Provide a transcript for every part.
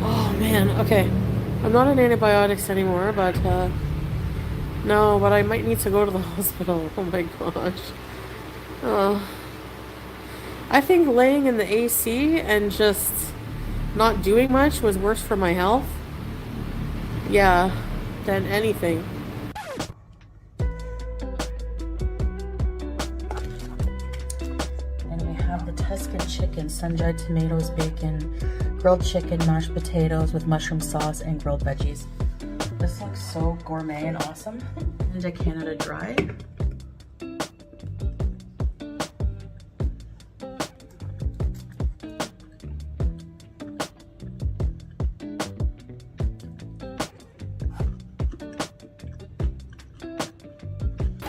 Oh man, okay. I'm not on antibiotics anymore, but no, but I might need to go to the hospital. Oh my gosh. Uh, I think laying in the AC and just not doing much was worse for my health. Yeah, than anything. And we have the Tuscan chicken, sun-dried tomatoes, bacon, grilled chicken, mashed potatoes with mushroom sauce, and grilled veggies. This looks so gourmet and awesome. And a Canada Dry.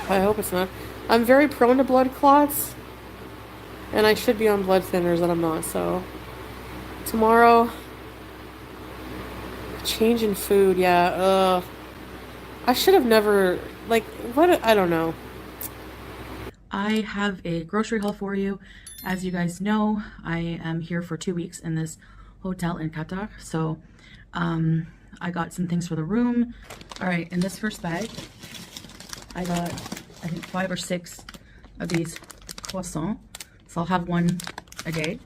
I hope it's not. I'm very prone to blood clots, and I should be on blood thinners, and I'm not, so. Tomorrow, change in food, yeah, I should have never, like, what, I don't know. I have a grocery haul for you. As you guys know, I am here for 2 weeks in this hotel in Qatar, so I got some things for the room. All right, in this first bag, I got, I think, 5 or 6 of these croissants. So I'll have one a day.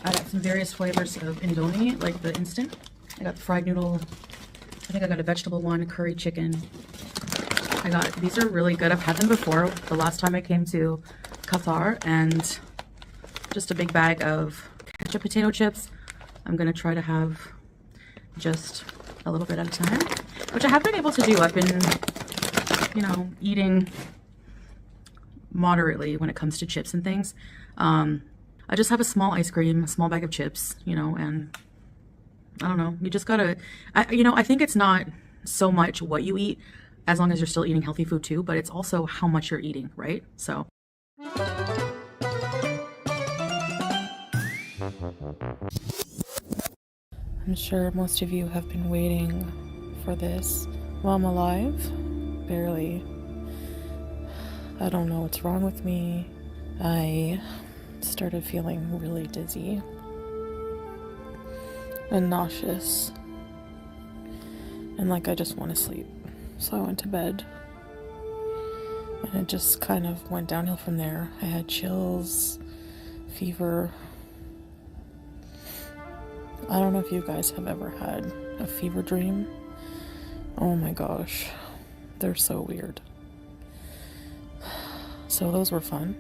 I got some various flavors of Indomie, like the instant. I got the fried noodle. I think I got a vegetable one, curry chicken. These are really good. I've had them before, the last time I came to Qatar, and just a big bag of ketchup potato chips. I'm gonna try to have just a little bit at a time, which I have been able to do. I've been, you know, eating moderately when it comes to chips and things. I just have a small ice cream, a small bag of chips, you know, and I don't know, you just gotta, you know, I think it's not so much what you eat, as long as you're still eating healthy food too, but it's also how much you're eating, right? So. I'm sure most of you have been waiting for this. Well, I'm alive, barely. I don't know what's wrong with me. I started feeling really dizzy and nauseous, and like I just want to sleep. So I went to bed, and it just kind of went downhill from there. I had chills, fever. I don't know if you guys have ever had a fever dream. Oh my gosh, they're so weird. So those were fun.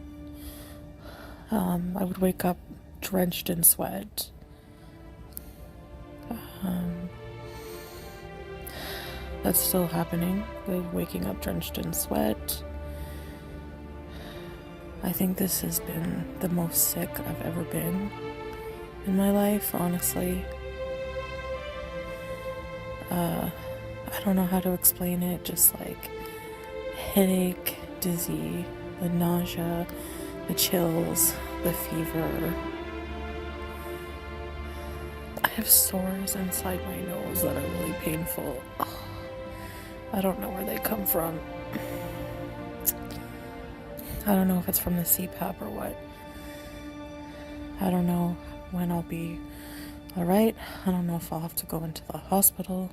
I would wake up drenched in sweat. That's still happening, waking up drenched in sweat. I think this has been the most sick I've ever been in my life, honestly. I don't know how to explain it, just like headache, dizzy, the nausea, the chills, the fever. I have sores inside my nose that are really painful. Oh, I don't know where they come from. I don't know if it's from the CPAP or what. I don't know when I'll be alright. I don't know if I'll have to go into the hospital.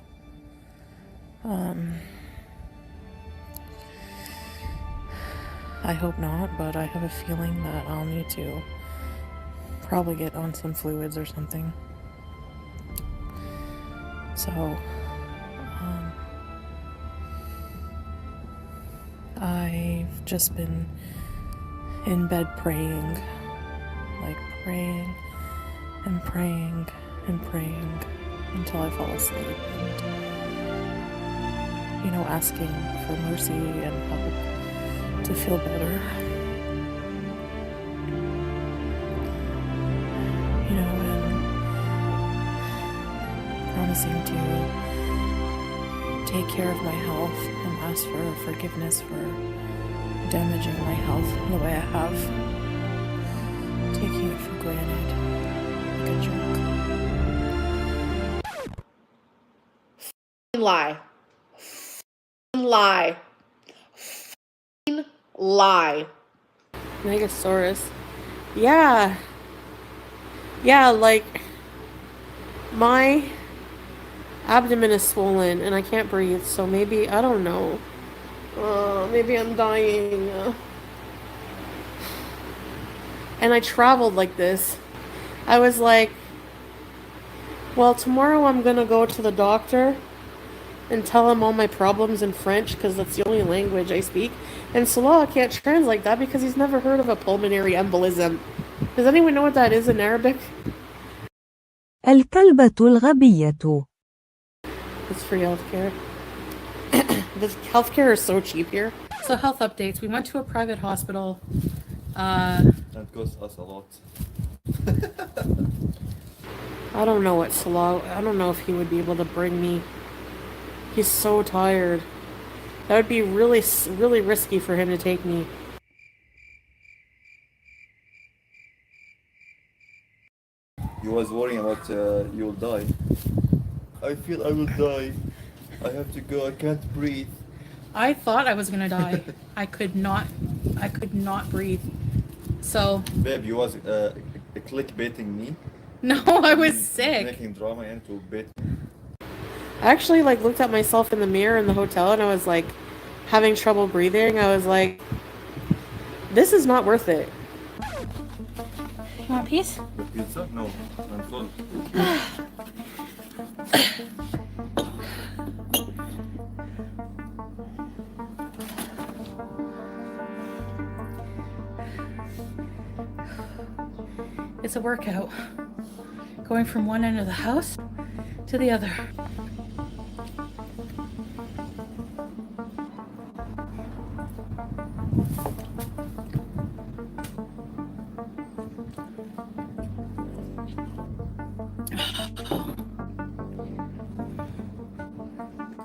I hope not, but I have a feeling that I'll need to probably get on some fluids or something. So, I've just been in bed praying, like praying and praying and praying until I fall asleep, and, you know, asking for mercy and help to feel better. You know, and promising to take care of my health and ask for forgiveness for damaging my health the way I have, taking it for granted like a jerk. Lie. Lie. Lie. Megasaurus. Yeah. Yeah, like, my abdomen is swollen and I can't breathe, so maybe, I don't know. Maybe I'm dying. And I traveled like this. I was like, well, tomorrow I'm gonna go to the doctor and tell him all my problems in French because that's the only language I speak. And Salah can't translate that because he's never heard of a pulmonary embolism. Does anyone know what that is in Arabic? الكلبة الغبية. It's free healthcare. This healthcare is so cheap here. So health updates. We went to a private hospital. That costs us a lot. I don't know what Salah, I don't know if he would be able to bring me. He's so tired. That would be really, really risky for him to take me. You was worrying about you'll die. I feel I will die. I have to go. I can't breathe. I thought I was gonna die. I could not breathe. So Babe, you was clickbaiting me. no, I was sick. Making drama into bait. I actually like looked at myself in the mirror in the hotel and I was like having trouble breathing. I was like, this is not worth it. You want a piece? Pizza? No, I'm full. It's a workout. Going from one end of the house to the other.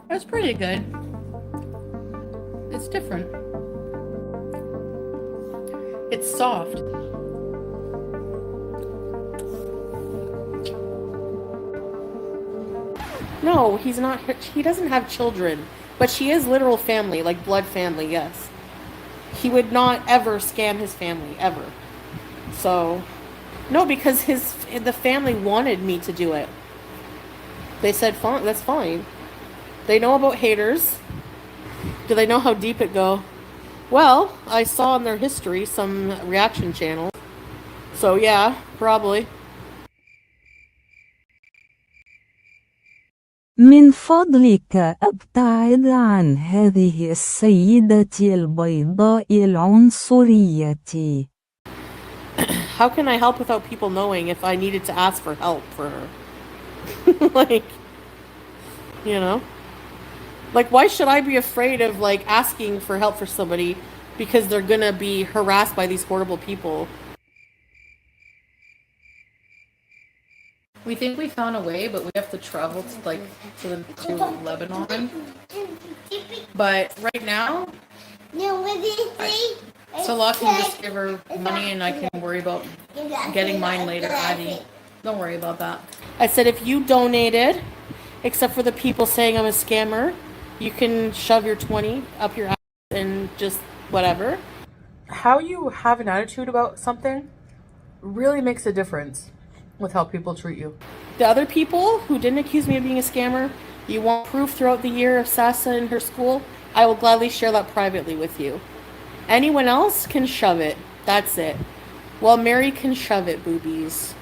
That's pretty good. It's different. It's soft. No, he's not. He doesn't have children, but she is literal family, like blood family. Yes, he would not ever scam his family ever. So, no, because the family wanted me to do it. They said, "Fine, that's fine." They know about haters. Do they know how deep it go? Well, I saw in their history some reaction channels. So yeah, probably. من فضلك ابتعد عن هذه السيدة البيضاء العنصرية. How can I help without people knowing if I needed to ask for help for her? Like, you know? Like, why should I be afraid of, like, asking for help for somebody because they're gonna be harassed by these horrible people? We think we found a way, but we have to travel to Lebanon. But right now, Salah can just give her money and I can worry about getting mine later, Addie. Don't worry about that. I said if you donated, except for the people saying I'm a scammer, you can shove your 20 up your ass and just whatever. How you have an attitude about something really makes a difference with how people treat you. The other people who didn't accuse me of being a scammer, you want proof throughout the year of Sasa in her school, I will gladly share that privately with you. Anyone else can shove it. That's it. Well, Mary can shove it, boobies.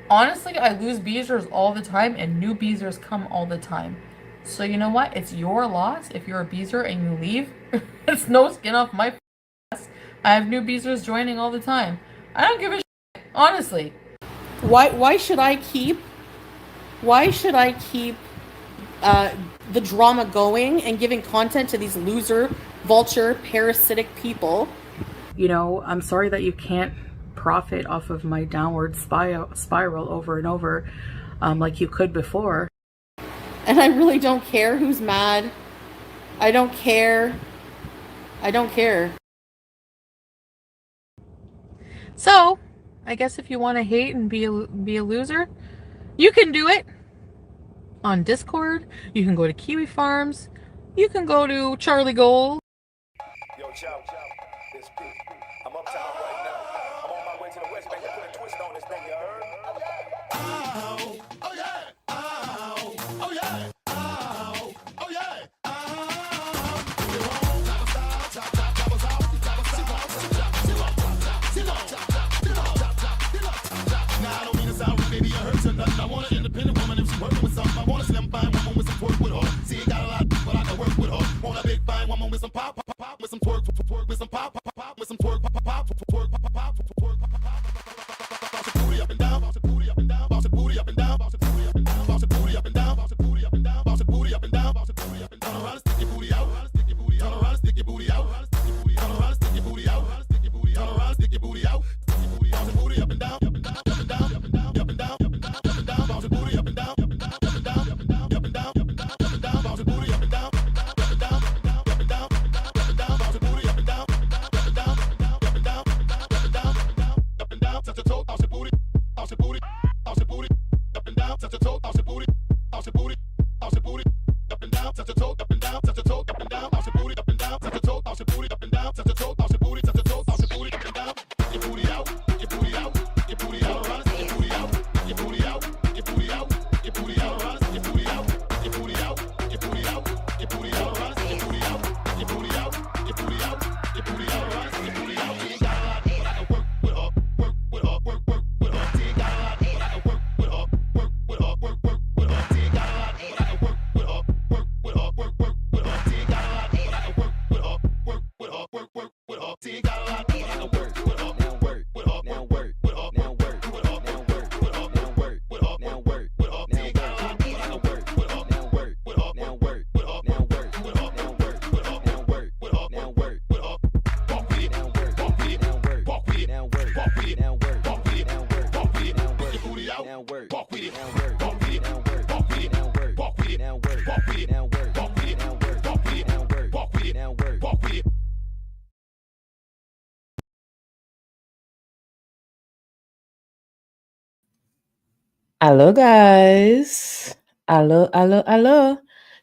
Honestly, I lose beezers all the time and new beezers come all the time. So you know what? It's your loss if you're a beezer and you leave. It's no skin off my ass. I have new beezers joining all the time. I don't give a shit, honestly. Why should I keep the drama going and giving content to these loser, vulture, parasitic people? You know, I'm sorry that you can't profit off of my downward spiral over and over like you could before. And I really don't care who's mad. I don't care. I don't care. So, I guess if you want to hate and be a loser, you can do it on Discord. You can go to Kiwi Farms. You can go to Charlie Gold. Yo, Chow, it's P. I'm uptown right now. I'm on my way to the West Bank to put a twist on this thing, you heard? Oh, oh yeah, oh, oh yeah, oh, oh yeah. Now I don't mean to sound rude, baby, I hurt you nothing. I want an independent woman if she working with something. I want a slim fine woman with some twerk with her. See, got a lot, but I can work with her. Want a big fine woman with some pop, pop, pop, with some twerk, twerk, with some pop, pop, pop, with some twerk, pop, pop, twerk, pop, pop, twerk, pop, pop. Bounce your booty up and down, bounce your booty up and down, bounce your booty up and down, bounce your booty up and down, bounce your booty up and down, bounce your booty up and down, bounce your booty up and down, bounce your booty up and down. Turn around and stick your booty out, stick your booty out, turn around and stick your booty out, turn around and stick your booty out, stick your booty out, turn around and stick your booty out, bounce your booty up and down, up and down, up and down, up and down, up and down, up and down, up and down, bounce your booty up and down, up and down, up and down, up and down, up and down, up and down, up and down, bounce your booty up and down, up and down, up and down, up and down, up and down, bounce your booty up and down, up and down, up and down, up and down, up and down, up and down, touch your toe, bounce your booty, bounce your booty, bounce your booty, up and down, touch your toe, bounce your booty, bounce your booty, bounce your booty, up and down, touch your toe, up and down, touch your toe, up and down, bounce your booty, up and down, touch your toe, bounce your booty, up and down, touch your toe, bounce your booty, touch your toe, bounce your booty, up and down, your booty out, your booty out, your booty out, around, your booty out, your booty out, your booty out, your booty out, around, your booty out, your booty out, your booty out, your booty out, around, your booty out, your booty out, your booty out, your booty out, around, your booty out. You ain't got a lot, but I can work with her, work with her, work with her. You ain't got a lot, but I can work with her, work with her, work with her. You ain't got a lot, but I can work with her, work with her, work with her. You ain't got a lot, but I can work with her, work with her, work with her. You ain't got a lot, but I can work with her, work with her, now work with her, now work with her, now work with her, now work with her, now work with her. You ain't got a lot, but I can work with her, now work with her, now work with her, now work with her, now work with her, now work with her, now work with her. Walk with it, now work, walk with it, now work, walk with it, now work, walk with it, now work, walk with it, now work, walk with it, now work. Your booty out, now work, walk with it, now work, walk with it, now work, walk with it, now work, walk with it, now work, walk with it, now work, walk with it, now work, walk with it, now work, walk with it, now work, walk with it. Hello, guys. Hello, hello, hello.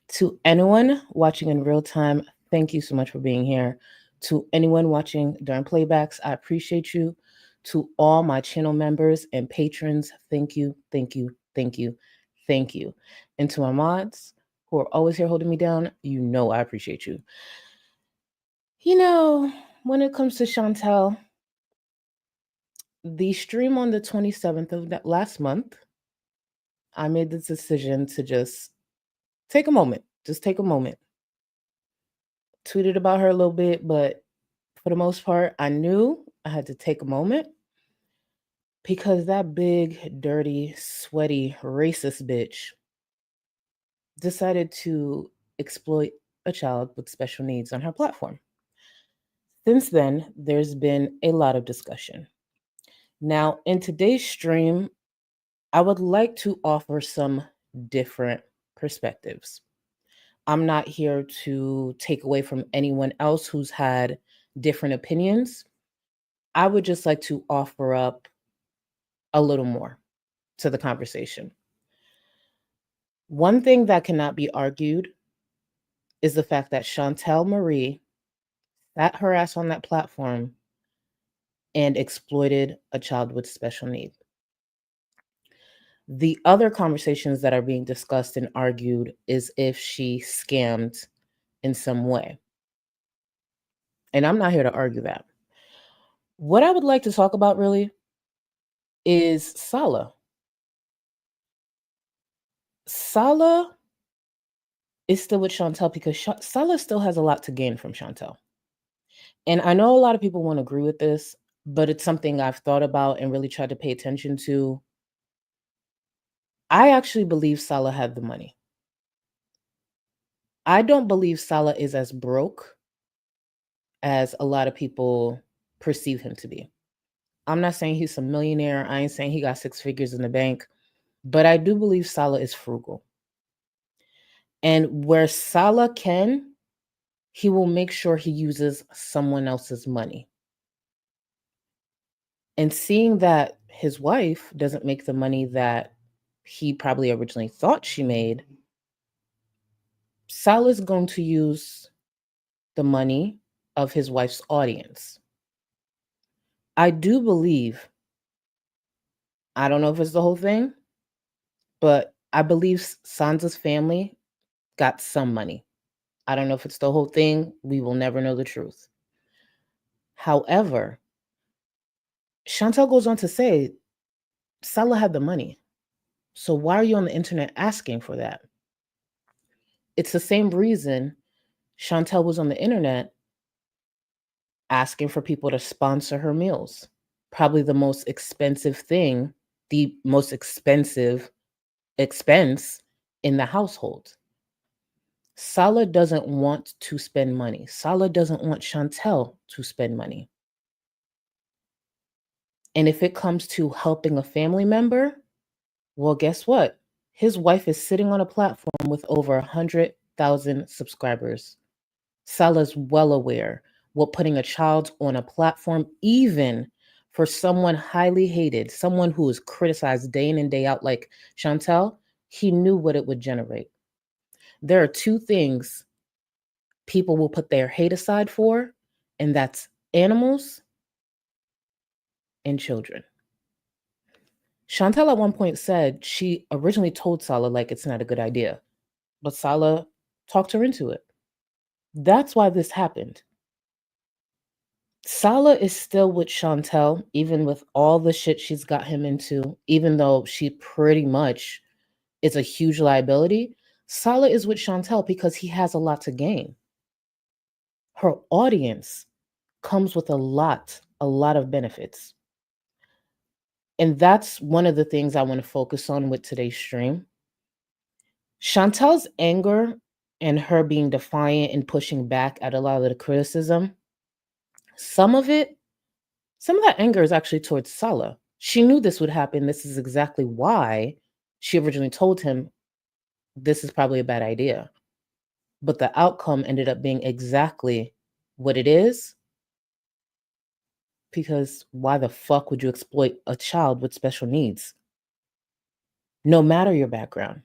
To anyone watching in real time, thank you so much for being here. To anyone watching during playbacks, I appreciate you. To all my channel members and patrons, thank you, thank you, thank you, thank you. And to my mods who are always here holding me down, you know I appreciate you. You know, when it comes to Chantal, the stream on the 27th of that last month, I made the decision to just take a moment. Just take a moment. Tweeted about her a little bit, but for the most part, I knew I had to take a moment because that big, dirty, sweaty, racist bitch decided to exploit a child with special needs on her platform. Since then, there's been a lot of discussion. Now, in today's stream, I would like to offer some different perspectives. I'm not here to take away from anyone else who's had different opinions. I would just like to offer up a little more to the conversation. One thing that cannot be argued is the fact that Chantal Marie sat her ass on that platform and exploited a child with special needs. The other conversations that are being discussed and argued is if she scammed in some way. And I'm not here to argue that. What I would like to talk about really is Sala. Sala is still with Chantal because Sala still has a lot to gain from Chantal. And I know a lot of people won't agree with this, but it's something I've thought about and really tried to pay attention to. I actually believe Sala had the money. I don't believe Sala is as broke as a lot of people perceive him to be. I'm not saying he's a millionaire. I ain't saying he got 6 figures in the bank, but I do believe Sala is frugal. And where Salah can, he will make sure he uses someone else's money. And seeing that his wife doesn't make the money that he probably originally thought she made, Salah's going to use the money of his wife's audience. I do believe, I don't know if it's the whole thing, but I believe Sansa's family got some money. I don't know if it's the whole thing. We will never know the truth. However, Chantal goes on to say, Salah had the money. So why are you on the internet asking for that? It's the same reason Chantal was on the internet asking for people to sponsor her meals. Probably the most expensive thing, the most expensive expense in the household. Salah doesn't want to spend money. Salah doesn't want Chantal to spend money. And if it comes to helping a family member, well, guess what? His wife is sitting on a platform with over 100,000 subscribers. Salah's well aware what putting a child on a platform, even for someone highly hated, someone who is criticized day in and day out like Chantal, he knew what it would generate. There are two things people will put their hate aside for, and that's animals and children. Chantal at one point said she originally told Salah like it's not a good idea, but Salah talked her into it. That's why this happened. Salah is still with Chantal, even with all the shit she's got him into, even though she pretty much is a huge liability. Salah is with Chantal because he has a lot to gain. Her audience comes with a lot of benefits. And that's one of the things I want to focus on with today's stream. Chantal's anger and her being defiant and pushing back at a lot of the criticism, some of that anger is actually towards Salah. She knew this would happen. This is exactly why she originally told him this is probably a bad idea. But the outcome ended up being exactly what it is. Because why the fuck would you exploit a child with special needs? No matter your background.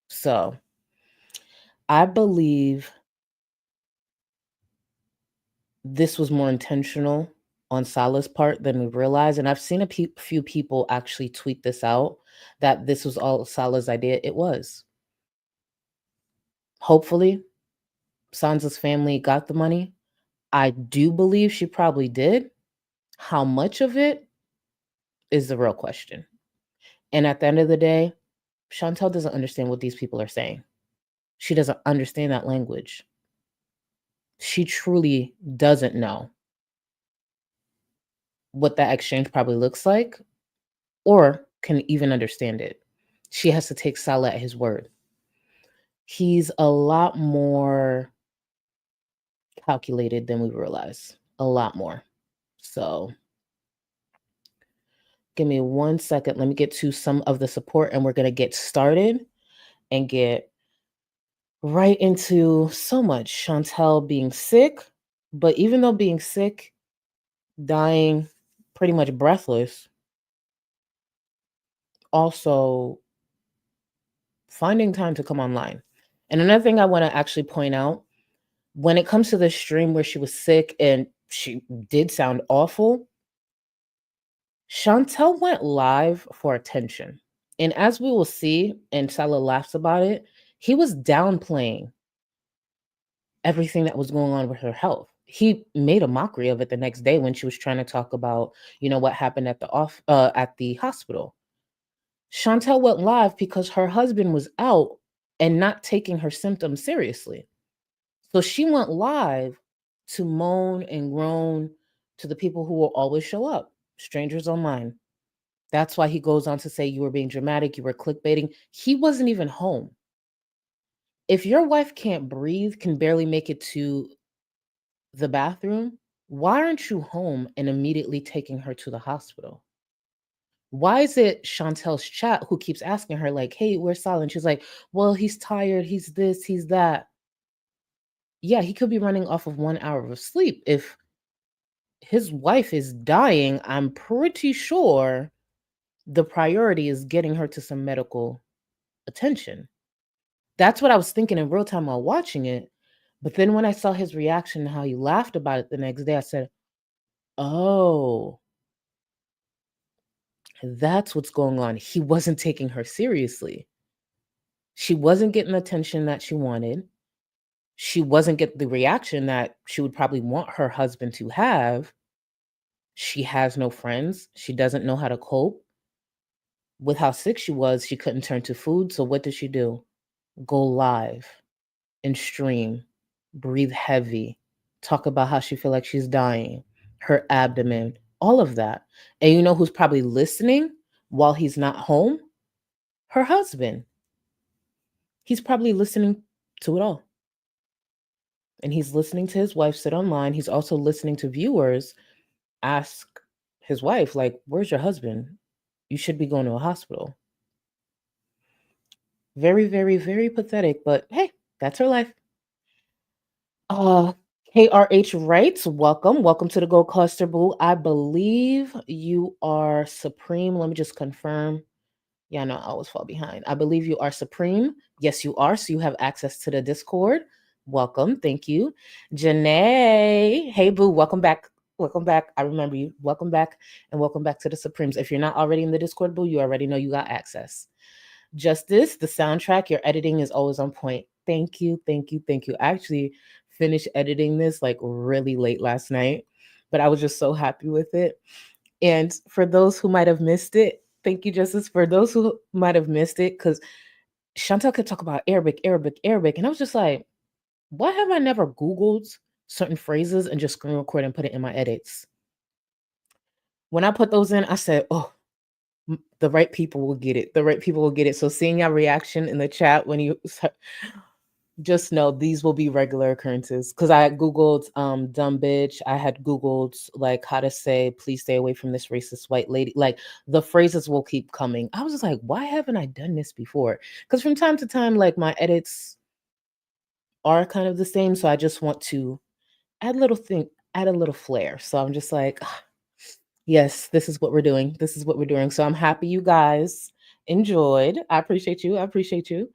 So, I believe this was more intentional on Salah's part than we realized. And I've seen a few people actually tweet this out, that this was all Salah's idea. It was. Hopefully, Sansa's family got the money. I do believe she probably did. How much of it is the real question. And at the end of the day, Chantal doesn't understand what these people are saying. She doesn't understand that language. She truly doesn't know what that exchange probably looks like or can even understand it. She has to take Salah at his word. He's a lot more calculated than we realize. A lot more. So give me 1 second. Let me get to some of the support and we're going to get started and get right into so much. Chantal being sick, but even though being sick, dying pretty much breathless, also finding time to come online. And another thing I want to actually point out, when it comes to the stream where she was sick and she did sound awful, Chantal went live for attention. And as we will see, and Salah laughs about it, he was downplaying everything that was going on with her health. He made a mockery of it the next day when she was trying to talk about, what happened at the hospital. Chantal went live because her husband was out and not taking her symptoms seriously. So she went live to moan and groan to the people who will always show up, strangers online. That's why he goes on to say you were being dramatic, you were clickbaiting. He wasn't even home. If your wife can't breathe, can barely make it to the bathroom, why aren't you home and immediately taking her to the hospital? Why is it Chantel's chat who keeps asking her, like, hey, where's Silent? She's like, well, he's tired. He's this, he's that. Yeah, he could be running off of 1 hour of sleep. If his wife is dying, I'm pretty sure the priority is getting her to some medical attention. That's what I was thinking in real time while watching it. But then when I saw his reaction and how he laughed about it the next day, I said, oh, that's what's going on. He wasn't taking her seriously. She wasn't getting the attention that she wanted. She wasn't getting the reaction that she would probably want her husband to have. She has no friends. She doesn't know how to cope. With how sick she was, she couldn't turn to food. So what did she do? Go live and stream, breathe heavy, talk about how she feel like she's dying, her abdomen, all of that. And you know who's probably listening while he's not home? Her husband. He's probably listening to it all. And he's listening to his wife sit online. He's also listening to viewers ask his wife, like, where's your husband? You should be going to a hospital. Very, very, very pathetic, but hey, that's her life. KRH writes, welcome to the Gold Cluster Boo. I believe you are Supreme. Let me just confirm. Yeah, no, I always fall behind. I believe you are Supreme. Yes, you are. So you have access to the Discord. Welcome. Thank you. Janae. Hey, boo. Welcome back. Welcome back. I remember you. Welcome back. And welcome back to the Supremes. If you're not already in the Discord, boo, you already know you got access. Justice, the soundtrack, your editing is always on point. Thank you. Thank you. Thank you. I actually finished editing this like really late last night, but I was just so happy with it. And for those who might have missed it, thank you, Justice. For those who might have missed it, because Chantal could talk about Arabic. And I was just like, why have I never Googled certain phrases and just screen record and put it in my edits? When I put those in, I said, oh, the right people will get it. The right people will get it. So seeing your reaction in the chat when you just know these will be regular occurrences. Because I had Googled dumb bitch. I had Googled like how to say, please stay away from this racist white lady. Like the phrases will keep coming. I was just like, why haven't I done this before? Because from time to time, like my edits are kind of the same. So I just want to add a little flair. So I'm just like, yes, this is what we're doing. This is what we're doing. So I'm happy you guys enjoyed. I appreciate you. I appreciate you.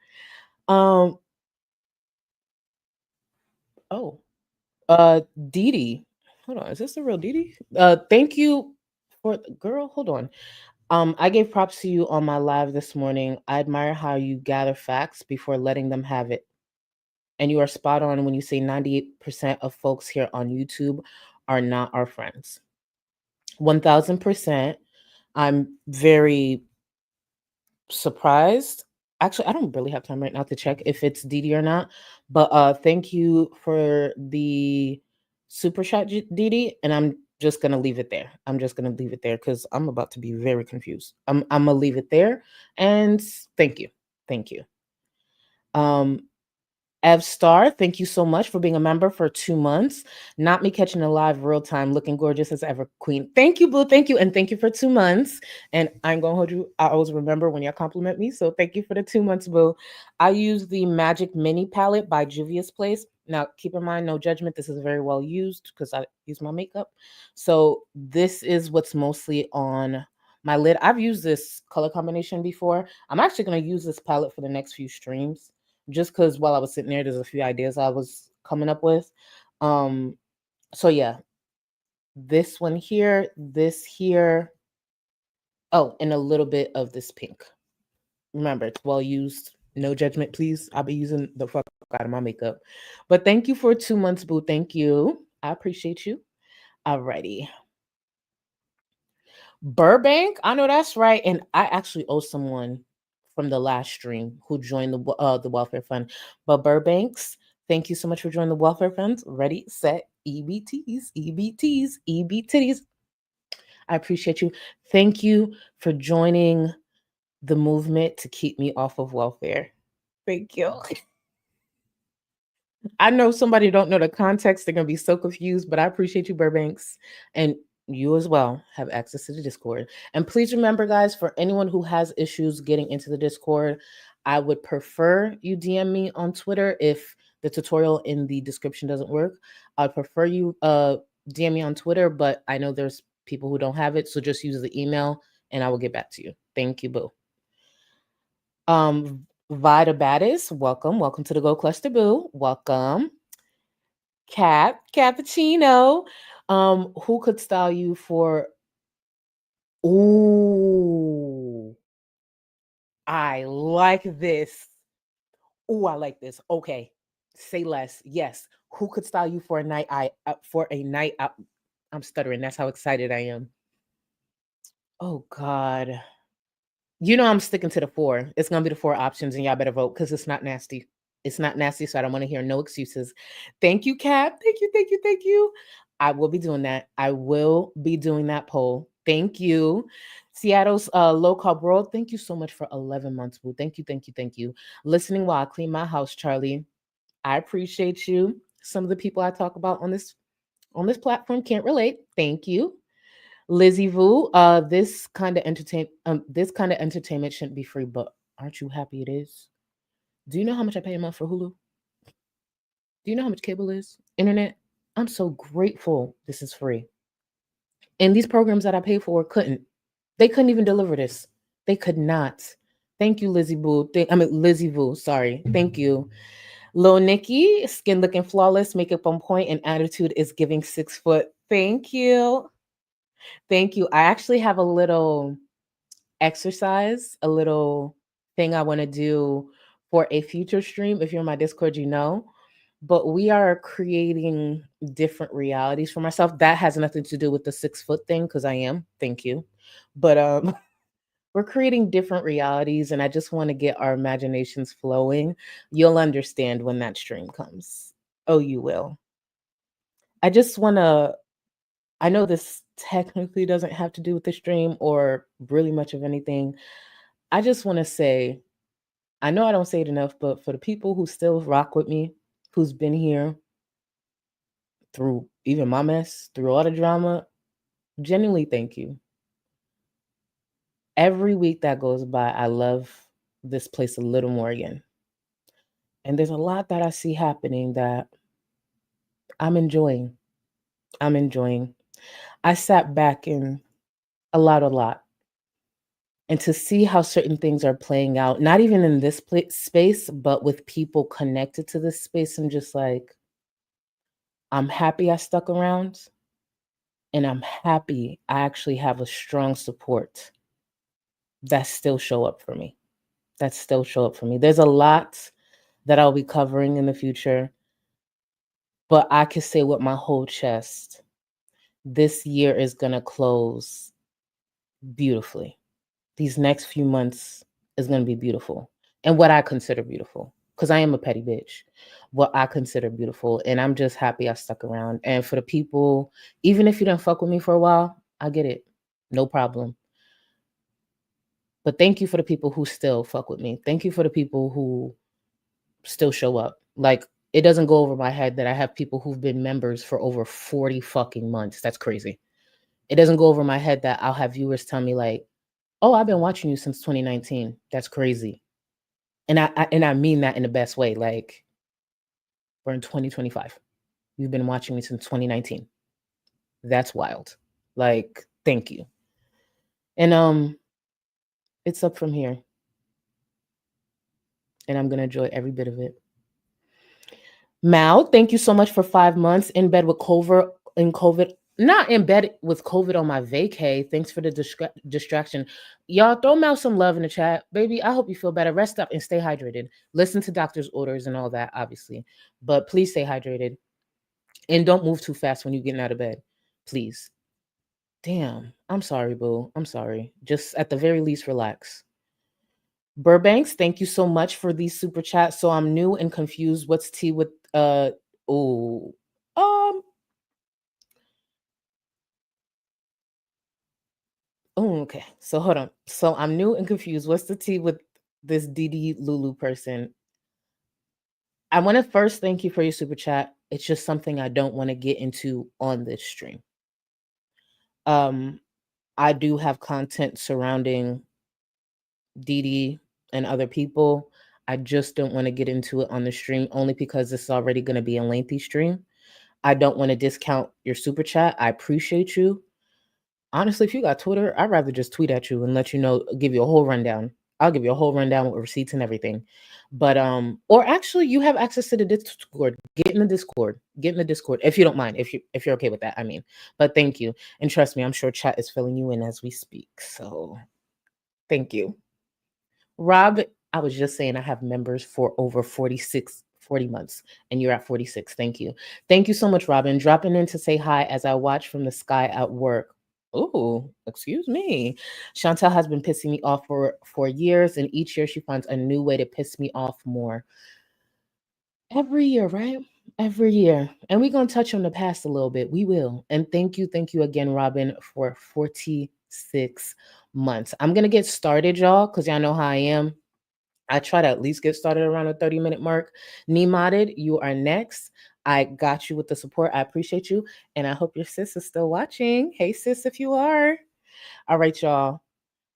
Dee Dee. Hold on. Is this the real Dee Dee? Thank you for girl. Hold on. I gave props to you on my live this morning. I admire how you gather facts before letting them have it. And you are spot on when you say 98% of folks here on YouTube are not our friends. 1000%. I'm very surprised. Actually, I don't really have time right now to check if it's Dee Dee or not. But thank you for the super chat, Dee Dee. And I'm just gonna leave it there. I'm just gonna leave it there because I'm about to be very confused. I'm gonna leave it there. And thank you. Thank you. Ev Star, thank you so much for being a member for 2 months. Not me catching a live real time, looking gorgeous as ever, queen. Thank you, boo. Thank you. And thank you for 2 months. And I'm going to hold you. I always remember when y'all compliment me. So thank you for the 2 months, boo. I use the Magic Mini palette by Juvia's Place. Now, keep in mind, no judgment. This is very well used because I use my makeup. So this is what's mostly on my lid. I've used this color combination before. I'm actually going to use this palette for the next few streams. Just because while I was sitting there, there's a few ideas I was coming up with. So yeah, this one here, this here. Oh, and a little bit of this pink. Remember, it's well used. No judgment, please. I'll be using the fuck out of my makeup. But thank you for 2 months, boo. Thank you. I appreciate you. Alrighty. Burbank, I know that's right. And I actually owe someone from the last stream who joined the welfare fund. But Burbanks, thank you so much for joining the welfare fund. Ready, set, EBTs, EBTs, EBTs. I appreciate you. Thank you for joining the movement to keep me off of welfare. Thank you. I know somebody don't know the context. They're going to be so confused, but I appreciate you, Burbanks. And you as well have access to the Discord. And please remember, guys, for anyone who has issues getting into the Discord, I would prefer you DM me on Twitter if the tutorial in the description doesn't work. I'd prefer you DM me on Twitter, but I know there's people who don't have it, so just use the email and I will get back to you. Thank you, boo. Vida Battis, welcome to the Go Cluster, boo. Welcome. Cappuccino. Who could style you for? Ooh, I like this. Ooh, I like this. Okay, say less. Yes. Who could style you for a night? For a night out. I'm stuttering. That's how excited I am. Oh God. You know I'm sticking to the 4. It's gonna be the 4 options, and y'all better vote because it's not nasty. It's not nasty, so I don't want to hear no excuses. Thank you, Cap. Thank you. I will be doing that. I will be doing that poll. Thank you. Seattle's low carb world. Thank you so much for 11 months, boo. Thank you. Listening while I clean my house, Charlie. I appreciate you. Some of the people I talk about on this platform can't relate. Thank you. Lizzie Vu, this kind of entertainment shouldn't be free, but aren't you happy it is? Do you know how much I pay a month for Hulu? Do you know how much cable is? Internet? I'm so grateful this is free. And these programs that I pay for they couldn't even deliver this. They could not. Thank you, Lizzie Vu. Lizzie Vu, sorry. Thank you. Lil Nikki, skin looking flawless, makeup on point, and attitude is giving 6 foot. Thank you. Thank you. I actually have a little exercise, a little thing I want to do for a future stream. If you're in my Discord, you know. But we are creating different realities for myself. That has nothing to do with the 6 foot thing, because I am. Thank you. But we're creating different realities, and I just want to get our imaginations flowing. You'll understand when that stream comes. Oh, you will. I just want to, I know this technically doesn't have to do with the stream or really much of anything. I just want to say, I know I don't say it enough, but for the people who still rock with me, who's been here through even my mess, through all the drama, genuinely thank you. Every week that goes by, I love this place a little more again. And there's a lot that I see happening that I'm enjoying. I sat back and allowed a lot. And to see how certain things are playing out, not even in this space, but with people connected to this space, I'm just like, I'm happy I stuck around. And I'm happy I actually have a strong support that still show up for me. There's a lot that I'll be covering in the future, but I can say with my whole chest, this year is going to close beautifully. These next few months is going to be beautiful. And what I consider beautiful, because I am a petty bitch, what I consider beautiful. And I'm just happy I stuck around. And for the people, even if you didn't fuck with me for a while, I get it. No problem. But thank you for the people who still fuck with me. Thank you for the people who still show up. Like, it doesn't go over my head that I have people who've been members for over 40 fucking months. That's crazy. It doesn't go over my head that I'll have viewers tell me like, oh, I've been watching you since 2019. That's crazy. And I mean that in the best way. Like, we're in 2025. You've been watching me since 2019. That's wild. Like, thank you. And it's up from here. And I'm gonna enjoy every bit of it. Mal, thank you so much for 5 months in bed with COVID. Not in bed with COVID on my vacay. Thanks for the distraction. Y'all throw Mal some love in the chat. Baby, I hope you feel better. Rest up and stay hydrated. Listen to doctor's orders and all that, obviously. But please stay hydrated. And don't move too fast when you're getting out of bed. Please. Damn. I'm sorry, boo. I'm sorry. Just at the very least, relax. Burbanks, thank you so much for these super chats. So I'm new and confused. What's tea with okay. So hold on. So I'm new and confused. What's the tea with this DD Lulu person? I want to first thank you for your super chat. It's just something I don't want to get into on this stream. I do have content surrounding Dee Dee and other people. I just don't want to get into it on the stream only because this is already going to be a lengthy stream. I don't want to discount your super chat. I appreciate you. Honestly, if you got Twitter, I'd rather just tweet at you and let you know, give you a whole rundown. I'll give you a whole rundown with receipts and everything. But or actually you have access to the Discord. Get in the Discord. Get in the Discord if you don't mind, if you're okay with that, I mean. But thank you. And trust me, I'm sure chat is filling you in as we speak. So thank you. Rob, I was just saying I have members for over 40 months, and you're at 46. Thank you. Thank you so much, Robin. Dropping in to say hi as I watch from the sky at work. Oh, excuse me. Chantal has been pissing me off for years, and each year she finds a new way to piss me off more. Every year, right? Every year. And we're going to touch on the past a little bit. We will. And thank you again, Robin, for 46 months. I'm going to get started, y'all, because y'all know how I am. I try to at least get started around the 30-minute mark. Nemodded, you are next. I got you with the support. I appreciate you. And I hope your sis is still watching. Hey, sis, if you are. All right, y'all.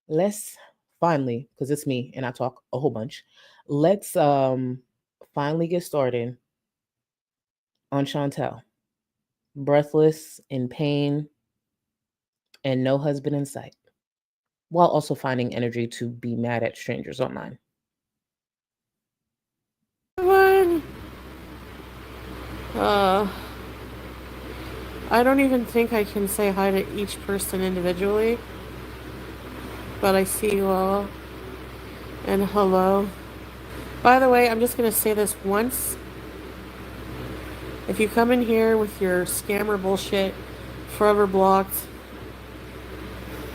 Let's finally, because it's me and I talk a whole bunch. Let's finally get started on Chantal. Breathless, in pain, and no husband in sight, while also finding energy to be mad at strangers online. I don't even think I can say hi to each person individually, but I see you all, and hello. By the way, I'm just going to say this once. If you come in here with your scammer bullshit, forever blocked,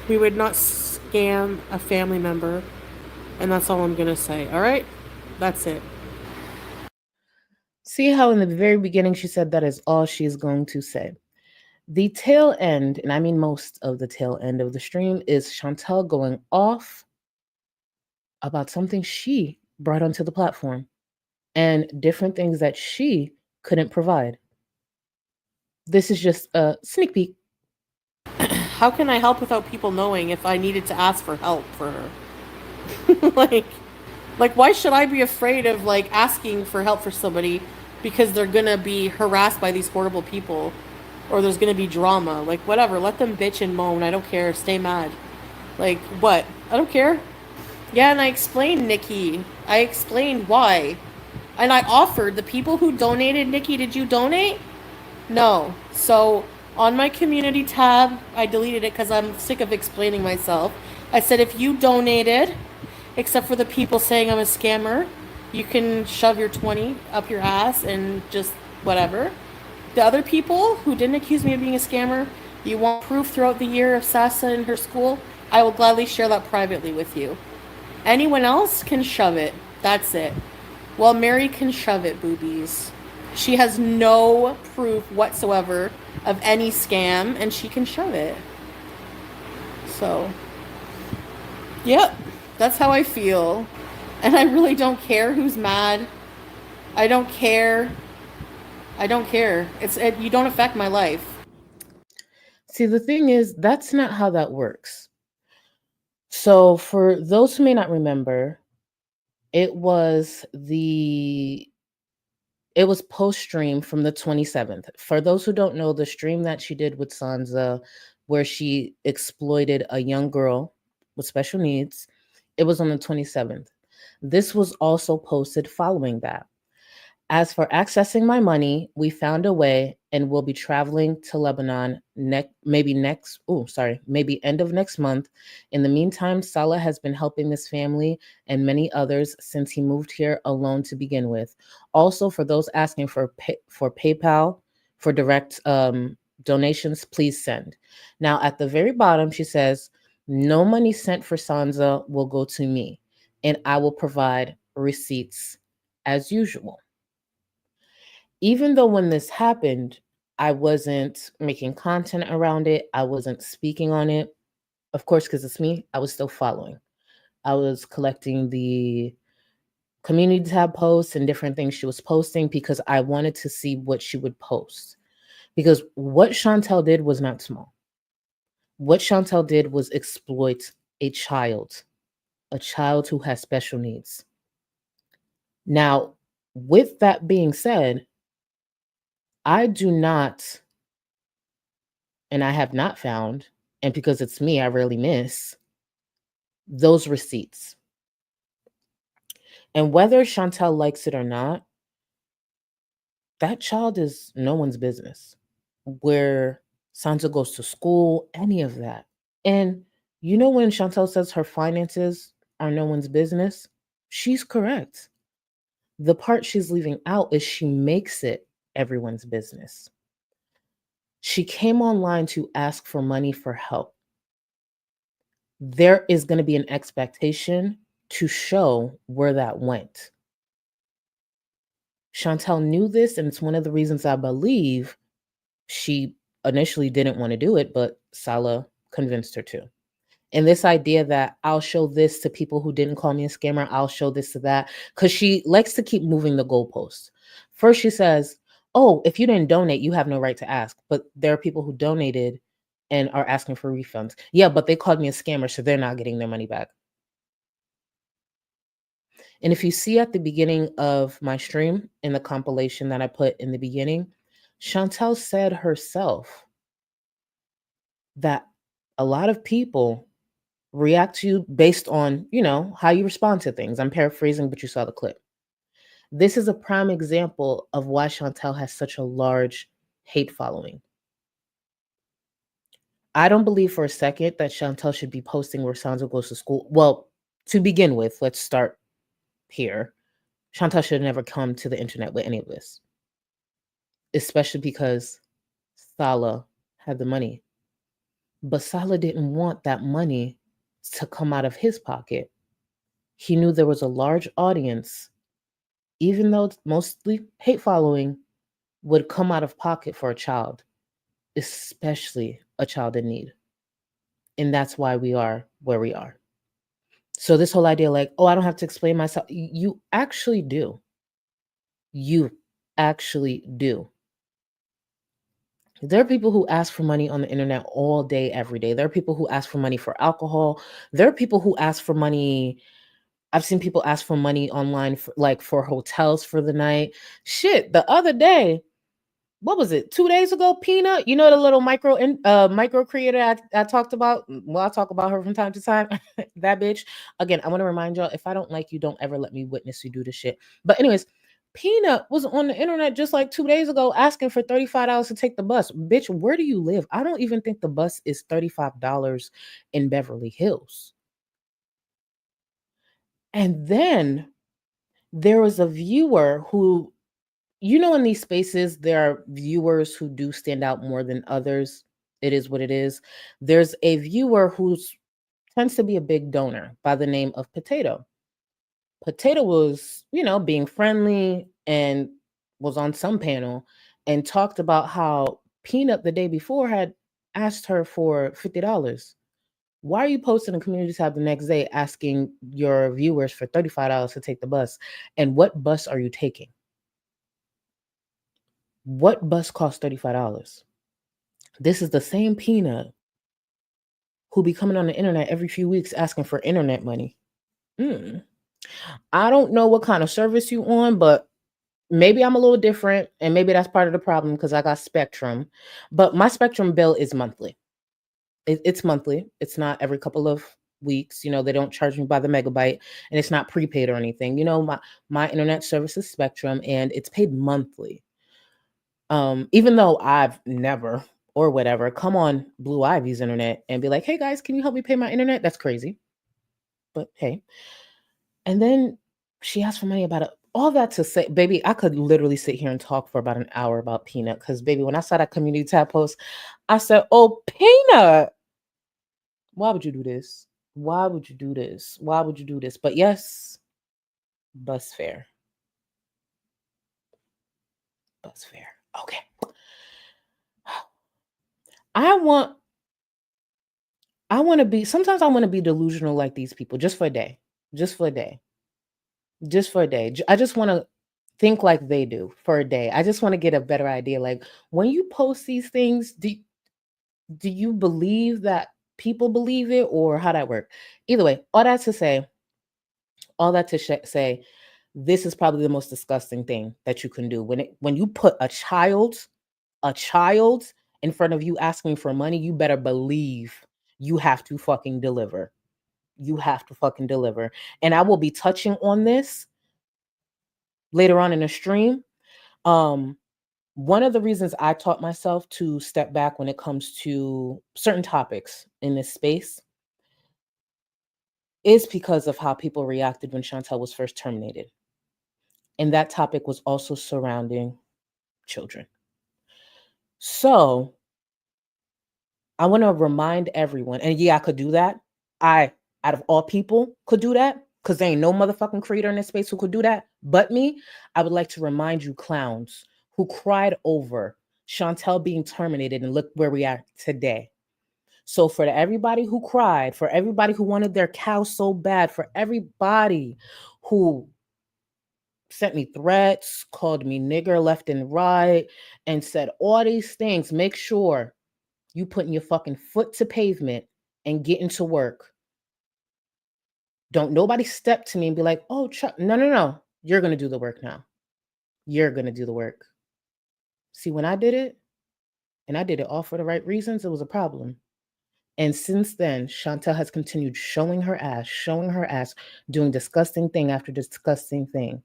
we would not scam a family member, and that's all I'm going to say, all right? That's it. See how in the very beginning she said that is all she's going to say. The tail end, and I mean most of the tail end of the stream, is Chantal going off about something she brought onto the platform and different things that she couldn't provide. This is just a sneak peek. How can I help without people knowing if I needed to ask for help for her? like why should I be afraid of like asking for help for somebody because they're gonna be harassed by these horrible people, or there's gonna be drama? Like, whatever, let them bitch and moan. I don't care. Stay mad. Like, what? I don't care. Yeah, and I explained, Nikki. I explained why. And I offered the people who donated. Nikki, did you donate? No. So on my community tab, I deleted it because I'm sick of explaining myself. I said, if you donated, except for the people saying I'm a scammer, you can shove your 20 up your ass and just whatever. The other people who didn't accuse me of being a scammer, you want proof throughout the year of Sasa in her school, I will gladly share that privately with you. Anyone else can shove it. That's it. Well, Mary can shove it, boobies. She has no proof whatsoever of any scam, and she can shove it. So, yep, that's how I feel. And I really don't care who's mad. I don't care. I don't care. You don't affect my life. See, the thing is, that's not how that works. So for those who may not remember, it was post-stream from the 27th. For those who don't know, the stream that she did with Sansa, where she exploited a young girl with special needs, it was on the 27th. This was also posted following that. As for accessing my money, we found a way and we'll be traveling to Lebanon maybe end of next month. In the meantime, Salah has been helping this family and many others since he moved here alone to begin with. Also, for those asking for PayPal for direct donations, please send. Now, at the very bottom, she says, no money sent for Sansa will go to me, and I will provide receipts as usual. Even though when this happened, I wasn't making content around it, I wasn't speaking on it, of course, because it's me, I was still following. I was collecting the community tab posts and different things she was posting because I wanted to see what she would post. Because what Chantal did was not small. What Chantal did was exploit a child who has special needs. Now, with that being said, I do not, and I have not found, and because it's me, I rarely miss those receipts. And whether Chantal likes it or not, that child is no one's business. Where Santa goes to school, any of that. And you know, when Chantal says her finances are no one's business, she's correct. The part she's leaving out is she makes it everyone's business. She came online to ask for money for help. There is going to be an expectation to show where that went. Chantal knew this, and it's one of the reasons I believe she initially didn't want to do it, but Salah convinced her to. And this idea that I'll show this to people who didn't call me a scammer, I'll show this to that, because she likes to keep moving the goalposts. First, she says, oh, if you didn't donate, you have no right to ask. But there are people who donated and are asking for refunds. Yeah, but they called me a scammer, so they're not getting their money back. And if you see at the beginning of my stream, in the compilation that I put in the beginning, Chantal said herself that a lot of people react to you based on, how you respond to things. I'm paraphrasing, but you saw the clip. This is a prime example of why Chantal has such a large hate following. I don't believe for a second that Chantal should be posting where Sandra goes to school. Well, to begin with, let's start here. Chantal should have never come to the internet with any of this, especially because Salah had the money. But Salah didn't want that money to come out of his pocket. He knew there was a large audience, even though it's mostly hate following, would come out of pocket for a child, especially a child in need. And that's why we are where we are. So this whole idea like, oh, I don't have to explain myself. You actually do. You actually do. There are people who ask for money on the internet all day, every day. There are people who ask for money for alcohol. There are people who ask for money. I've seen people ask for money online for hotels for the night. Shit, the other day, what was it? 2 days ago, Peanut, the little micro creator I talked about. Well, I talk about her from time to time. That bitch. Again, I want to remind y'all, if I don't like you, don't ever let me witness you do this shit. But anyways, Peanut was on the internet just like 2 days ago asking for $35 to take the bus. Bitch, where do you live? I don't even think the bus is $35 in Beverly Hills. And then there was a viewer who, in these spaces, there are viewers who do stand out more than others. It is what it is. There's a viewer who tends to be a big donor by the name of Potato. Potato was, being friendly and was on some panel and talked about how Peanut the day before had asked her for $50. Why are you posting a community tab the next day asking your viewers for $35 to take the bus? And what bus are you taking? What bus costs $35? This is the same Peanut who be coming on the internet every few weeks asking for internet money. I don't know what kind of service you on, but maybe I'm a little different, and maybe that's part of the problem because I got Spectrum. But my Spectrum bill is monthly. It's monthly. It's not every couple of weeks. They don't charge me by the megabyte, and it's not prepaid or anything. My internet service is Spectrum, and it's paid monthly. Even though I've never or whatever come on Blue Ivy's internet and be like, hey guys, can you help me pay my internet? That's crazy. But hey. And then she asked for money about it. All that to say, baby, I could literally sit here and talk for about an hour about Peanut. Because, baby, when I saw that community tab post, I said, oh, Peanut, why would you do this? Why would you do this? Why would you do this? But yes, bus fare. Bus fare. Okay. Sometimes I want to be delusional like these people just for a day. Just for a day. I just want to think like they do for a day. I just want to get a better idea. Like when you post these things, Do you believe that people believe it, or how that work? Either way, all that to say, this is probably the most disgusting thing that you can do when you put a child in front of you asking for money. You better believe you have to fucking deliver. You have to fucking deliver. And I will be touching on this later on in the stream. One of the reasons I taught myself to step back when it comes to certain topics in this space is because of how people reacted when Chantal was first terminated. And that topic was also surrounding children. So I want to remind everyone, and yeah, I could do that. I, out of all people, could do that because there ain't no motherfucking creator in this space who could do that but me. I would like to remind you clowns who cried over Chantal being terminated, and look where we are today. So for everybody who cried, for everybody who wanted their cow so bad, for everybody who sent me threats, called me nigger left and right, and said all these things, make sure you putting your fucking foot to pavement and getting to work. Don't nobody step to me and be like, oh, Chuck. No. You're going to do the work now. You're going to do the work. See, when I did it, and I did it all for the right reasons, it was a problem. And since then, Chantal has continued showing her ass, doing disgusting thing after disgusting thing.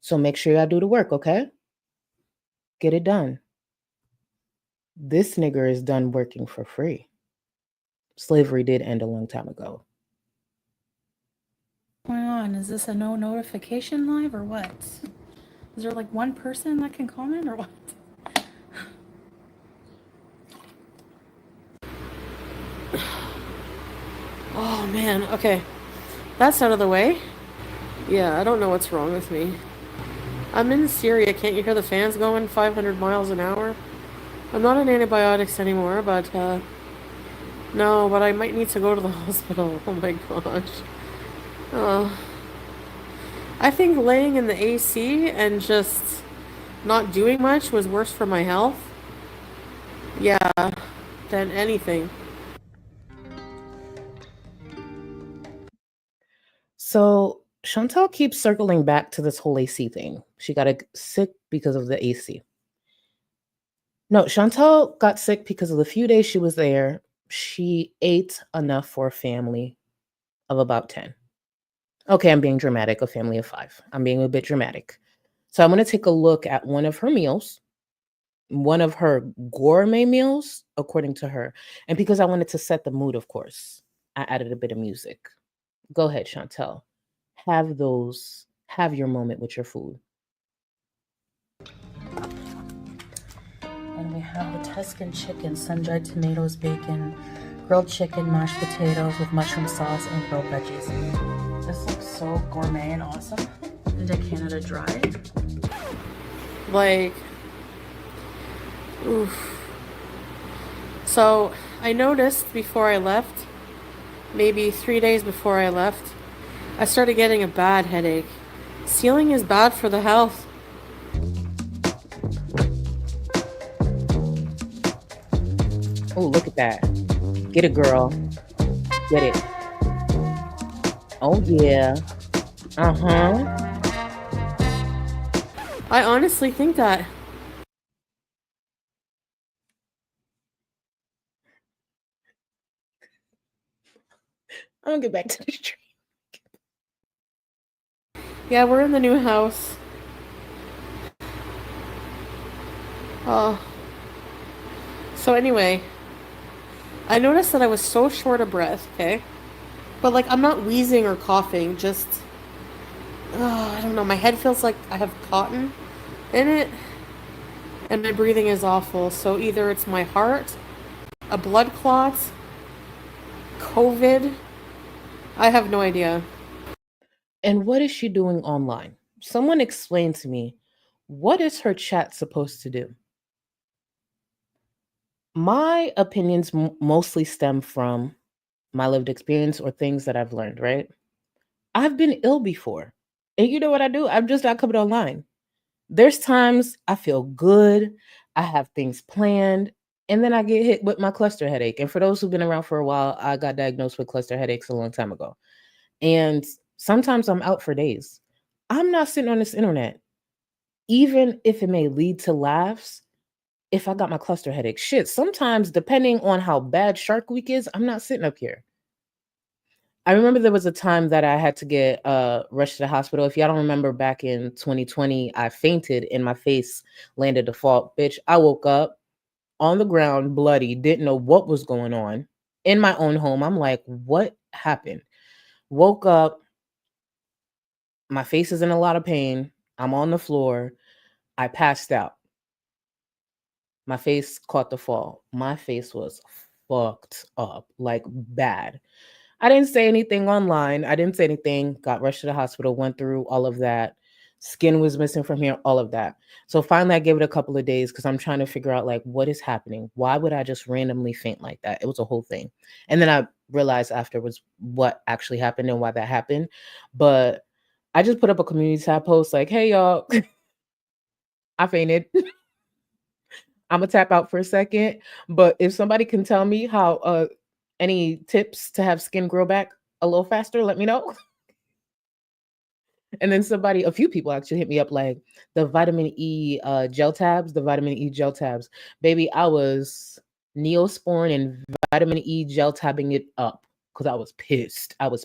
So make sure y'all do the work, okay? Get it done. This nigger is done working for free. Slavery did end a long time ago. What's going on? Is this a no notification live or what? Is there like one person that can comment or what? Oh man, okay. That's out of the way. Yeah, I don't know what's wrong with me. I'm in Syria. Can't you hear the fans going 500 miles an hour? I'm not on antibiotics anymore, but no, but I might need to go to the hospital. Oh my gosh. I think laying in the AC and just not doing much was worse for my health. Yeah, than anything. So Chantal keeps circling back to this whole AC thing. She got sick because of the AC. No, Chantal got sick because of the few days she was there. She ate enough for a family of about 10. Okay, I'm being dramatic, a family of 5. I'm being a bit dramatic. So I'm going to take a look at one of her meals, one of her gourmet meals, according to her. And because I wanted to set the mood, of course, I added a bit of music. Go ahead, Chantal. Have your moment with your food. And we have the Tuscan chicken, sun-dried tomatoes, bacon, grilled chicken, mashed potatoes with mushroom sauce, and grilled veggies. This looks so gourmet and awesome. Into Canada Dry. Like, oof. So I noticed before I left, maybe 3 days before I left, I started getting a bad headache. Ceiling is bad for the health. Oh, look at that. Get it, girl. Get it. Oh, yeah. Uh-huh. I honestly think that. I'm gonna get back to the stream. Yeah, we're in the new house. So anyway, I noticed that I was so short of breath, okay? But like, I'm not wheezing or coughing, just, I don't know, my head feels like I have cotton in it, and my breathing is awful. So either it's my heart, a blood clot, COVID, I have no idea. And what is she doing online? Someone explain to me, what is her chat supposed to do? My opinions mostly stem from my lived experience or things that I've learned, right? I've been ill before. And you know what I do? I'm just not coming online. There's times I feel good. I have things planned. And then I get hit with my cluster headache. And for those who've been around for a while, I got diagnosed with cluster headaches a long time ago. And sometimes I'm out for days. I'm not sitting on this internet, even if it may lead to laughs. If I got my cluster headache, shit, sometimes depending on how bad Shark Week is, I'm not sitting up here. I remember there was a time that I had to get rushed to the hospital. If y'all don't remember, back in 2020, I fainted and my face landed default. Bitch, I woke up on the ground, bloody, didn't know what was going on in my own home. I'm like, what happened? Woke up, my face is in a lot of pain. I'm on the floor. I passed out. My face caught the fall. My face was fucked up, like bad. I didn't say anything online. I didn't say anything. Got rushed to the hospital, went through all of that. Skin was missing from here, all of that. So finally, I gave it a couple of days because I'm trying to figure out, like, what is happening? Why would I just randomly faint like that? It was a whole thing. And then I realized afterwards what actually happened and why that happened. But I just put up a community tab post like, hey, y'all, I fainted. I'm gonna tap out for a second. But if somebody can tell me how any tips to have skin grow back a little faster, let me know. And then a few people actually hit me up like the vitamin E gel tabs, Baby, I was Neosporin and vitamin E gel tabbing it up because I was pissed. I was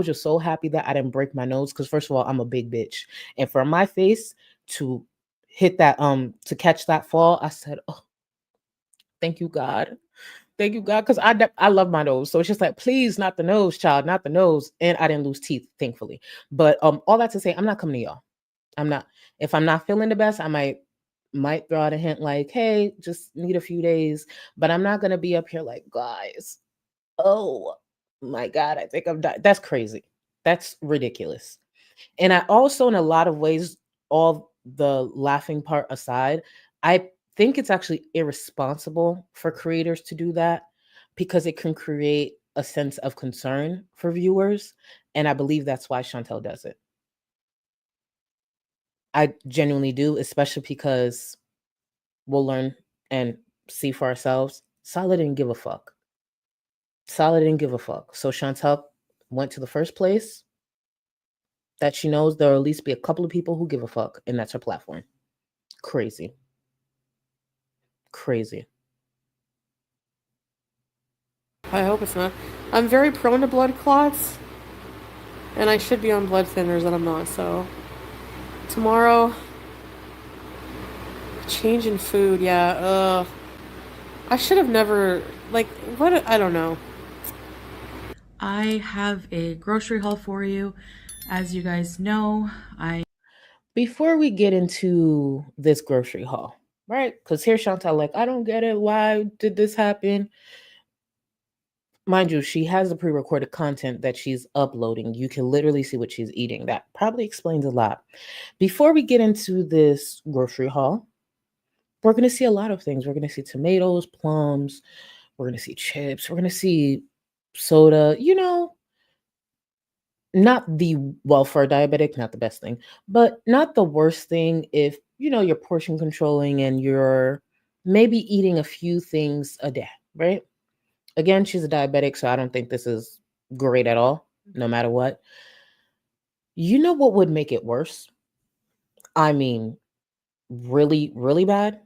just so happy that I didn't break my nose because first of all, I'm a big bitch. And for my face to hit that to catch that fall, I said, oh, thank you, God. Thank you, God, because I love my nose. So it's just like, please, not the nose, child, not the nose. And I didn't lose teeth, thankfully. But all that to say, I'm not coming to y'all. I'm not. If I'm not feeling the best, I might throw out a hint like, hey, just need a few days. But I'm not gonna be up here like, guys, oh my God, I think I'm dying. That's crazy. That's ridiculous. And I also, in a lot of ways, all the laughing part aside, I think it's actually irresponsible for creators to do that because it can create a sense of concern for viewers. And I believe that's why Chantal does it. I genuinely do, especially because we'll learn and see for ourselves. Solid didn't give a fuck. So Chantal went to the first place that she knows there'll at least be a couple of people who give a fuck, and that's her platform. Crazy. I hope it's not. I'm very prone to blood clots, and I should be on blood thinners, and I'm not. So tomorrow, change in food. Yeah. I should have never. Like, what? I don't know. I have a grocery haul for you. As you guys know, Before we get into this grocery haul, right? Because here's Chantal like, I don't get it. Why did this happen? Mind you, she has the pre-recorded content that she's uploading. You can literally see what she's eating. That probably explains a lot. Before we get into this grocery haul, we're going to see a lot of things. We're going to see tomatoes, plums. We're going to see chips. We're going to see soda. Not for a diabetic, not the best thing, but not the worst thing if, you're portion controlling and you're maybe eating a few things a day, right? Again, she's a diabetic, so I don't think this is great at all, no matter what. You know what would make it worse? I mean, really, really bad,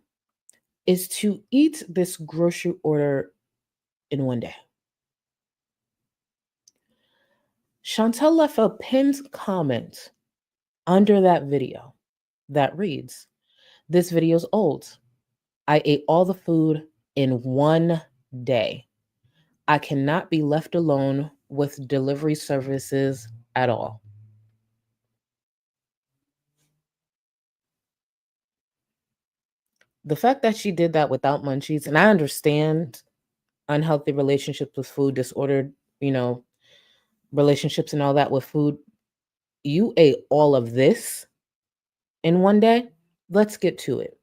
is to eat this grocery order in one day. Chantal left a pinned comment under that video that reads, "This video's old. I ate all the food in one day. I cannot be left alone with delivery services at all." The fact that she did that without munchies, and I understand unhealthy relationships with food, disordered, relationships and all that with food. You ate all of this in one day. Let's get to it.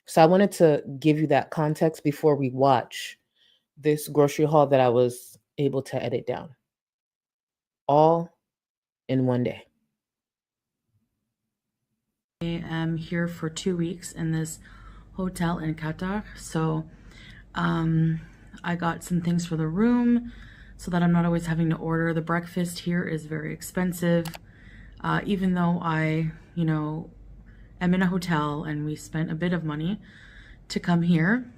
So I wanted to give you that context before we watch this grocery haul that I was able to edit down. All in one day. I am here for 2 weeks in this hotel in Qatar. So I got some things for the room so that I'm not always having to order. The breakfast here is very expensive. Even though I, am in a hotel and we spent a bit of money to come here,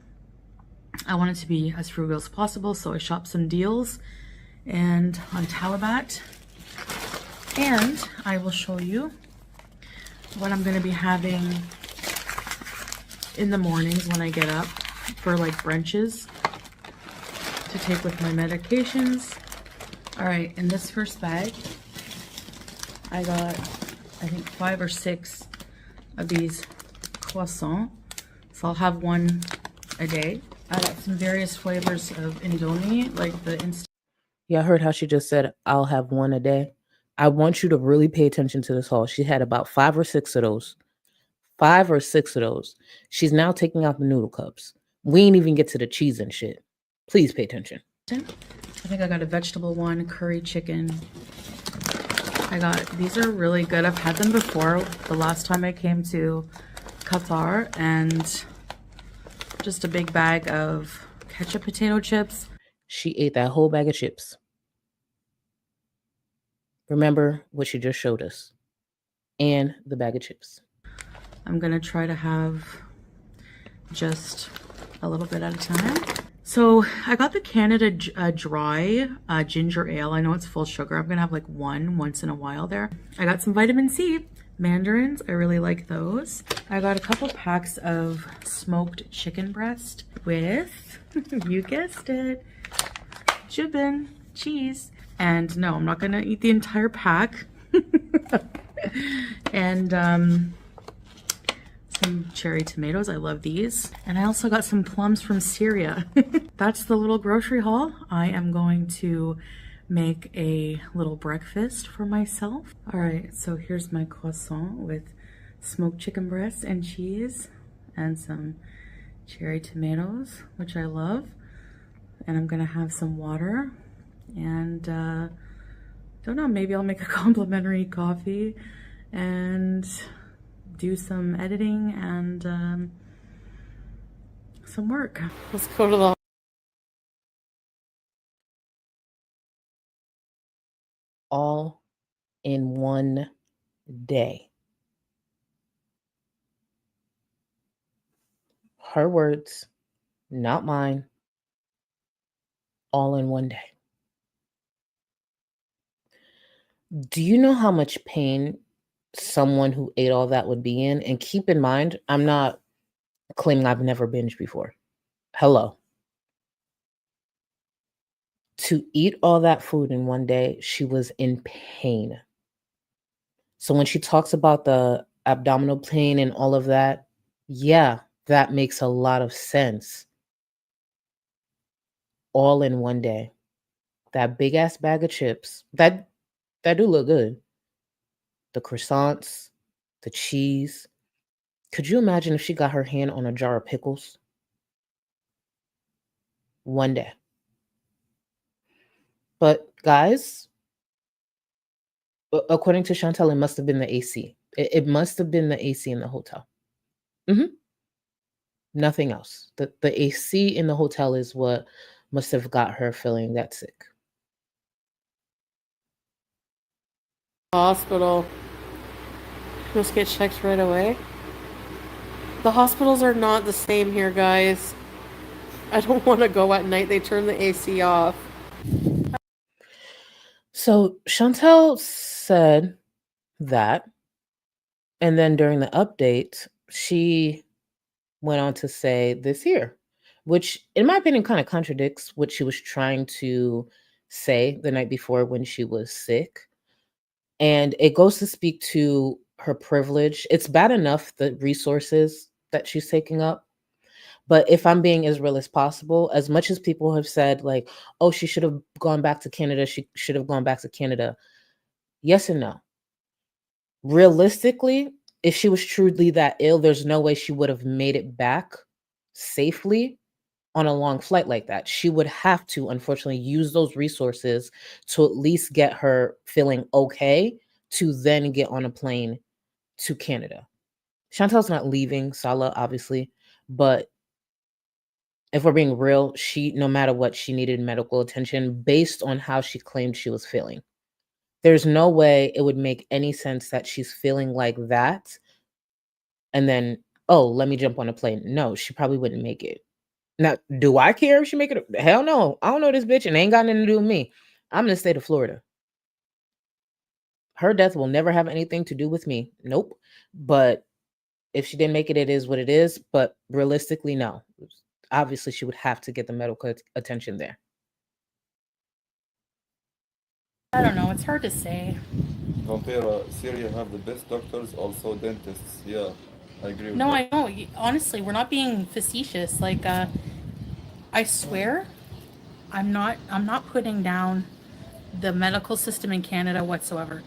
I wanted to be as frugal as possible, so I shopped some deals and on Talabat. And I will show you what I'm going to be having in the mornings when I get up for like brunches to take with my medications. All right, in this first bag, I got, I think 5 or 6 of these croissants. So I'll have one a day. I got some various flavors of Indomie, like the instant. Yeah, I heard how she just said, I'll have one a day. I want you to really pay attention to this haul. She had about 5 or 6 of those. 5 or 6 of those. She's now taking out the noodle cups. We ain't even get to the cheese and shit. Please pay attention. I think I got a vegetable one, curry chicken. These are really good. I've had them before the last time I came to Qatar, and just a big bag of ketchup potato chips. She ate that whole bag of chips. Remember what she just showed us. And the bag of chips. I'm gonna try to have just a little bit at a time. So I got the Canada Dry ginger ale. I know it's full sugar. I'm gonna have like one once in a while there. I got some vitamin C, mandarins. I really like those. I got a couple packs of smoked chicken breast with, you guessed it, jubin, cheese. And no, I'm not gonna eat the entire pack. And some cherry tomatoes. I love these. And I also got some plums from Syria. That's the little grocery haul. I am going to make a little breakfast for myself. All right, so here's my croissant with smoked chicken breast and cheese and some cherry tomatoes, which I love. And I'm gonna have some water and don't know, maybe I'll make a complimentary coffee and do some editing and some work. Let's go to the All in one day. Her words, not mine. All in one day. Do you know how much pain someone who ate all that would be in? And keep in mind, I'm not claiming I've never binged before. Hello. To eat all that food in one day, she was in pain. So when she talks about the abdominal pain and all of that, yeah, that makes a lot of sense. All in one day. That big ass bag of chips, that do look good. The croissants, the cheese. Could you imagine if she got her hand on a jar of pickles? One day. But guys, according to Chantal, it must have been the AC. It must have been the AC in the hotel. Nothing else. The AC in the hotel is what must have got her feeling that sick. hospital. Must get checked right away. The hospitals are not the same here, guys. I don't want to go at night. They turn the AC off. So Chantal said that, and then during the update, she went on to say this here, which in my opinion kind of contradicts what she was trying to say the night before when she was sick. And it goes to speak to her privilege. It's bad enough the resources that she's taking up. But if I'm being as real as possible, as much as people have said, like, oh, she should have gone back to Canada, she should have gone back to Canada. Yes and no. Realistically, if she was truly that ill, there's no way she would have made it back safely on a long flight like that. She would have to, unfortunately, use those resources to at least get her feeling okay to then get on a plane to Canada. Chantal's not leaving Salah, obviously, but if we're being real, no matter what, she needed medical attention based on how she claimed she was feeling. There's no way it would make any sense that she's feeling like that and then, oh, let me jump on a plane. No, she probably wouldn't make it. Now, do I care if she make it? Hell no. I don't know this bitch and it ain't got nothing to do with me. I'm in the state of Florida. Her death will never have anything to do with me. Nope. But if she didn't make it, it is what it is. But realistically, no. Obviously, she would have to get the medical attention there. I don't know. It's hard to say. Vampira, Syria have the best doctors, also dentists. Yeah, I agree with No, that. I know. Honestly, we're not being facetious. Like, I swear, I'm not putting down the medical system in Canada whatsoever.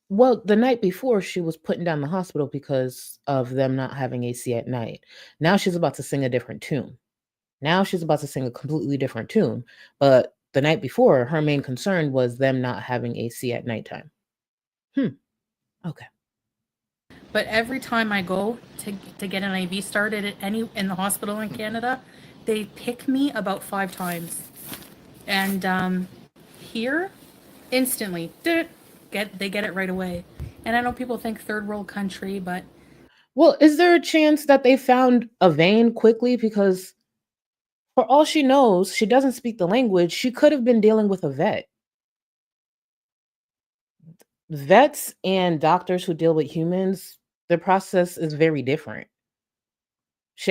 Well, the night before, she was putting down the hospital because of them not having AC at night. Now she's about to sing a different tune. Now she's about to sing a completely different tune. But the night before, her main concern was them not having AC at nighttime. Okay. But every time I go to get an IV started at in the hospital in Canada, they pick me about 5 times. And here, instantly, they get it right away. And I know people think third world country, but Well, is there a chance that they found a vein quickly? Because for all she knows, she doesn't speak the language. She could have been dealing with a vet. Vets and doctors who deal with humans, their process is very different.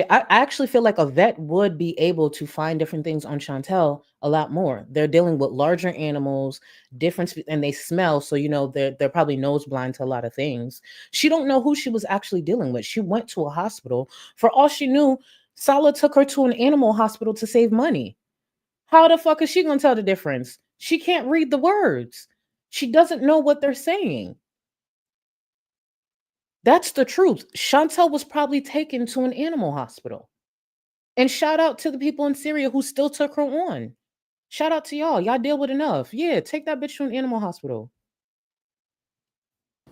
I actually feel like a vet would be able to find different things on Chantel a lot more. They're dealing with larger animals, and they smell, so they're probably nose blind to a lot of things. She don't know who she was actually dealing with. She went to a hospital. For all she knew, Sala took her to an animal hospital to save money. How the fuck is she gonna tell the difference? She can't read the words. She doesn't know what they're saying. That's the truth. Chantel was probably taken to an animal hospital. And shout out to the people in Syria who still took her on. Shout out to y'all. Y'all deal with enough. Yeah, take that bitch to an animal hospital.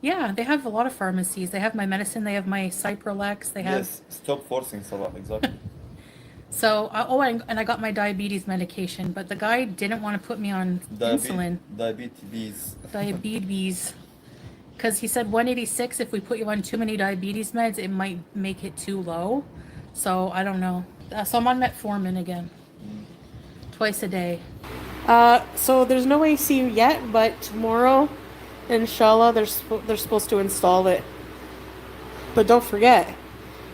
yeah, they have a lot of pharmacies. They have my medicine. They have my Cyprolex. They have. Yes, stop forcing Salah, exactly. So, and I got my diabetes medication, but the guy didn't want to put me on insulin. Diabetes. Diabetes. Because he said 186, if we put you on too many diabetes meds, it might make it too low. So, I don't know. So, I'm on metformin again. Twice a day. So there's no AC yet, but tomorrow, inshallah, they're supposed to install it. But don't forget,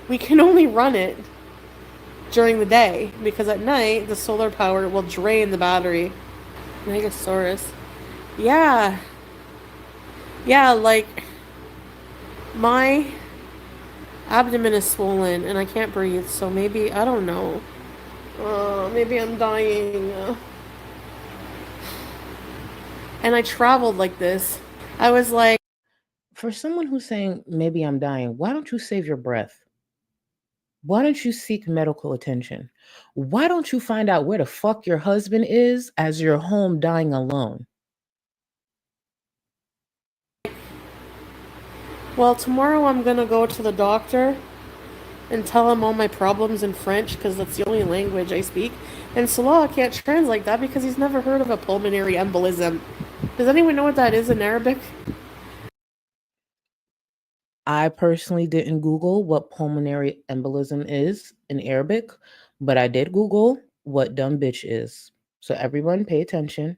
we can only run it during the day because at night the solar power will drain the battery. Megasaurus. Yeah. Yeah, like my abdomen is swollen and I can't breathe, so maybe, I don't know. Maybe I'm dying. And I traveled like this. I was like, For someone who's saying, maybe I'm dying, why don't you save your breath? Why don't you seek medical attention? Why don't you find out where the fuck your husband is as you're home dying alone? well, tomorrow I'm gonna go to the doctor and tell him all my problems in French because that's the only language I speak. And Salah can't translate that because he's never heard of a pulmonary embolism. Does anyone know what that is in Arabic? I personally didn't Google what pulmonary embolism is in Arabic, but I did Google what dumb bitch is. So everyone pay attention.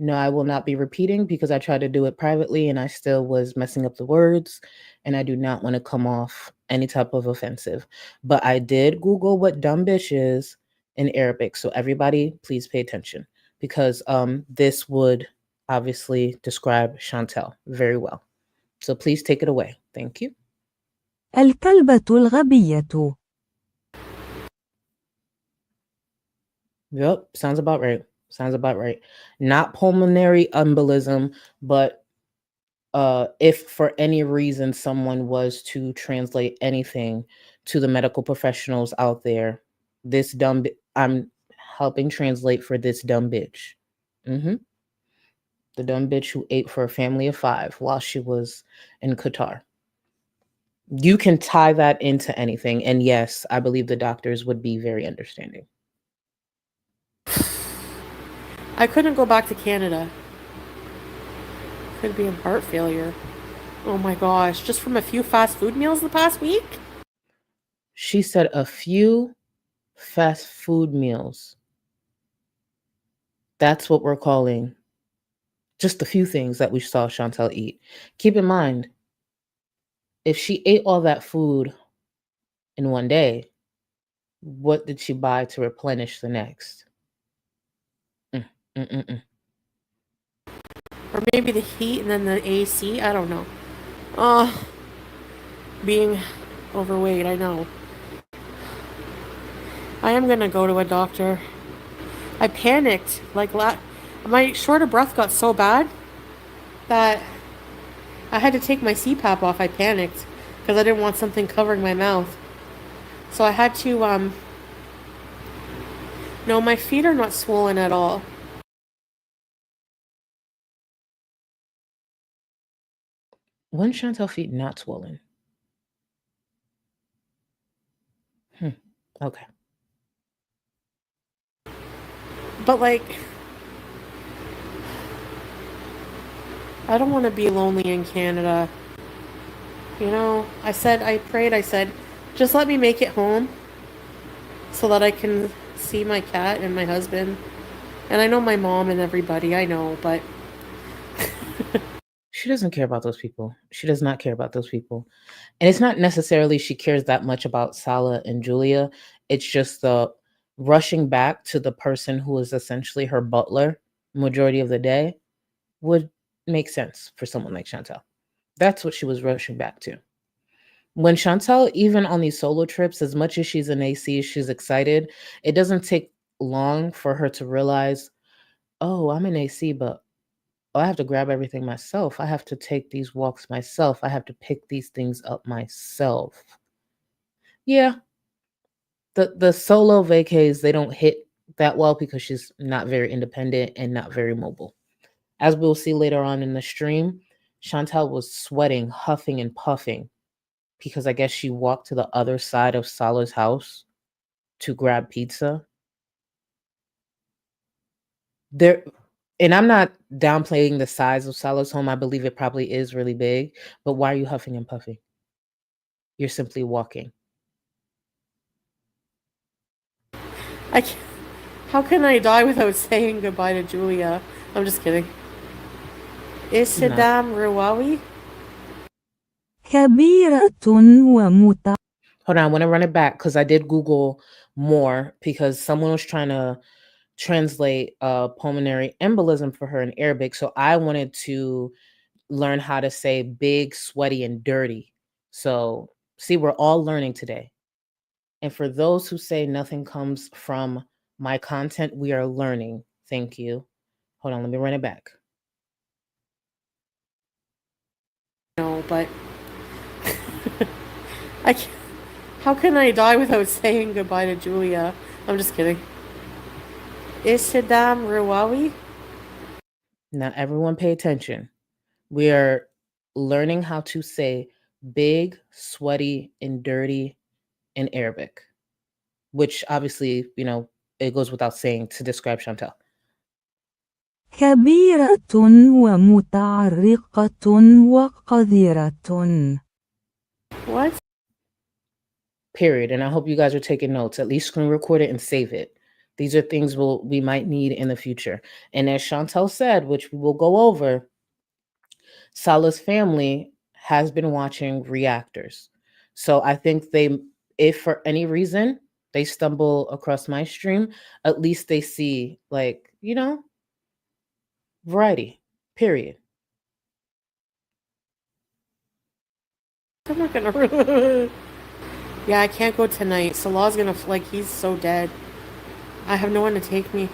No, I will not be repeating because I tried to do it privately and I still was messing up the words and I do not want to come off any type of offensive. But I did Google what dumb bitch is in Arabic. So everybody please pay attention because this would obviously describe Chantel very well. So please take it away. Thank you. الكلبة الغبية. Yep, sounds about right. Sounds about right. Not pulmonary embolism, but if for any reason someone was to translate anything to the medical professionals out there, I'm helping translate for this dumb bitch. The dumb bitch who ate for a family of 5 while she was in Qatar. You can tie that into anything. And yes, I believe the doctors would be very understanding. I couldn't go back to Canada. Could be a heart failure. Oh my gosh, just from a few fast food meals the past week? She said a few fast food meals. That's what we're calling just a few things that we saw Chantal eat. Keep in mind, if she ate all that food in one day, what did she buy to replenish the next? Or maybe the heat and then the AC? I don't know. Being overweight, I know. I am gonna go to a doctor. I panicked. My short of breath got so bad that I had to take my CPAP off. I panicked because I didn't want something covering my mouth. So I had to, no, my feet are not swollen at all. When Chantal feet not swollen? Okay. But like, I don't want to be lonely in Canada. You know, I said, just let me make it home so that I can see my cat and my husband. And I know my mom and everybody, I know, but She doesn't care about those people. She does not care about those people. And it's not necessarily she cares that much about Salah and Julia. It's just the rushing back to the person who is essentially her butler majority of the day would make sense for someone like Chantal. That's what she was rushing back to. When Chantal, even on these solo trips, as much as she's in AC, she's excited, it doesn't take long for her to realize, oh, I'm in AC, but I have to grab everything myself. I have to take these walks myself. I have to pick these things up myself. Yeah, the solo vacays, they don't hit that well because she's not very independent and not very mobile. As we'll see later on in the stream, Chantal was sweating, huffing and puffing because I guess she walked to the other side of Salah's house to grab pizza. There, and I'm not downplaying the size of Salah's home. I believe it probably is really big, but why are you huffing and puffing? You're simply walking. I can't, how can I die without saying goodbye to Julia? I'm just kidding. Isidam Ruwawi? كبيرة ومتعبة. Hold on, I want to run it back because I did Google more because someone was trying to translate pulmonary embolism for her in Arabic. So I wanted to learn how to say big, sweaty, and dirty. So see, we're all learning today. And for those who say nothing comes from my content, we are learning. Thank you. Hold on, let me run it back. No, but I can't, how can I die without saying goodbye to Julia? I'm just kidding. Isidam Ruwawi? Now, everyone pay attention. We are learning how to say big, sweaty, and dirty in Arabic, which obviously, it goes without saying to describe Chantal. كبيرة ومتعرقة وقذرة. What? Period. And I hope you guys are taking notes. At least screen record it and save it. These are things we might need in the future. And as Chantal said, which we will go over, Salah's family has been watching reactors. So I think if for any reason they stumble across my stream, at least they see variety, period. I'm not gonna. Yeah, I can't go tonight. Salah's gonna, he's so dead. I have no one to take me.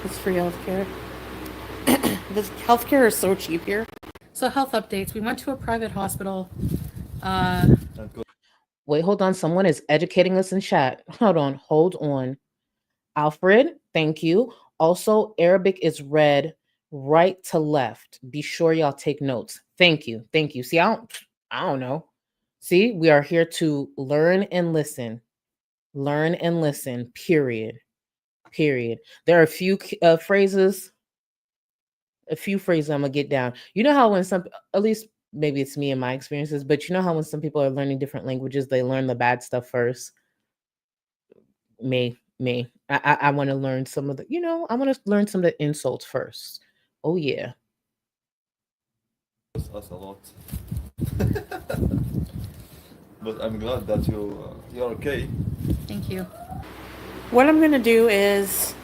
It's free healthcare. This healthcare is so cheap here. So health updates. We went to a private hospital. Wait, hold on. Someone is educating us in chat. Hold on. Alfred, thank you. Also, Arabic is read right to left. Be sure y'all take notes. Thank you. Thank you. See, I don't know. See, we are here to learn and listen. Learn and listen, period. Period. There are a few phrases I'm gonna get down. You know how when some, at least maybe it's me and my experiences, but you know how when some people are learning different languages, they learn the bad stuff first. Me. I want to learn some of the, I want to learn some of the insults first. Oh yeah. Us a lot. But I'm glad that you're okay. Thank you. What I'm gonna do is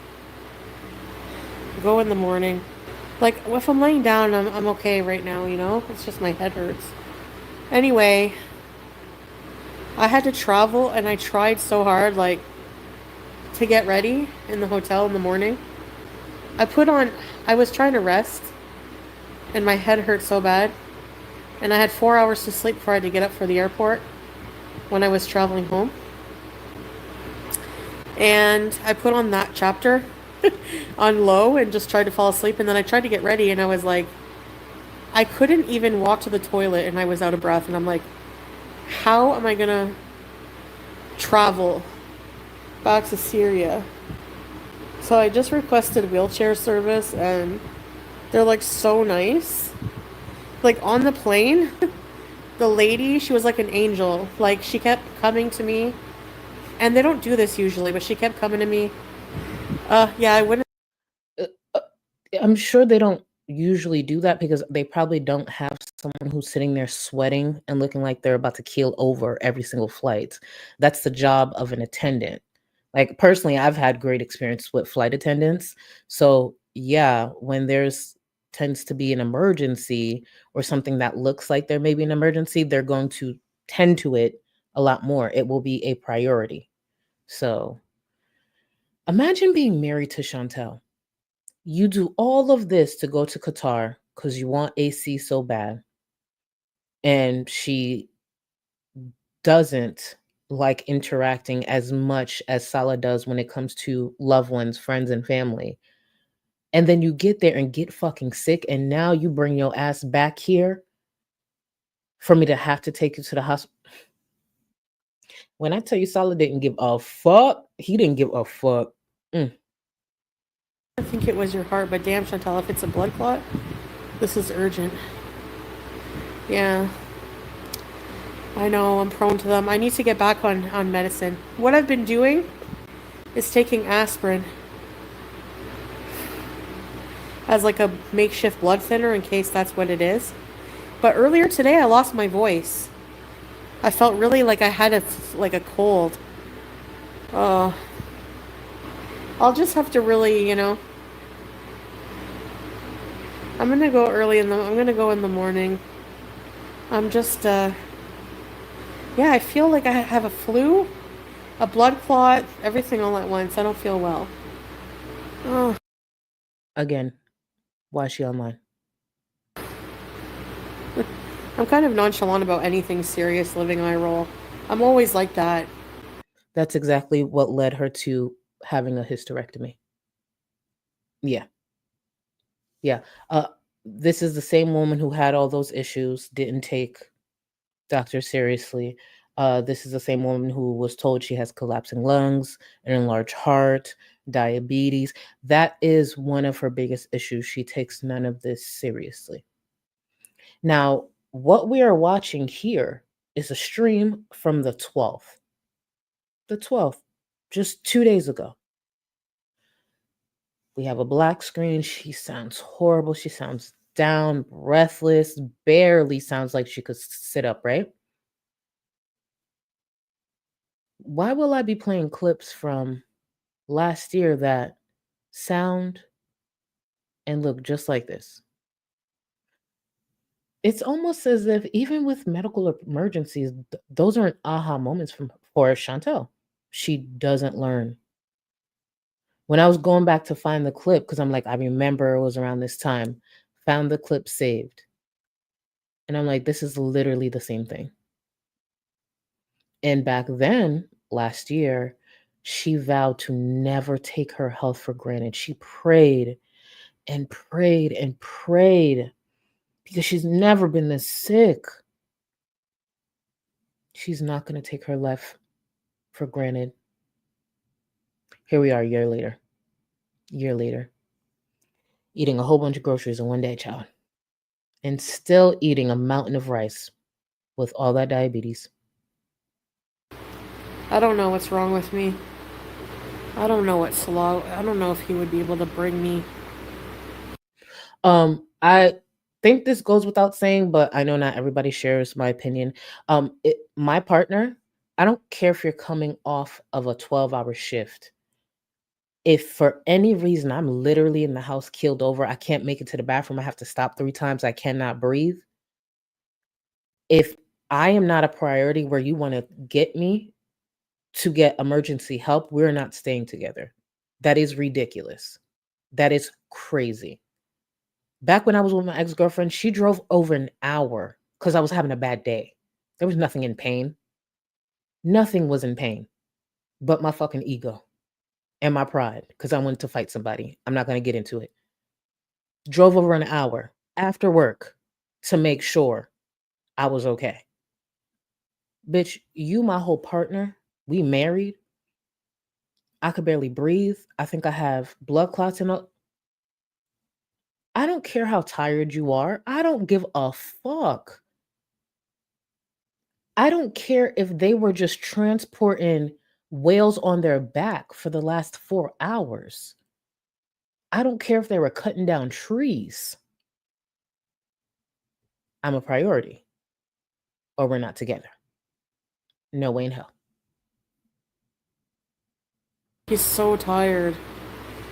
go in the morning. Like, if I'm laying down, I'm okay right now, It's just my head hurts. Anyway, I had to travel, and I tried so hard, like, to get ready in the hotel in the morning. I was trying to rest, and my head hurt so bad. And I had 4 hours to sleep before I had to get up for the airport when I was traveling home. And I put on that chapter on low and just tried to fall asleep. And then I tried to get ready, and I was like, I couldn't even walk to the toilet, and I was out of breath. And I'm like, how am I going to travel back to Syria? So I just requested wheelchair service, and they're like so nice. Like on the plane, the lady, she was like an angel. Like she kept coming to me, and they don't do this usually, but she kept coming to me. Yeah, I wouldn't. I'm sure they don't usually do that because they probably don't have someone who's sitting there sweating and looking like they're about to keel over every single flight. That's the job of an attendant. Like personally, I've had great experience with flight attendants. So yeah, when there's tends to be an emergency or something that looks like there may be an emergency, they're going to tend to it a lot more. It will be a priority. So imagine being married to Chantal. You do all of this to go to Qatar because you want AC so bad. And she doesn't like interacting as much as Salah does when it comes to loved ones, friends, and family. And then you get there and get fucking sick, and now you bring your ass back here for me to have to take you to the hospital. When I tell you Salah didn't give a fuck, he didn't give a fuck. I think it was your heart, but damn, Chantal, if it's a blood clot, this is urgent. Yeah. I know, I'm prone to them. I need to get back on medicine. What I've been doing is taking aspirin as like a makeshift blood thinner in case that's what it is. But earlier today, I lost my voice. I felt really like I had a cold. I'll just have to really, I'm gonna go I'm gonna go in the morning. I'm just, yeah, I feel like I have a flu, a blood clot, everything all at once. I don't feel well. Oh. Again, why is she online? I'm kind of nonchalant about anything serious living eye roll. I'm always like that. That's exactly what led her to having a hysterectomy. Yeah. This is the same woman who had all those issues, didn't take doctors seriously. This is the same woman who was told she has collapsing lungs, an enlarged heart, diabetes. That is one of her biggest issues. She takes none of this seriously. Now, what we are watching here is a stream from the 12th. The 12th, just 2 days ago. We have a black screen. She sounds horrible. She sounds down, breathless, barely sounds like she could sit up, right? Why will I be playing clips from last year that sound and look just like this? It's almost as if even with medical emergencies, those aren't aha moments for Chantal. She doesn't learn. When I was going back to find the clip, because I'm like, I remember it was around this time, found the clip saved. And I'm like, this is literally the same thing. And back then, last year, she vowed to never take her health for granted. She prayed and prayed and prayed because she's never been this sick. She's not going to take her life for granted. Here we are a year later. Year later, eating a whole bunch of groceries in one day, child, and still eating a mountain of rice with all that diabetes. I don't know what's wrong with me. I don't know what's slow. I don't know if he would be able to bring me. I think this goes without saying, but I know not everybody shares my opinion. My partner, I don't care if you're coming off of a 12-hour shift. If for any reason I'm literally in the house keeled over, I can't make it to the bathroom, I have to stop 3 times, I cannot breathe. If I am not a priority where you want to get me to get emergency help, we're not staying together. That is ridiculous. That is crazy. Back when I was with my ex-girlfriend, she drove over an hour because I was having a bad day. There was nothing in pain. Nothing was in pain but my fucking ego and my pride because I wanted to fight somebody. I'm not going to get into it. Drove over an hour after work to make sure I was okay. Bitch, you my whole partner. We married. I could barely breathe. I think I have blood clots in a. I don't care how tired you are. I don't give a fuck. I don't care if they were just transporting whales on their back for the last 4 hours. I don't care if they were cutting down trees. I'm a priority, or we're not together. No way in hell. He's so tired.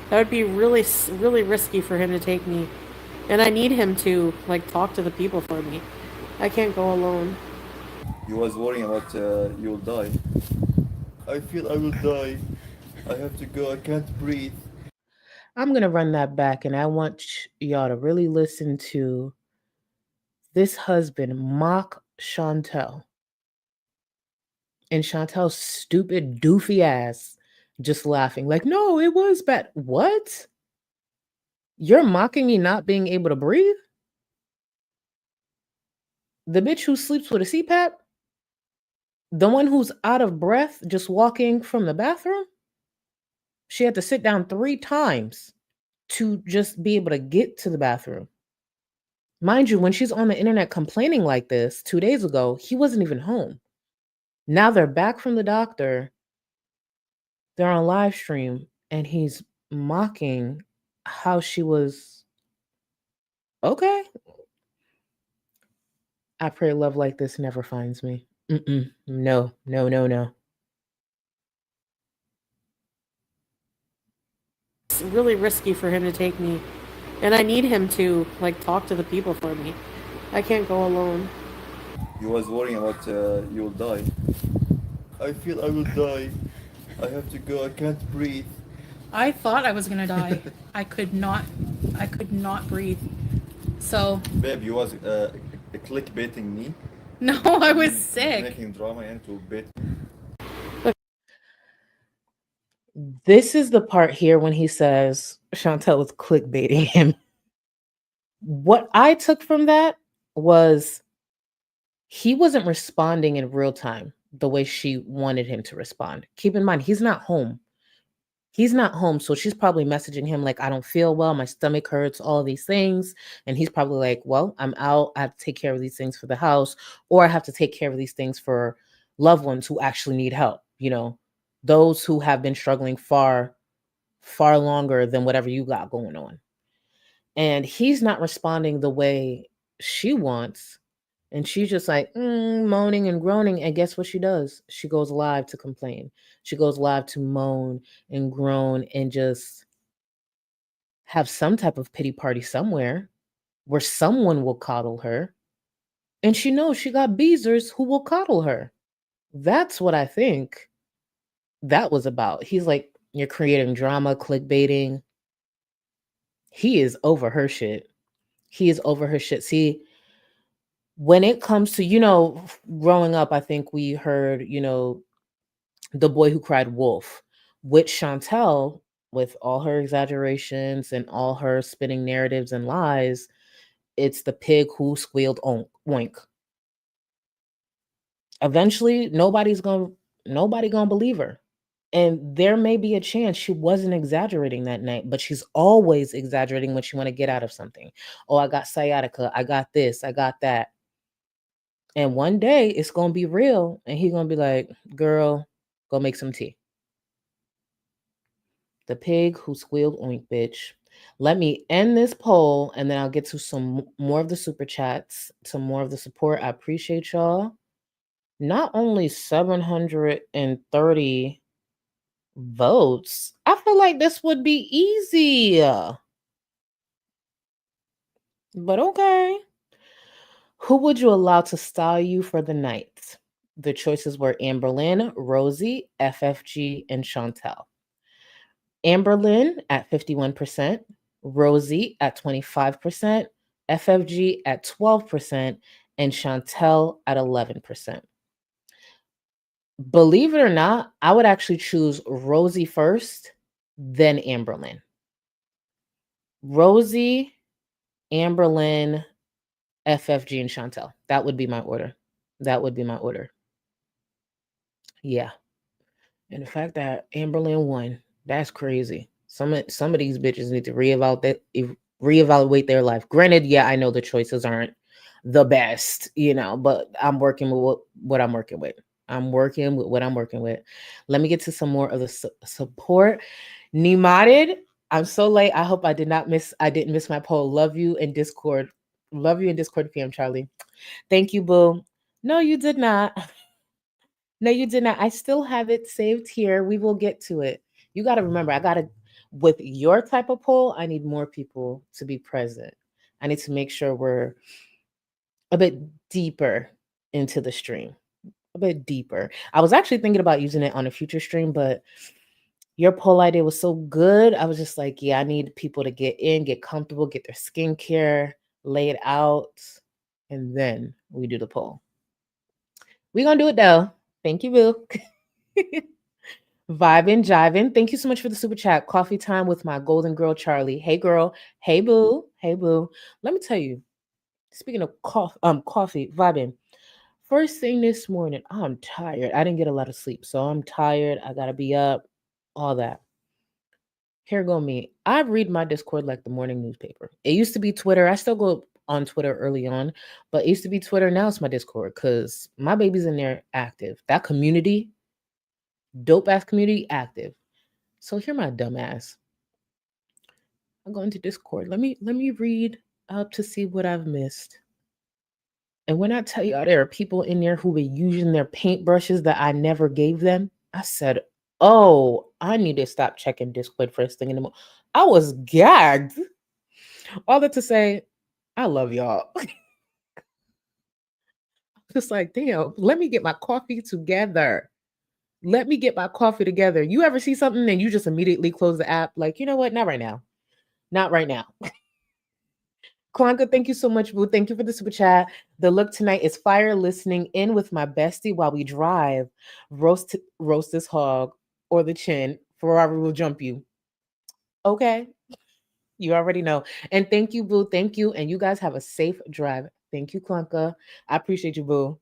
That would be really, really risky for him to take me. And I need him to, like, talk to the people for me. I can't go alone. You was worrying about you'll die. I feel I will die. I have to go. I can't breathe. I'm going to run that back, and I want y'all to really listen to this husband mock Chantal. And Chantal's stupid, doofy ass just laughing like, no, it was bad. What? You're mocking me not being able to breathe? The bitch who sleeps with a CPAP? The one who's out of breath just walking from the bathroom? She had to sit down 3 times to just be able to get to the bathroom. Mind you, when she's on the internet complaining like this 2 days ago, he wasn't even home. Now they're back from the doctor. They're on live stream, and he's mocking how she was okay. I pray love like this never finds me. No, no, no, no. It's really risky for him to take me. And I need him to, like, talk to the people for me. I can't go alone. You was worrying about you'll die. I feel I will die. I have to go. I can't breathe. I thought I was gonna die. I could not breathe. So Babe, you was clickbaiting me. no, I was sick. Making drama into bait. This is the part here when he says Chantel was clickbaiting him. What I took from that was he wasn't responding in real time the way she wanted him to respond. Keep in mind, he's not home. He's not home, so she's probably messaging him like, I don't feel well, my stomach hurts, all of these things. And he's probably like, well, I'm out. I have to take care of these things for the house, or I have to take care of these things for loved ones who actually need help. You know, those who have been struggling far, far longer than whatever you got going on. And he's not responding the way she wants. And she's just like moaning and groaning. And guess what she does? She goes live to complain. She goes live to moan and groan and just have some type of pity party somewhere where someone will coddle her. And she knows she got beezers who will coddle her. That's what I think that was about. He's like, you're creating drama, clickbaiting. He is over her shit. He is over her shit. See, when it comes to, growing up, I think we heard, The Boy Who Cried Wolf, with Chantel, with all her exaggerations and all her spinning narratives and lies, it's the pig who squealed oink. Eventually, nobody gonna believe her. And there may be a chance she wasn't exaggerating that night, but she's always exaggerating when she want to get out of something. Oh, I got sciatica. I got this. I got that. And one day it's going to be real. And he's going to be like, girl, go make some tea. The pig who squealed oink, bitch. Let me end this poll and then I'll get to some more of the super chats, some more of the support. I appreciate y'all. Not only 730 votes, I feel like this would be easy. But okay. Who would you allow to style you for the night? The choices were Amberlynn, Rosie, FFG, and Chantal. Amberlynn at 51%, Rosie at 25%, FFG at 12%, and Chantal at 11%. Believe it or not, I would actually choose Rosie first, then Amberlynn. Rosie, Amberlynn, FFG, and Chantal. That would be my order. That would be my order. Yeah. And the fact that Amberlynn won, that's crazy. Some of these bitches need to reevaluate their life. Granted, yeah, I know the choices aren't the best, but I'm working with what I'm working with. I'm working with what I'm working with. Let me get to some more of the support. Nimadid, I'm so late. I hope I didn't miss my poll. Love you in Discord. Love you in Discord, fam, Charlie. Thank you, boo. No, you did not. No, you did not. I still have it saved here. We will get to it. You got to remember, with your type of poll, I need more people to be present. I need to make sure we're a bit deeper into the stream. A bit deeper. I was actually thinking about using it on a future stream, but your poll idea was so good. I was just like, yeah, I need people to get in, get comfortable, get their skincare, lay it out, and then we do the poll. We're going to do it though. Thank you, Boo. Vibin', jivin'. Thank you so much for the super chat. Coffee time with my golden girl, Charlie. Hey, girl. Hey, boo. Hey, boo. Let me tell you, speaking of coffee, vibin'. First thing this morning, I'm tired. I didn't get a lot of sleep, so I'm tired. I got to be up, all that. Here go me. I read my Discord like the morning newspaper. It used to be Twitter. I still go on Twitter early on, but it used to be Twitter. Now it's my Discord because my baby's in there active. That community, dope ass community, active. So here my dumb ass. I'm going to Discord. Let me read up to see what I've missed. And when I tell y'all there are people in there who were using their paintbrushes that I never gave them, I said, oh, I need to stop checking Discord first thing in the morning. I was gagged. All that to say, I love y'all. Just like, damn, let me get my coffee together. Let me get my coffee together. You ever see something and you just immediately close the app? Like, you know what? Not right now. Not right now. Kwanka, thank you so much, boo. Thank you for the super chat. The look tonight is fire, listening in with my bestie while we drive. Roast this hog or the chin. Ferrari will jump you. Okay. You already know. And thank you, boo. Thank you. And you guys have a safe drive. Thank you, Kwanka. I appreciate you, boo.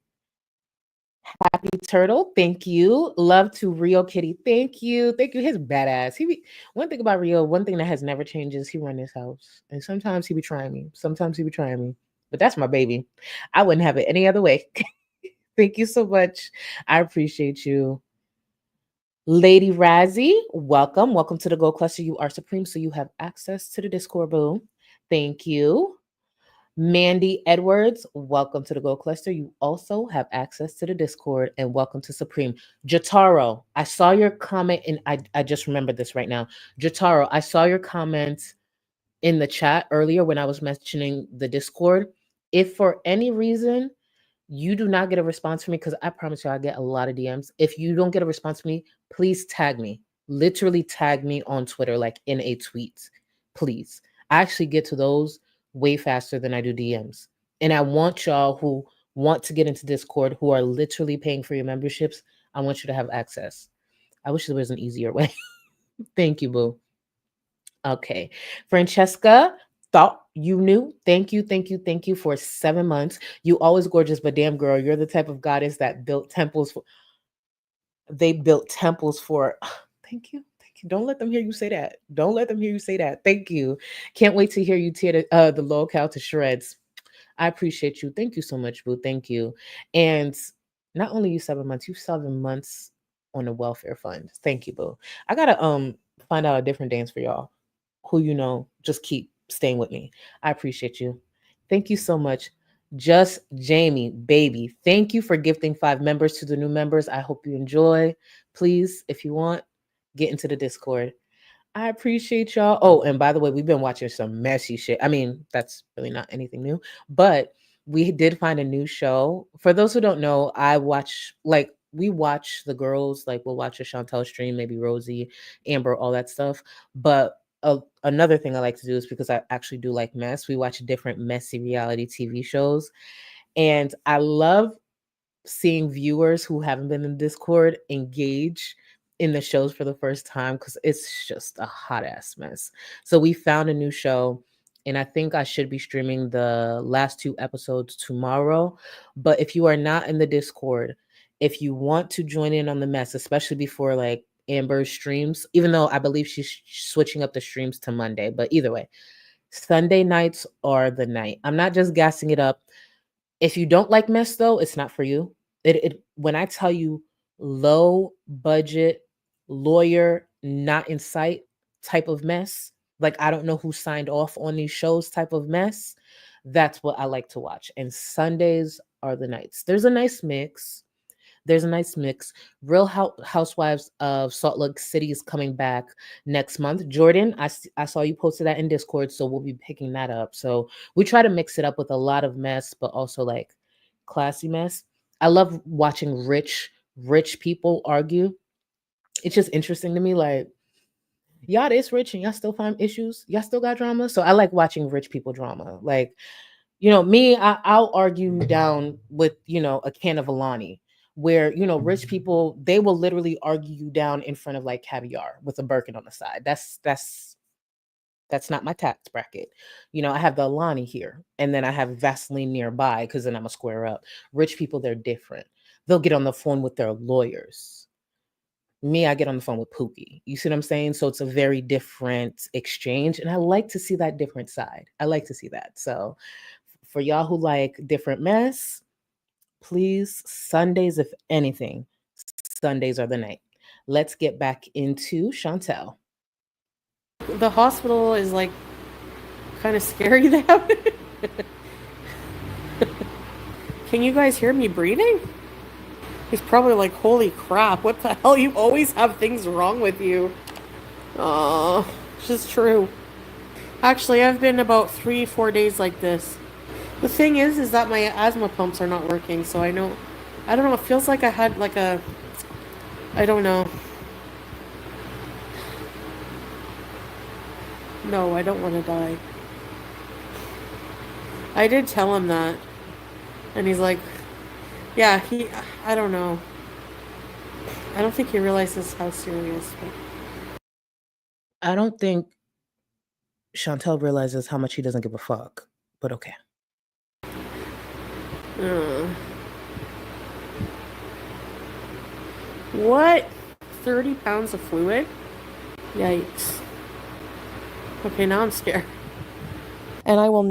Happy Turtle, thank you. Love to Rio Kitty, thank you. Thank you. His badass. One thing about Rio, one thing that has never changed is he run his house. And sometimes he be trying me. But that's my baby. I wouldn't have it any other way. Thank you so much. I appreciate you. Lady Razzie, welcome. Welcome to the Gold Cluster. You are supreme, so you have access to the Discord, boo. Thank you. Mandy Edwards, welcome to the Gold Cluster. You also have access to the Discord, and welcome to Supreme. Jotaro, I saw your comment, and I just remembered this right now. Jotaro, I saw your comments in the chat earlier when I was mentioning the Discord. If for any reason you do not get a response from me, because I promise you I get a lot of DMs. If you don't get a response from me, please tag me. Literally tag me on Twitter, like in a tweet, please. I actually get to those way faster than I do DMs. And I want y'all who want to get into Discord, who are literally paying for your memberships, I want you to have access. I wish there was an easier way. Thank you, boo. Okay. Francesca, thought you knew. Thank you for 7 months. You always gorgeous, but damn girl, you're the type of goddess that built temples for They built temples for thank you. Thank you. Don't let them hear you say that. Don't let them hear you say that. Thank you. Can't wait to hear you tear the locale to shreds. I appreciate you. Thank you so much, boo. Thank you. And not only you 7 months, you 7 months on the welfare fund. Thank you, boo. I gotta find out a different dance for y'all. Who you know, just keep staying with me. I appreciate you. Thank you so much. Just Jamie, baby. Thank you for gifting 5 members to the new members. I hope you enjoy. Please, if you want, get into the Discord. I appreciate y'all. Oh, and by the way, we've been watching some messy shit. I mean, that's really not anything new, but we did find a new show. For those who don't know, we watch the girls, like we'll watch a Chantal stream, maybe Rosie, Amber, all that stuff. But another thing I like to do is because I actually do like mess, we watch different messy reality TV shows. And I love seeing viewers who haven't been in Discord engage in the shows for the first time because it's just a hot ass mess. So we found a new show, and I think I should be streaming the last 2 episodes tomorrow. But if you are not in the Discord, if you want to join in on the mess, especially before like Amber's streams, even though I believe she's switching up the streams to Monday, but either way, Sunday nights are the night. I'm not just gassing it up. If you don't like mess though, it's not for you. It when I tell you low budget lawyer not in sight type of mess, like I don't know who signed off on these shows type of mess, that's what I like to watch. And Sundays are the nights. There's a nice mix. There's a nice mix. Real Housewives of Salt Lake City is coming back next month. Jordan, I saw you posted that in Discord, so we'll be picking that up. So we try to mix it up with a lot of mess, but also like classy mess. I love watching rich people argue. It's just interesting to me. Like, y'all is rich and y'all still find issues. Y'all still got drama. So I like watching rich people drama. Like, me, I'll argue down with, a can of Alani where, rich people, they will literally argue you down in front of like caviar with a Birkin on the side. That's not my tax bracket. I have the Alani here and then I have Vaseline nearby because then I'm a square up. Rich people, they're different. They'll get on the phone with their lawyers. Me, I get on the phone with Pookie. You see what I'm saying? So it's a very different exchange. And I like to see that different side. I like to see that. So for y'all who like different mess, please, Sundays, if anything, Sundays are the night. Let's get back into Chantal. The hospital is like kind of scary now. Can you guys hear me breathing? He's probably like, holy crap, what the hell? You always have things wrong with you. It's just true. Actually, I've been about 3-4 days like this. The thing is that my asthma pumps are not working, so I don't know, it feels like I had like I don't know. No, I don't want to die. I did tell him that. And he's like, yeah, I don't know. I don't think he realizes how serious. But I don't think Chantal realizes how much he doesn't give a fuck, but okay. What? 30 pounds of fluid? Yikes. Okay, now I'm scared. And I will.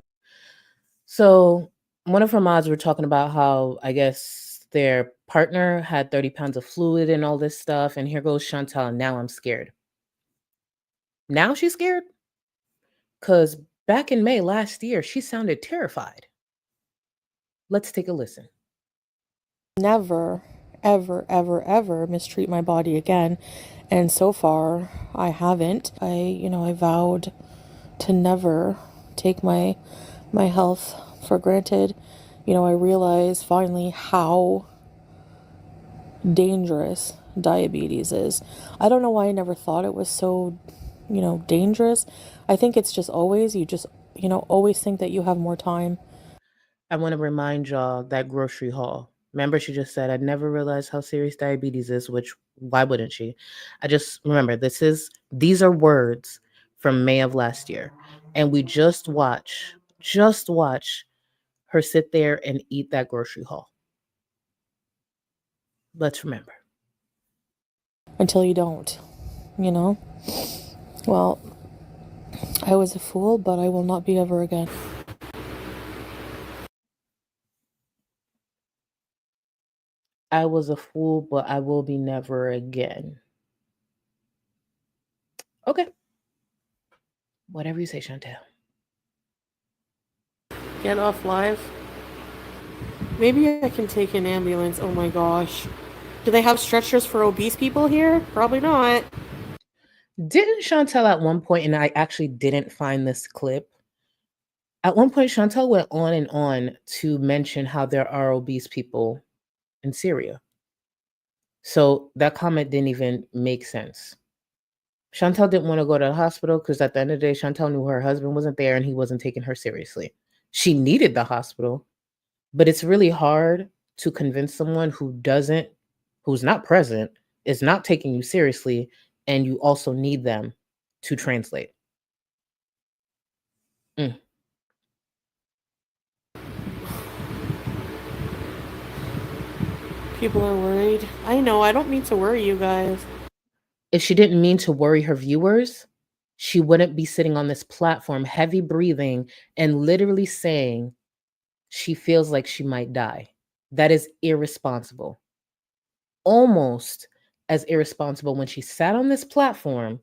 So one of her mods were talking about how, I guess, their partner had 30 pounds of fluid and all this stuff. And here goes Chantal. Now I'm scared. Now she's scared? Because back in May last year, she sounded terrified. Let's take a listen. Never, ever, ever, ever mistreat my body again. And so far, I haven't. I vowed to never take my health for granted. I realize finally how dangerous diabetes is. I don't know why I never thought it was so, dangerous. I think it's just always, you just, always think that you have more time. I want to remind y'all that grocery haul. Remember, she just said, I'd never realized how serious diabetes is, which why wouldn't she? I just remember these are words from May of last year. And we just watch her sit there and eat that grocery haul. Let's remember. until you don't, you know? Well, I was a fool, but I will not be ever again. I was a fool, but I will be never again. Okay. Whatever you say, Chantal. Get off live. Maybe I can take an ambulance. Oh my gosh. Do they have stretchers for obese people here? Probably not. Didn't Chantal at one point, and I actually didn't find this clip, at one point Chantal went on and on to mention how there are obese people in Syria. So that comment didn't even make sense. Chantal didn't want to go to the hospital because at the end of the day, Chantal knew her husband wasn't there and he wasn't taking her seriously. She needed the hospital, but it's really hard to convince someone who's not present, is not taking you seriously, and you also need them to translate. People are worried. I know, I don't mean to worry you guys. If she didn't mean to worry her viewers, she wouldn't be sitting on this platform, heavy breathing, and literally saying she feels like she might die. That is irresponsible. Almost as irresponsible when she sat on this platform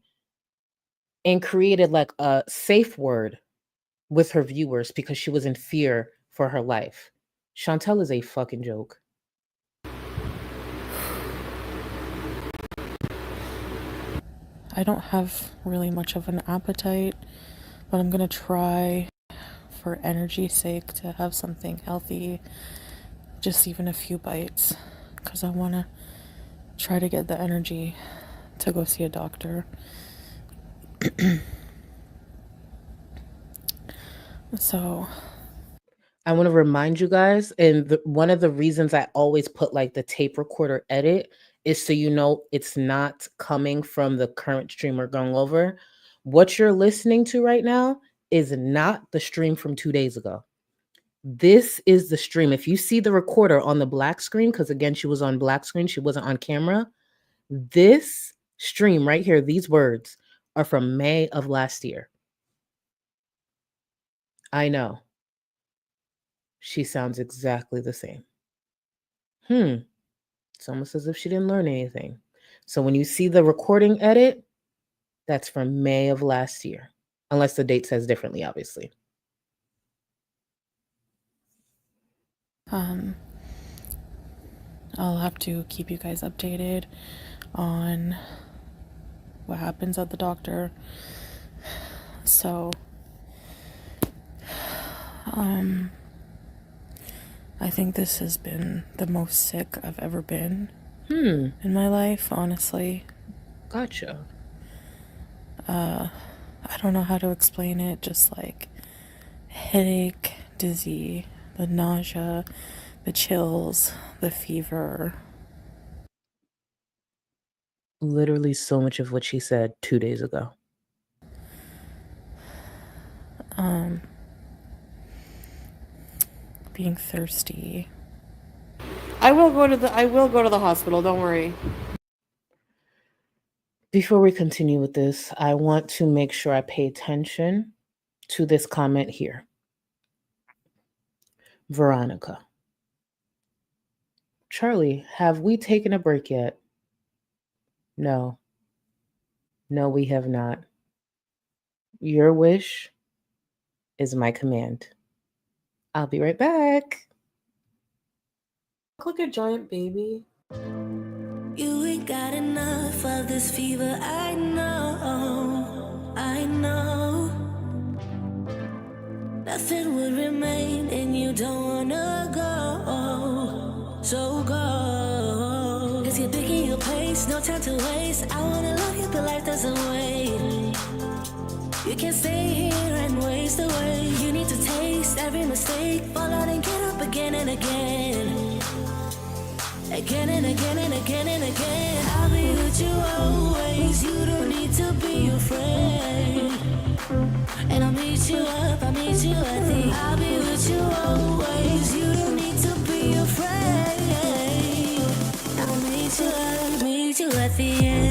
and created like a safe word with her viewers because she was in fear for her life. Chantal is a fucking joke. I don't have really much of an appetite, but I'm gonna try, for energy's sake, to have something healthy, just even a few bites, because I want to try to get the energy to go see a doctor. So I want to remind you guys, and one of the reasons I always put like the tape recorder edit is so you know it's not coming from the current stream we're going over. What you're listening to right now is not the stream from 2 days ago. This is the stream. If you see the recorder on the black screen, because again, she was on black screen, she wasn't on camera. This stream right here, these words are from May of last year. I know. She sounds exactly the same. It's almost as if she didn't learn anything. So when you see the recording edit, that's from May of last year, unless the date says differently, obviously. I'll have to keep you guys updated on what happens at the doctor. So, I think this has been the most sick I've ever been in my life, honestly. Gotcha. I don't know how to explain it, just like headache, dizzy, the nausea, the chills, the fever. Literally so much of what she said 2 days ago. Being thirsty. I will go to the hospital, don't worry. Before we continue with this, I want to make sure I pay attention to this comment here. Veronica. Charlie, have we taken a break yet? No. No, we have not. Your wish is my command. I'll be right back. Look like a giant baby. You ain't got enough of this fever, I know, I know. Nothing would remain and you don't wanna go, so go. Cause you're digging your place, no time to waste. I wanna love you but life doesn't wait. You can't stay here and waste away. You need to taste every mistake, fall out and get up again and again. Again and again and again and again. I'll be with you always. You don't need to be afraid. And I'll meet you up, I'll meet you at the. I'll be with you always. You don't need to be afraid. I'll meet you up, meet you at the end.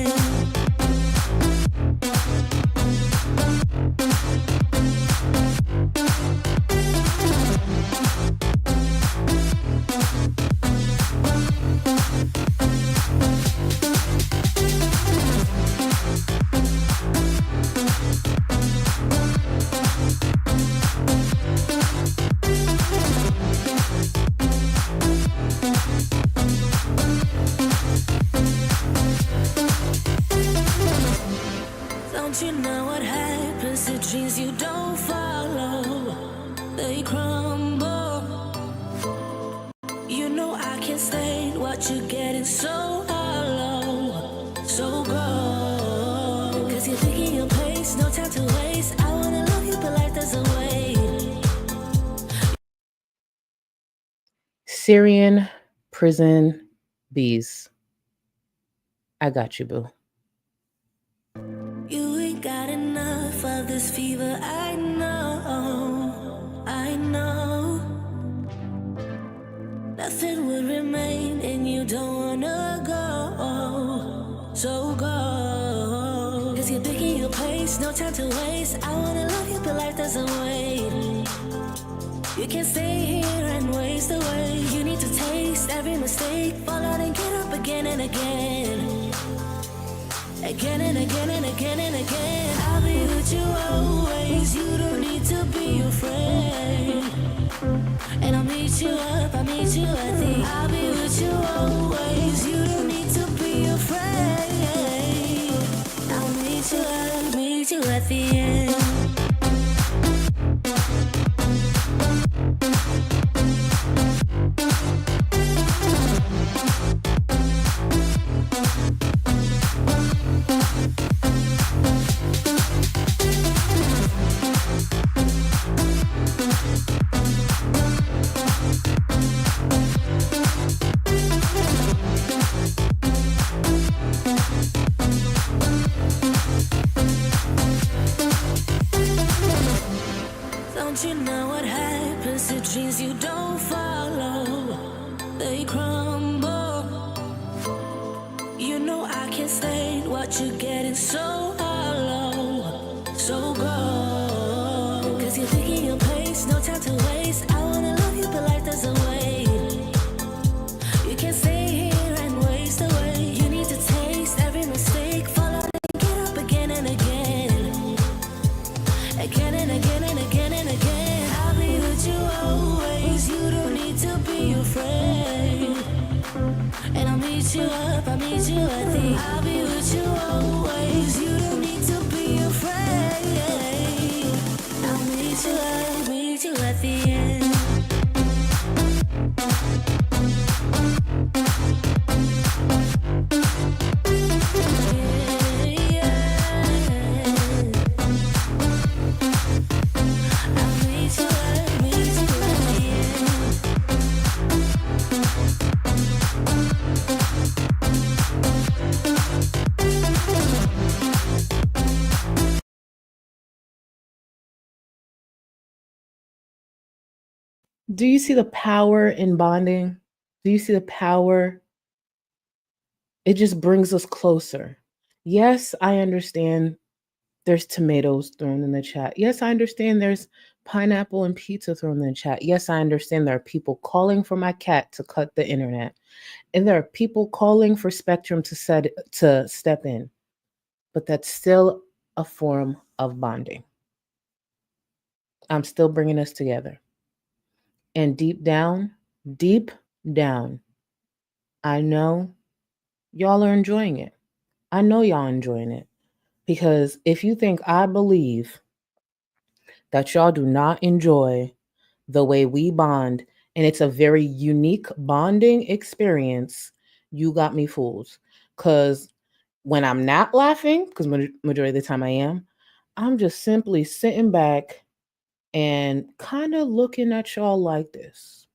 what you're getting so hollow. So go. Cause you're picking your pace, no time to waste. I wanna love you, but life doesn't wait. Syrian prison bees. I got you, boo. You ain't got enough of this fever, I know, I know. Nothing would remain and you don't wanna go, so go. Cause you're picking your pace, no time to waste. I wanna love you, but life doesn't wait. You can't stay here and waste away. You need to taste every mistake, fall out and get up again and again. Again and again and again and again. I'll be with you always. You don't need to be afraid. And I'll meet you up, I'll meet you at the. I'll be with you always. You don't need to be afraid. I'll meet you up, meet you at the end. Don't you know what happens to dreams you don't follow? They crumble. You know I can't stand what you're getting so hollow. So go. Cause you're picking your pace, no time to waste. I wanna love you, but life doesn't wait. You can't stay here and waste away. You need to taste every mistake, fall out and get up again and again. Again and again and again and again. I'll be with you always. You don't need to be afraid. And I'll meet you up, I'll meet you at the. I'll be with you always. You don't need to be afraid. I'll meet you up, meet you at the end. Do you see the power in bonding? Do you see the power? It just brings us closer. Yes, I understand there's tomatoes thrown in the chat. Yes, I understand there's pineapple and pizza thrown in the chat. Yes, I understand there are people calling for my cat to cut the internet. And there are people calling for Spectrum to step in. But that's still a form of bonding. I'm still bringing us together. And deep down, I know y'all are enjoying it. I know y'all enjoying it. Because if you think I believe that y'all do not enjoy the way we bond, and it's a very unique bonding experience, you got me fooled. Because when I'm not laughing, because majority of the time I am, I'm just simply sitting back and kind of looking at y'all like this.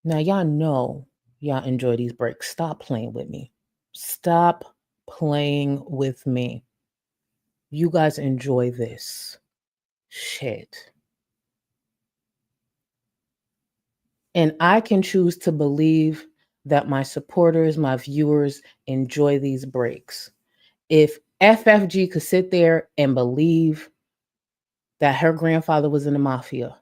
Now, y'all know y'all enjoy these breaks. Stop playing with me. Stop playing with me. You guys enjoy this. Shit. And I can choose to believe that my supporters, my viewers enjoy these breaks. If FFG could sit there and believe that her grandfather was in the mafia,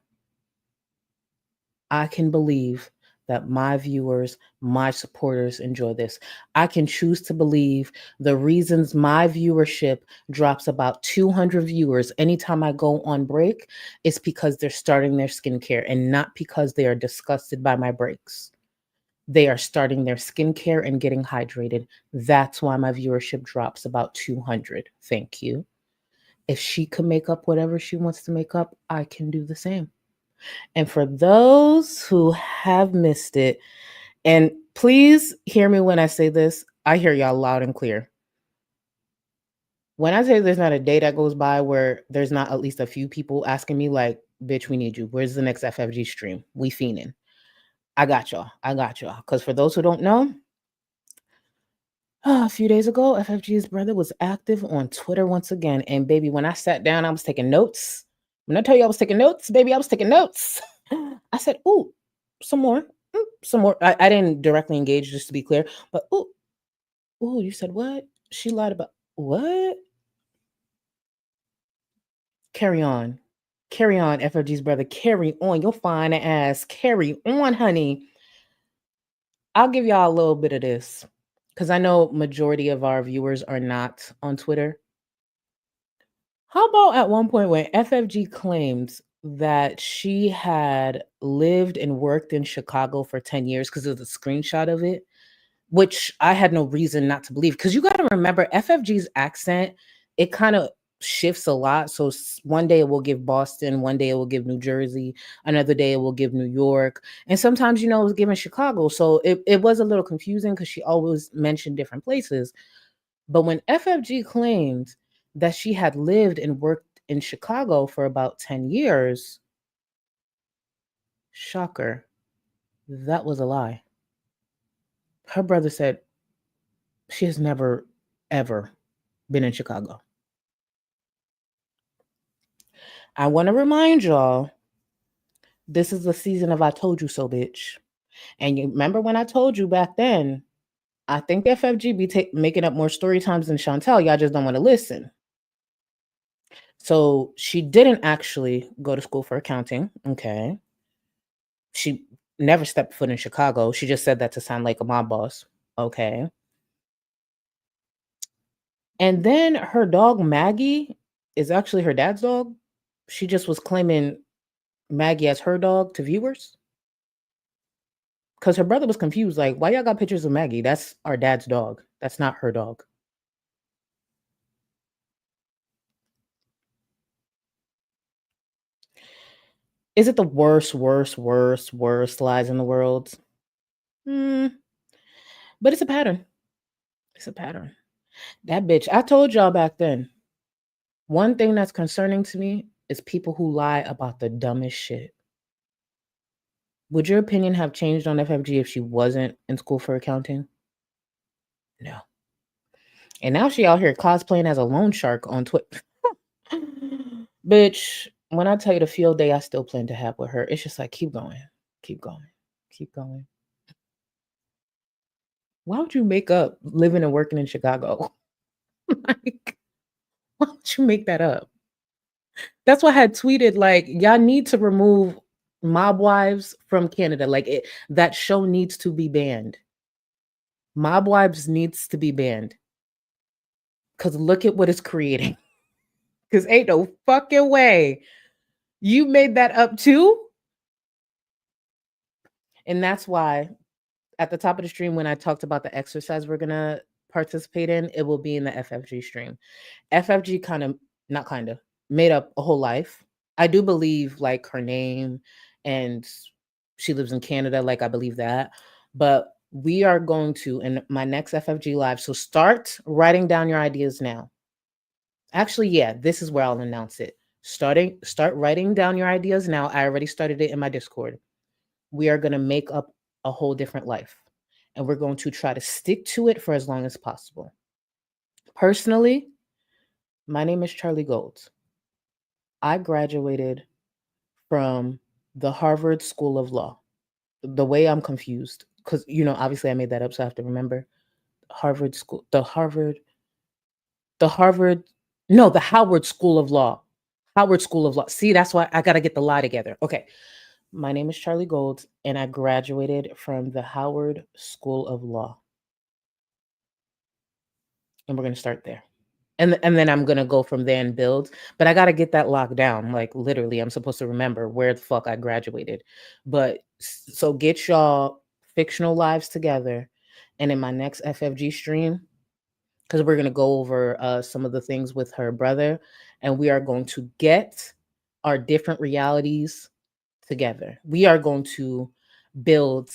I can believe that my viewers, my supporters enjoy this. I can choose to believe the reasons my viewership drops about 200 viewers anytime I go on break is because they're starting their skincare and not because they are disgusted by my breaks. They are starting their skincare and getting hydrated. That's why my viewership drops about 200. Thank you. If she can make up whatever she wants to make up, I can do the same. And for those who have missed it, and please hear me when I say this, I hear y'all loud and clear. When I say there's not a day that goes by where there's not at least a few people asking me, like, bitch, we need you. Where's the next FFG stream? We fiending. I got y'all. Because for those who don't know, a few days ago, FFG's brother was active on Twitter once again. And baby, when I sat down, I was taking notes. When I tell you I was taking notes, baby, I was taking notes. I said, ooh, some more. Some more. I didn't directly engage, just to be clear. But ooh, you said what? She lied about what? Carry on. Carry on, FFG's brother. Carry on. You'll find ass. Carry on, honey. I'll give y'all a little bit of this because I know majority of our viewers are not on Twitter. How about at one point when FFG claimed that she had lived and worked in Chicago for 10 years because of the screenshot of it, which I had no reason not to believe. Because you got to remember, FFG's accent, it kind of shifts a lot. So one day it will give Boston, one day it will give New Jersey, another day it will give New York. And sometimes, it was given Chicago. So it was a little confusing because she always mentioned different places. But when FFG claimed that she had lived and worked in Chicago for about 10 years, shocker, that was a lie. Her brother said she has never, ever been in Chicago. I want to remind y'all, this is the season of I told you so, bitch. And you remember when I told you back then, I think FFG be making up more story times than Chantal. Y'all just don't want to listen. So she didn't actually go to school for accounting. Okay. She never stepped foot in Chicago. She just said that to sound like a mob boss. Okay. And then her dog, Maggie, is actually her dad's dog. She just was claiming Maggie as her dog to viewers. Because her brother was confused. Like, why y'all got pictures of Maggie? That's our dad's dog. That's not her dog. Is it the worst lies in the world? But it's a pattern. It's a pattern. That bitch, I told y'all back then, one thing that's concerning to me is people who lie about the dumbest shit. Would your opinion have changed on FFG if she wasn't in school for accounting? No. And now she out here cosplaying as a loan shark on Twitter. Bitch, when I tell you the field day I still plan to have with her, it's just like, keep going. Keep going. Keep going. Why would you make up living and working in Chicago? Like, why would you make that up? That's why I had tweeted, like, y'all need to remove Mob Wives from Canada. Like, that show needs to be banned. Mob Wives needs to be banned. Because look at what it's creating. Because ain't no fucking way. You made that up too? And that's why at the top of the stream, when I talked about the exercise we're going to participate in, it will be in the FFG stream. FFG made up a whole life. I do believe like her name and she lives in Canada. Like I believe that, but we are going to, in my next FFG live. So start writing down your ideas now. Actually, yeah, this is where I'll announce it. Start writing down your ideas now. I already started it in my Discord. We are going to make up a whole different life and we're going to try to stick to it for as long as possible. Personally, my name is Charlie Gold. I graduated from the Harvard School of Law. The way I'm confused, because, obviously I made that up, so I have to remember. The Howard School of Law. Howard School of Law. See, that's why I got to get the lie together. Okay. My name is Charlie Gold, and I graduated from the Howard School of Law. And we're going to start there. And then I'm going to go from there and build. But I got to get that locked down. Like, literally, I'm supposed to remember where the fuck I graduated. But so get y'all fictional lives together. And in my next FFG stream, because we're going to go over some of the things with her brother. And we are going to get our different realities together. We are going to build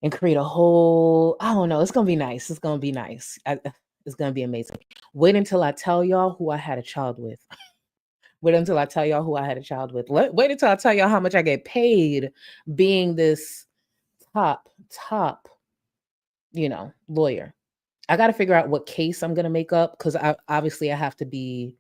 and create a whole, I don't know, it's going to be nice. It's going to be nice. It's going to be amazing. Wait until I tell y'all who I had a child with. Wait until I tell y'all who I had a child with. Wait until I tell y'all how much I get paid being this top, lawyer. I got to figure out what case I'm going to make up because obviously I have to be,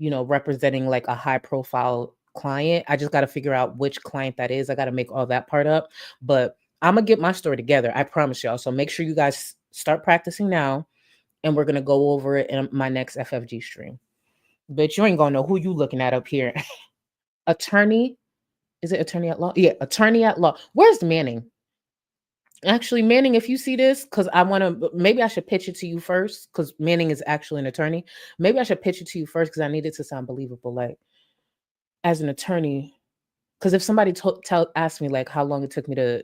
representing like a high profile client. I just got to figure out which client that is. I got to make all that part up, but I'm going to get my story together. I promise y'all. So make sure you guys start practicing now and we're going to go over it in my next FFG stream. But you ain't going to know who you looking at up here. Attorney. Is it attorney at law? Yeah, attorney at law. Where's Manning? Actually, Manning, if you see this, because maybe I should pitch it to you first, because Manning is actually an attorney. Maybe I should pitch it to you first because I need it to sound believable. Like, as an attorney, because if somebody asked me like how long it took me to,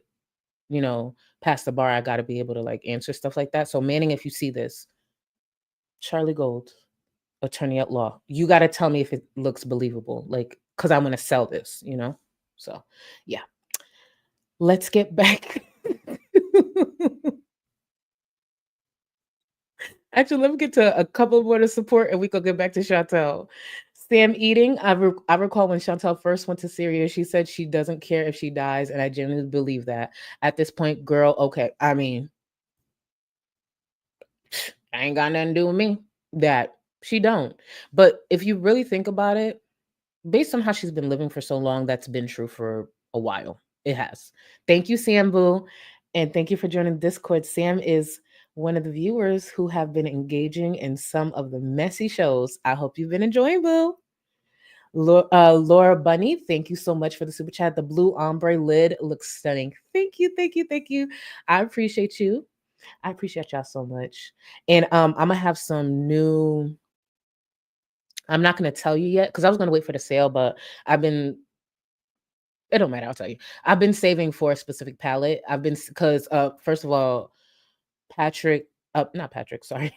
pass the bar, I got to be able to like answer stuff like that. So Manning, if you see this, Charlie Gold, attorney at law, you got to tell me if it looks believable, like, because I want to sell this, So, yeah. Let's get back. Actually, let me get to a couple more to support and we can get back to Chantal. Sam eating. I recall when Chantal first went to Syria, she said she doesn't care if she dies, and I genuinely believe that. At this point, girl, okay, I mean, I ain't got nothing to do with me. That she don't. But if you really think about it, based on how she's been living for so long, that's been true for a while. It has. Thank you, Sam Boo. And thank you for joining Discord. Sam is one of the viewers who have been engaging in some of the messy shows. I hope you've been enjoying, Boo. Laura Bunny, thank you so much for the super chat. The blue ombre lid looks stunning. Thank you, thank you, thank you. I appreciate you. I appreciate y'all so much. And I'm going to have some new... I'm not going to tell you yet because I was going to wait for the sale, but it don't matter. I'll tell you. I've been saving for a specific palette. Because first of all, not Patrick, sorry.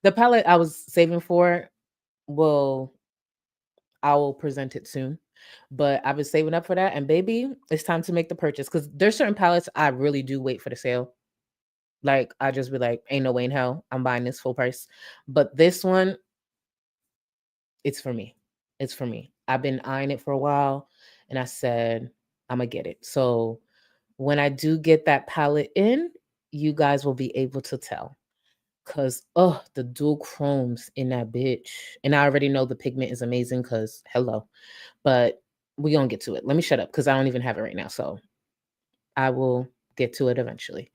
The palette I was saving for I will present it soon, but I've been saving up for that. And baby, it's time to make the purchase because there's certain palettes I really do wait for the sale. Like I just be like, ain't no way in hell I'm buying this full price. But this one, it's for me. It's for me. I've been eyeing it for a while and I said, I'm going to get it. So when I do get that palette in, you guys will be able to tell. Because, the dual chromes in that bitch. And I already know the pigment is amazing because, hello. But we're going to get to it. Let me shut up because I don't even have it right now. So I will get to it eventually.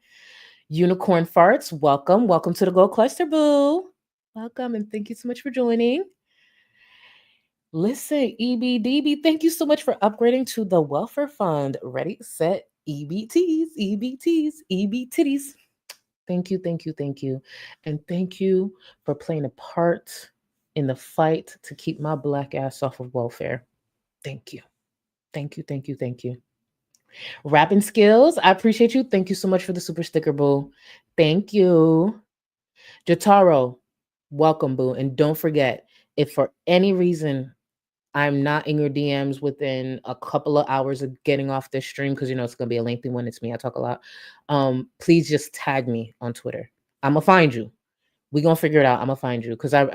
Unicorn Farts, welcome. Welcome to the Gold Cluster, Boo. Welcome and thank you so much for joining. Listen, EBDB, thank you so much for upgrading to the Welfare Fund. Ready, set, EBTs, EBTs, EBTitties. Thank you, thank you, thank you. And thank you for playing a part in the fight to keep my black ass off of welfare. Thank you. Thank you, thank you, thank you. Rapping skills, I appreciate you. Thank you so much for the super sticker, Boo. Thank you. Jotaro, welcome, Boo. And don't forget, if for any reason I'm not in your DMs within a couple of hours of getting off this stream, because it's going to be a lengthy one. It's me. I talk a lot. Please just tag me on Twitter. I'm going to find you. We're going to figure it out. I'm going to find you because I'm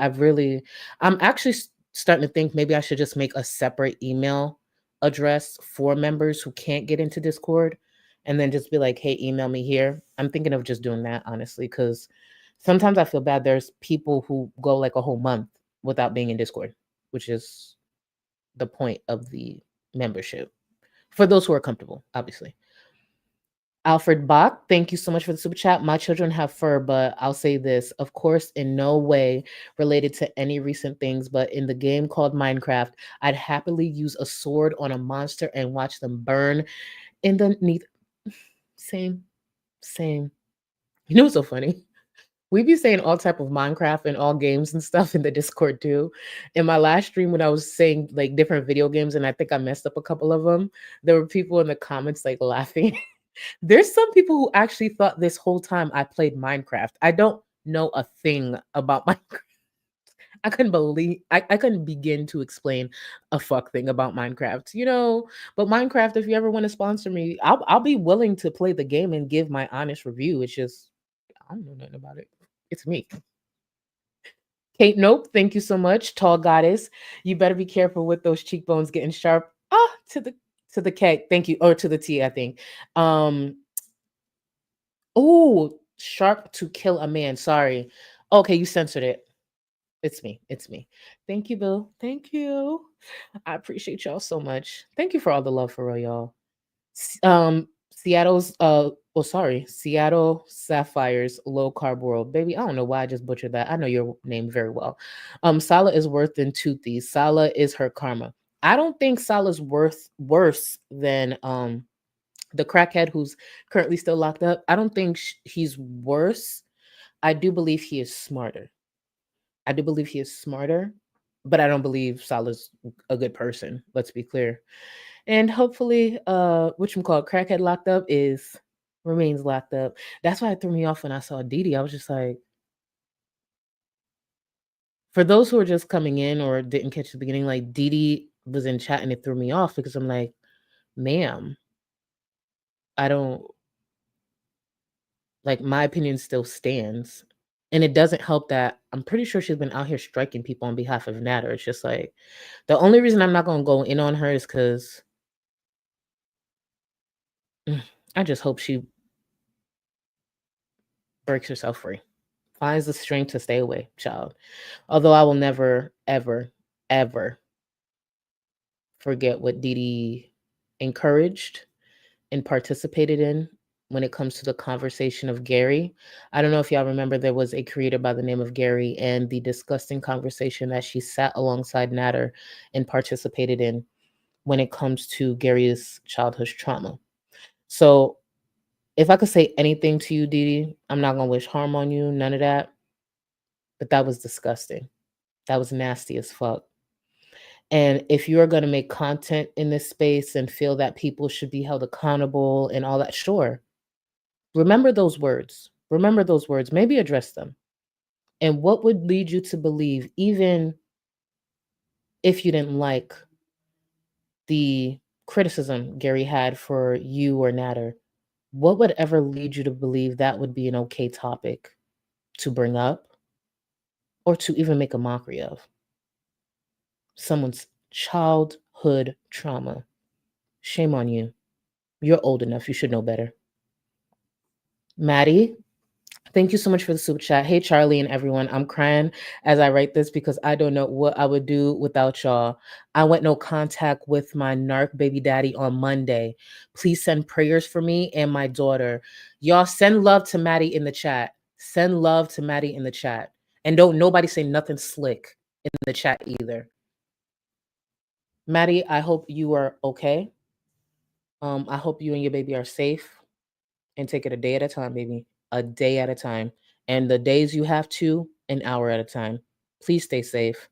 actually starting to think maybe I should just make a separate email address for members who can't get into Discord and then just be like, hey, email me here. I'm thinking of just doing that, honestly, because sometimes I feel bad. There's people who go like a whole month without being in Discord, which is the point of the membership for those who are comfortable, obviously. Alfred Bach, thank you so much for the super chat. My children have fur, but I'll say this, of course, in no way related to any recent things, but in the game called Minecraft, I'd happily use a sword on a monster and watch them burn underneath. Same. You know what's so funny? We be saying all type of Minecraft and all games and stuff in the Discord too. In my last stream, when I was saying like different video games, and I think I messed up a couple of them, there were people in the comments like laughing. There's some people who actually thought this whole time I played Minecraft. I don't know a thing about Minecraft. I couldn't begin to explain a fuck thing about Minecraft, But Minecraft, if you ever want to sponsor me, I'll be willing to play the game and give my honest review. It's just I don't know nothing about it. It's me. Kate, nope. Thank you so much. Tall goddess. You better be careful with those cheekbones getting sharp. To the K. Thank you. Or to the T, I think. Oh, sharp to kill a man. Sorry. Okay, you censored it. It's me. It's me. Thank you, Bill. Thank you. I appreciate y'all so much. Thank you for all the love for real, y'all. Seattle Sapphires Low Carb World. Baby, I don't know why I just butchered that. I know your name very well. Sala is worse than Toothy. Sala is her karma. I don't think Sala's worse than the crackhead who's currently still locked up. I don't think he's worse. I do believe he is smarter. But I don't believe Salah's a good person. Let's be clear. And hopefully, crackhead locked up remains locked up. That's why it threw me off when I saw Didi. I was just like, for those who are just coming in or didn't catch the beginning, like Didi was in chat and it threw me off because I'm like, ma'am, I don't like my opinion still stands. And it doesn't help that I'm pretty sure she's been out here striking people on behalf of Natter. It's just like the only reason I'm not gonna go in on her is because I just hope she breaks herself free. Finds the strength to stay away, child. Although I will never, ever, ever forget what Didi encouraged and participated in when it comes to the conversation of Gary. I don't know if y'all remember there was a creator by the name of Gary and the disgusting conversation that she sat alongside Natter and participated in when it comes to Gary's childhood trauma. So if I could say anything to you, Didi, I'm not going to wish harm on you, none of that. But that was disgusting. That was nasty as fuck. And if you're going to make content in this space and feel that people should be held accountable and all that, sure. Remember those words. Maybe address them. And what would lead you to believe, even if you didn't like the criticism Gary had for you or Natter, what would ever lead you to believe that would be an okay topic to bring up or to even make a mockery of? Someone's childhood trauma. Shame on you. You're old enough. You should know better. Maddie, thank you so much for the super chat. Hey, Charlie and everyone. I'm crying as I write this because I don't know what I would do without y'all. I went no contact with my narc baby daddy on Monday. Please send prayers for me and my daughter. Y'all send love to Maddie in the chat. Send love to Maddie in the chat. And don't nobody say nothing slick in the chat either. Maddie, I hope you are okay. I hope you and your baby are safe. And take it a day at a time, baby. A day at a time. And the days you have to, an hour at a time. Please stay safe.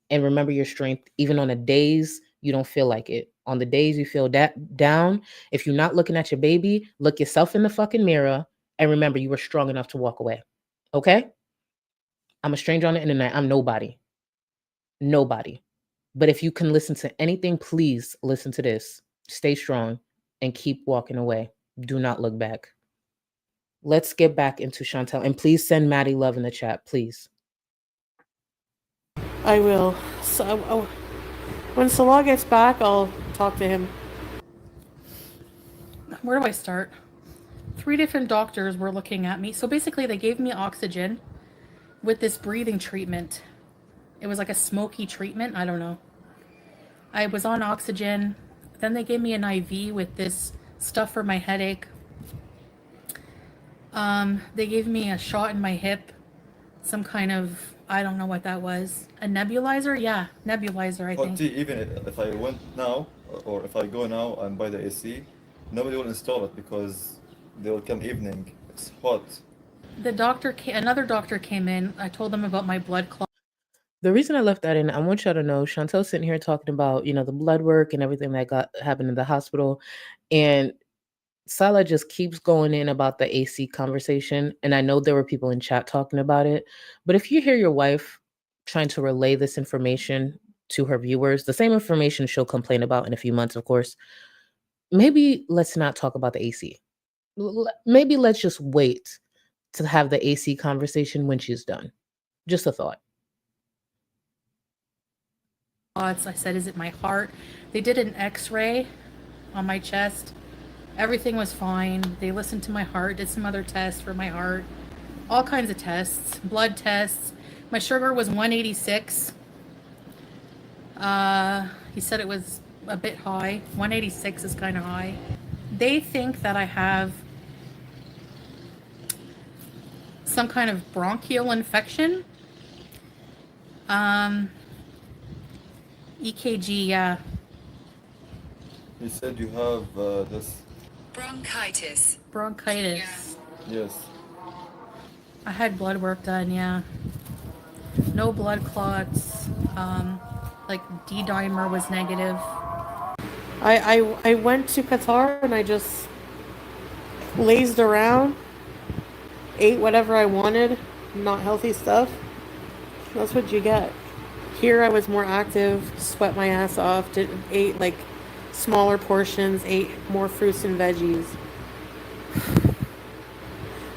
And remember your strength, even on the days you don't feel like it. On the days you feel down, if you're not looking at your baby, look yourself in the fucking mirror and remember you were strong enough to walk away. Okay? I'm a stranger on the internet. I'm nobody. Nobody. But if you can listen to anything, please listen to this. Stay strong and keep walking away. Do not look back. Let's get back into Chantal. And please send Maddie love in the chat, please. I will. So, when Salah gets back, I'll talk to him. Where do I start? 3 different doctors were looking at me. So basically they gave me oxygen with this breathing treatment. It was like a smoky treatment. I don't know. I was on oxygen. Then they gave me an IV with this stuff for my headache. They gave me a shot in my hip. Some kind of, I don't know what that was. A nebulizer? Yeah, nebulizer, I think. Even if I went now, or if I go now and buy the AC, nobody will install it because they will come evening. It's hot. Another doctor came in. I told them about my blood clot. The reason I left that in, I want y'all to know, Chantel's sitting here talking about, the blood work and everything that happened in the hospital. And Salah just keeps going in about the AC conversation. And I know there were people in chat talking about it. But if you hear your wife trying to relay this information to her viewers, the same information she'll complain about in a few months, of course. Maybe let's not talk about the AC. Maybe let's just wait to have the AC conversation when she's done. Just a thought. I said, is it my heart? They did an x-ray on my chest. Everything was fine. They listened to my heart, did some other tests for my heart. All kinds of tests, blood tests. My sugar was 186. He said it was a bit high. 186 is kind of high. They think that I have some kind of bronchial infection. EKG, yeah. He said you have this. Bronchitis. Yes. I had blood work done, yeah. No blood clots. Like D-dimer was negative. I went to Qatar and I just lazed around, ate whatever I wanted, not healthy stuff. That's what you get. Here I was more active, sweat my ass off, ate like smaller portions, ate more fruits and veggies.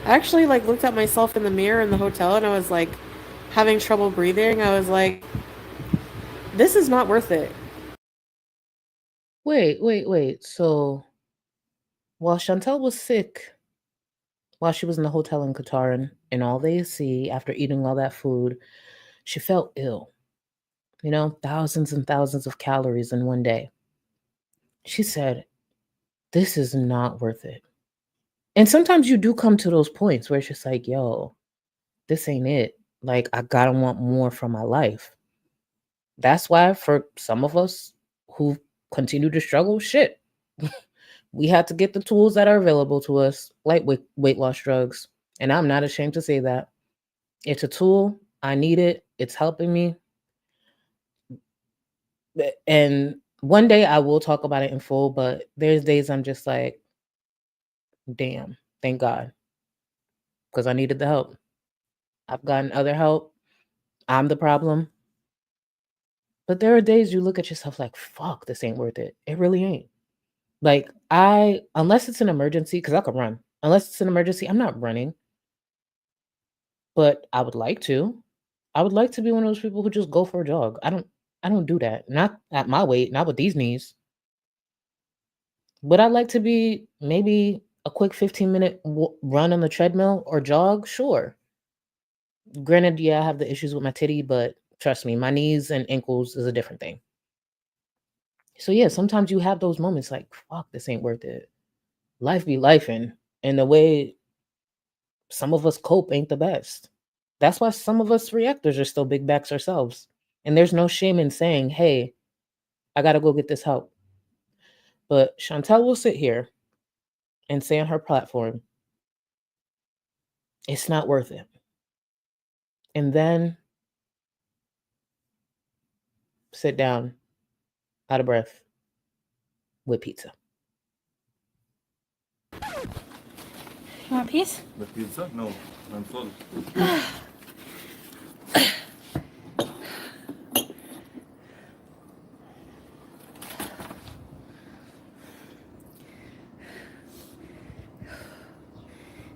I actually like looked at myself in the mirror in the hotel and I was like having trouble breathing. I was like, this is not worth it. Wait. So while Chantal was sick, while she was in the hotel in Qatar and all they see after eating all that food, she felt ill. You know, thousands and thousands of calories in one day. She said, this is not worth it. And sometimes you do come to those points where it's just like, yo, this ain't it. Like, I gotta want more from my life. That's why for some of us who continue to struggle, shit, we had to get the tools that are available to us, like weight loss drugs. And I'm not ashamed to say that. It's a tool. I need it. It's helping me. And one day I will talk about it in full, but there's days I'm just like, damn, thank God. Because I needed the help. I've gotten other help. I'm the problem. But there are days you look at yourself like, fuck, this ain't worth it. It really ain't. Like, unless it's an emergency, because I could run. Unless it's an emergency, I'm not running. But I would like to. I would like to be one of those people who just go for a jog. I don't do that. Not at my weight, not with these knees. Would I like to be maybe a quick 15-minute run on the treadmill or jog? Sure. Granted, yeah, I have the issues with my titty, but trust me, my knees and ankles is a different thing. So yeah, sometimes you have those moments like, fuck, this ain't worth it. Life be lifing, and the way some of us cope ain't the best. That's why some of us reactors are still big backs ourselves. And there's no shame in saying, hey, I gotta go get this help. But Chantal will sit here and say on her platform, it's not worth it. And then sit down, out of breath, with pizza. You want a piece? The pizza? No, I'm full.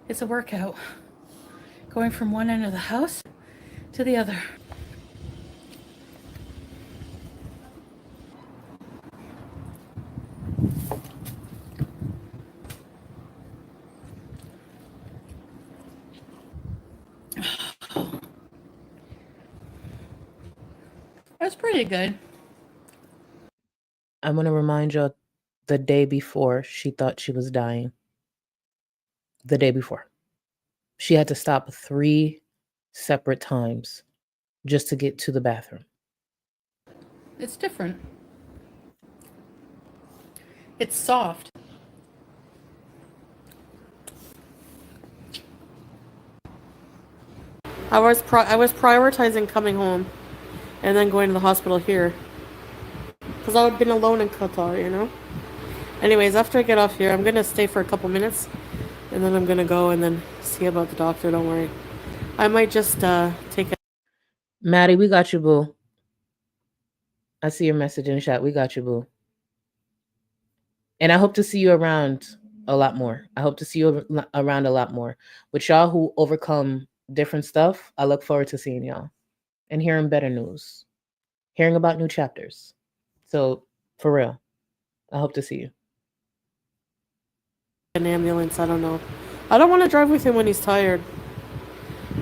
It's a workout. Going from one end of the house to the other. That's pretty good. I want to remind you, the day before she thought she was dying. The day before. She had to stop 3 separate times just to get to the bathroom. It's different. It's soft. I was prioritizing coming home and then going to the hospital here. Because I would have been alone in Qatar, you know? Anyways, after I get off here, I'm going to stay for a couple minutes. And then I'm going to go and then see about the doctor, don't worry. I might just take a... Maddie, we got you, boo. I see your message in the chat. We got you, boo. And I hope to see you around a lot more. I hope to see you around a lot more. With y'all who overcome different stuff, I look forward to seeing y'all and hearing better news, hearing about new chapters. So, for real, I hope to see you. An ambulance, I don't know. I don't want to drive with him when he's tired.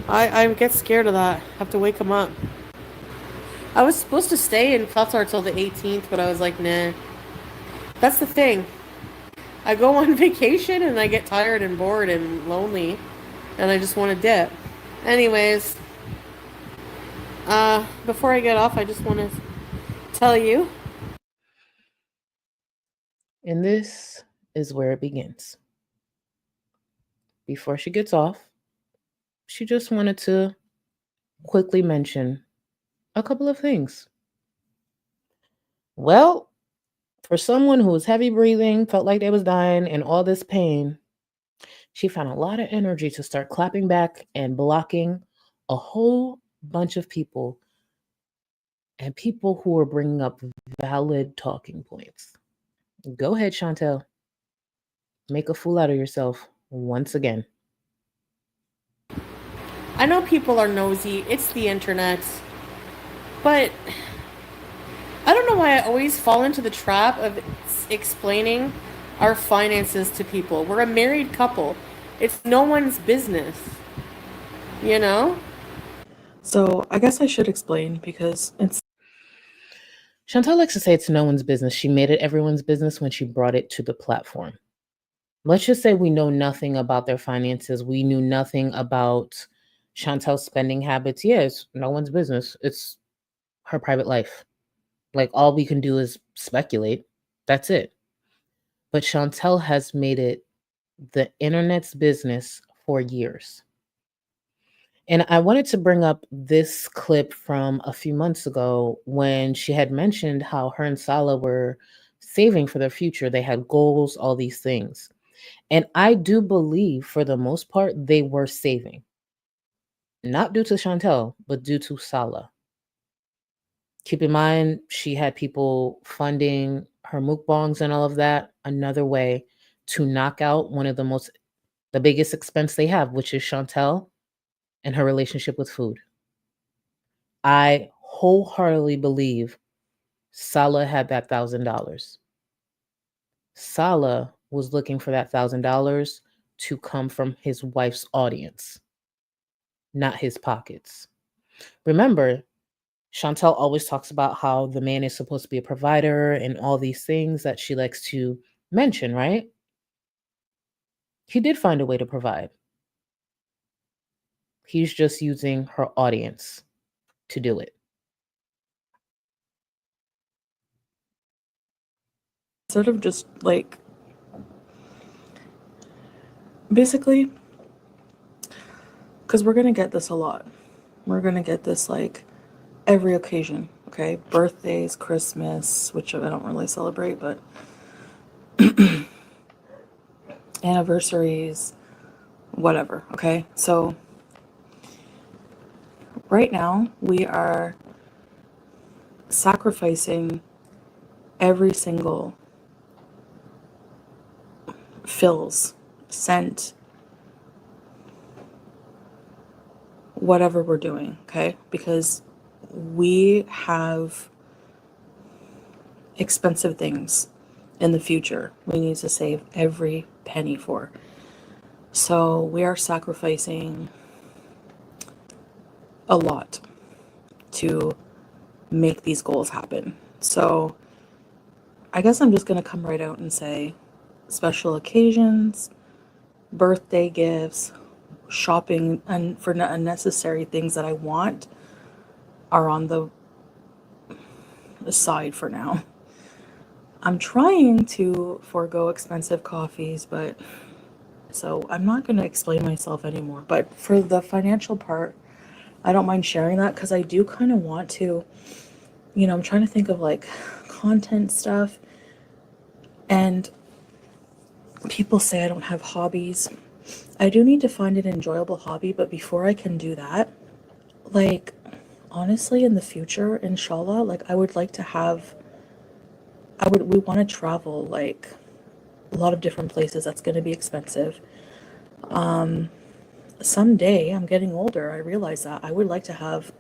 I get scared of that. Have to wake him up. I was supposed to stay in Qatar till the 18th, but I was like, nah. That's the thing. I go on vacation and I get tired and bored and lonely, and I just want to dip. Anyways, before I get off, I just want to tell you. And this is where it begins. Before she gets off, she just wanted to quickly mention a couple of things. Well, for someone who was heavy breathing, felt like they was dying, and all this pain, she found a lot of energy to start clapping back and blocking a whole bunch of people and people who were bringing up valid talking points. Go ahead, Chantal. Make a fool out of yourself once again. I know people are nosy. It's the internet. But I don't know why I always fall into the trap of explaining our finances to people. We're a married couple. It's no one's business. You know? So I guess I should explain because it's Chantal likes to say it's no one's business. She made it everyone's business when she brought it to the platform. Let's just say we know nothing about their finances. We knew nothing about Chantal's spending habits. Yeah, it's no one's business. It's her private life. Like, all we can do is speculate. That's it. But Chantal has made it the internet's business for years. And I wanted to bring up this clip from a few months ago when she had mentioned how her and Salah were saving for their future. They had goals, all these things. And I do believe, for the most part, they were saving. Not due to Chantal, but due to Salah. Keep in mind, she had people funding her mukbangs and all of that. Another way to knock out one of the biggest expense they have, which is Chantal and her relationship with food. I wholeheartedly believe Salah had that $1,000. Salah was looking for that $1,000 to come from his wife's audience, not his pockets. Remember, Chantal always talks about how the man is supposed to be a provider and all these things that she likes to mention, right? He did find a way to provide. He's just using her audience to do it. instead of just like basically, because we're gonna get this a lot. We're gonna get this like every occasion, okay? Birthdays, Christmas, which I don't really celebrate, but anniversaries, whatever, okay? So right now we are sacrificing every single fills, cent, whatever we're doing, okay? Because we have expensive things in the future we need to save every penny for. So we are sacrificing a lot to make these goals happen. So I guess I'm just going to come right out and say special occasions, birthday gifts, shopping and for unnecessary things that I want are on the side for now. I'm trying to forego expensive coffees, but so I'm not going to explain myself anymore. But for the financial part, I don't mind sharing that because I do kind of want to, you know, I'm trying to think of like content stuff. And people say I don't have hobbies. I do need to find an enjoyable hobby, but before I can do that, like honestly, in the future, inshallah, like I would like to have, we want to travel like a lot of different places. That's going to be expensive. Someday, I'm getting older. I realize that I would like to have,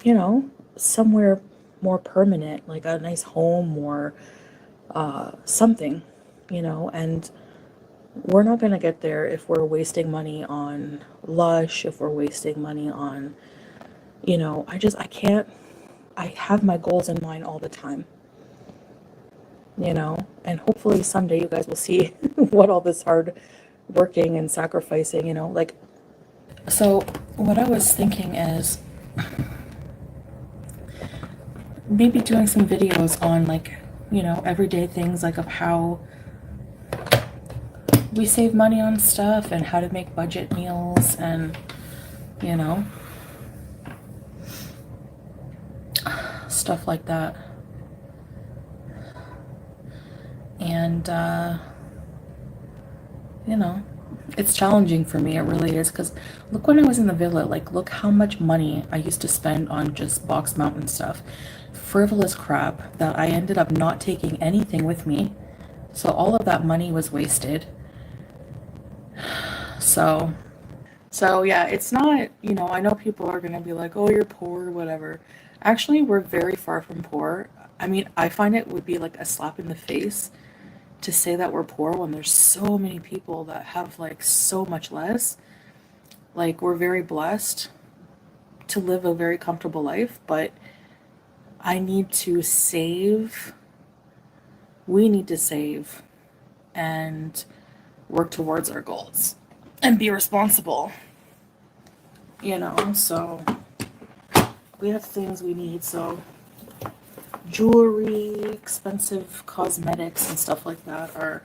you know, somewhere more permanent, like a nice home or something, and we're not going to get there if we're wasting money on Lush, if we're wasting money on, I can't, I have my goals in mind all the time, and hopefully someday you guys will see what all this hard working and sacrificing, like. So what I was thinking is maybe doing some videos on like, everyday things like of how we save money on stuff and how to make budget meals and, stuff like that. And, it's challenging for me. It really is. Because look, when I was in the villa, like, look how much money I used to spend on just box mountain stuff. Frivolous crap that I ended up not taking anything with me. So all of that money was wasted. So yeah, it's not, I know people are going to be like, oh, you're poor, whatever. Actually, we're very far from poor. I mean, I find it would be like a slap in the face to say that we're poor when there's so many people that have like so much less. Like, we're very blessed to live a very comfortable life, but I need to save. We need to save and work towards our goals and be responsible. So we have things we need. So jewelry, expensive cosmetics and stuff like that are,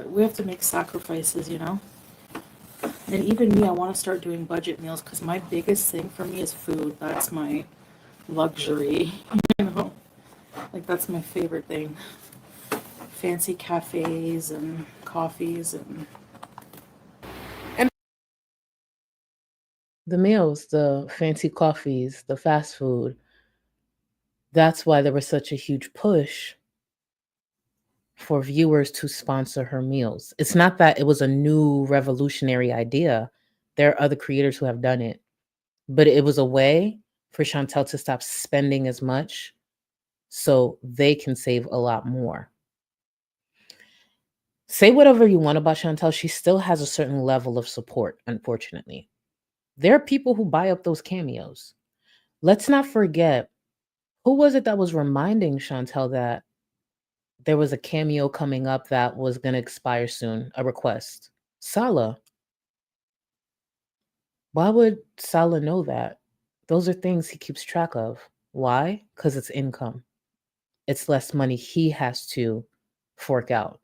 we have to make sacrifices, And even me, I want to start doing budget meals because my biggest thing for me is food. That's my luxury, like that's my favorite thing. Fancy cafes and coffees and The meals, the fancy coffees, the fast food. That's why there was such a huge push for viewers to sponsor her meals. It's not that it was a new revolutionary idea. There are other creators who have done it, but it was a way for Chantal to stop spending as much so they can save a lot more. Say whatever you want about Chantal, she still has a certain level of support, unfortunately. There are people who buy up those cameos. Let's not forget, who was it that was reminding Chantal that there was a cameo coming up that was going to expire soon, a request? Salah. Why would Salah know that? Those are things he keeps track of. Why? Because it's income. It's less money he has to fork out.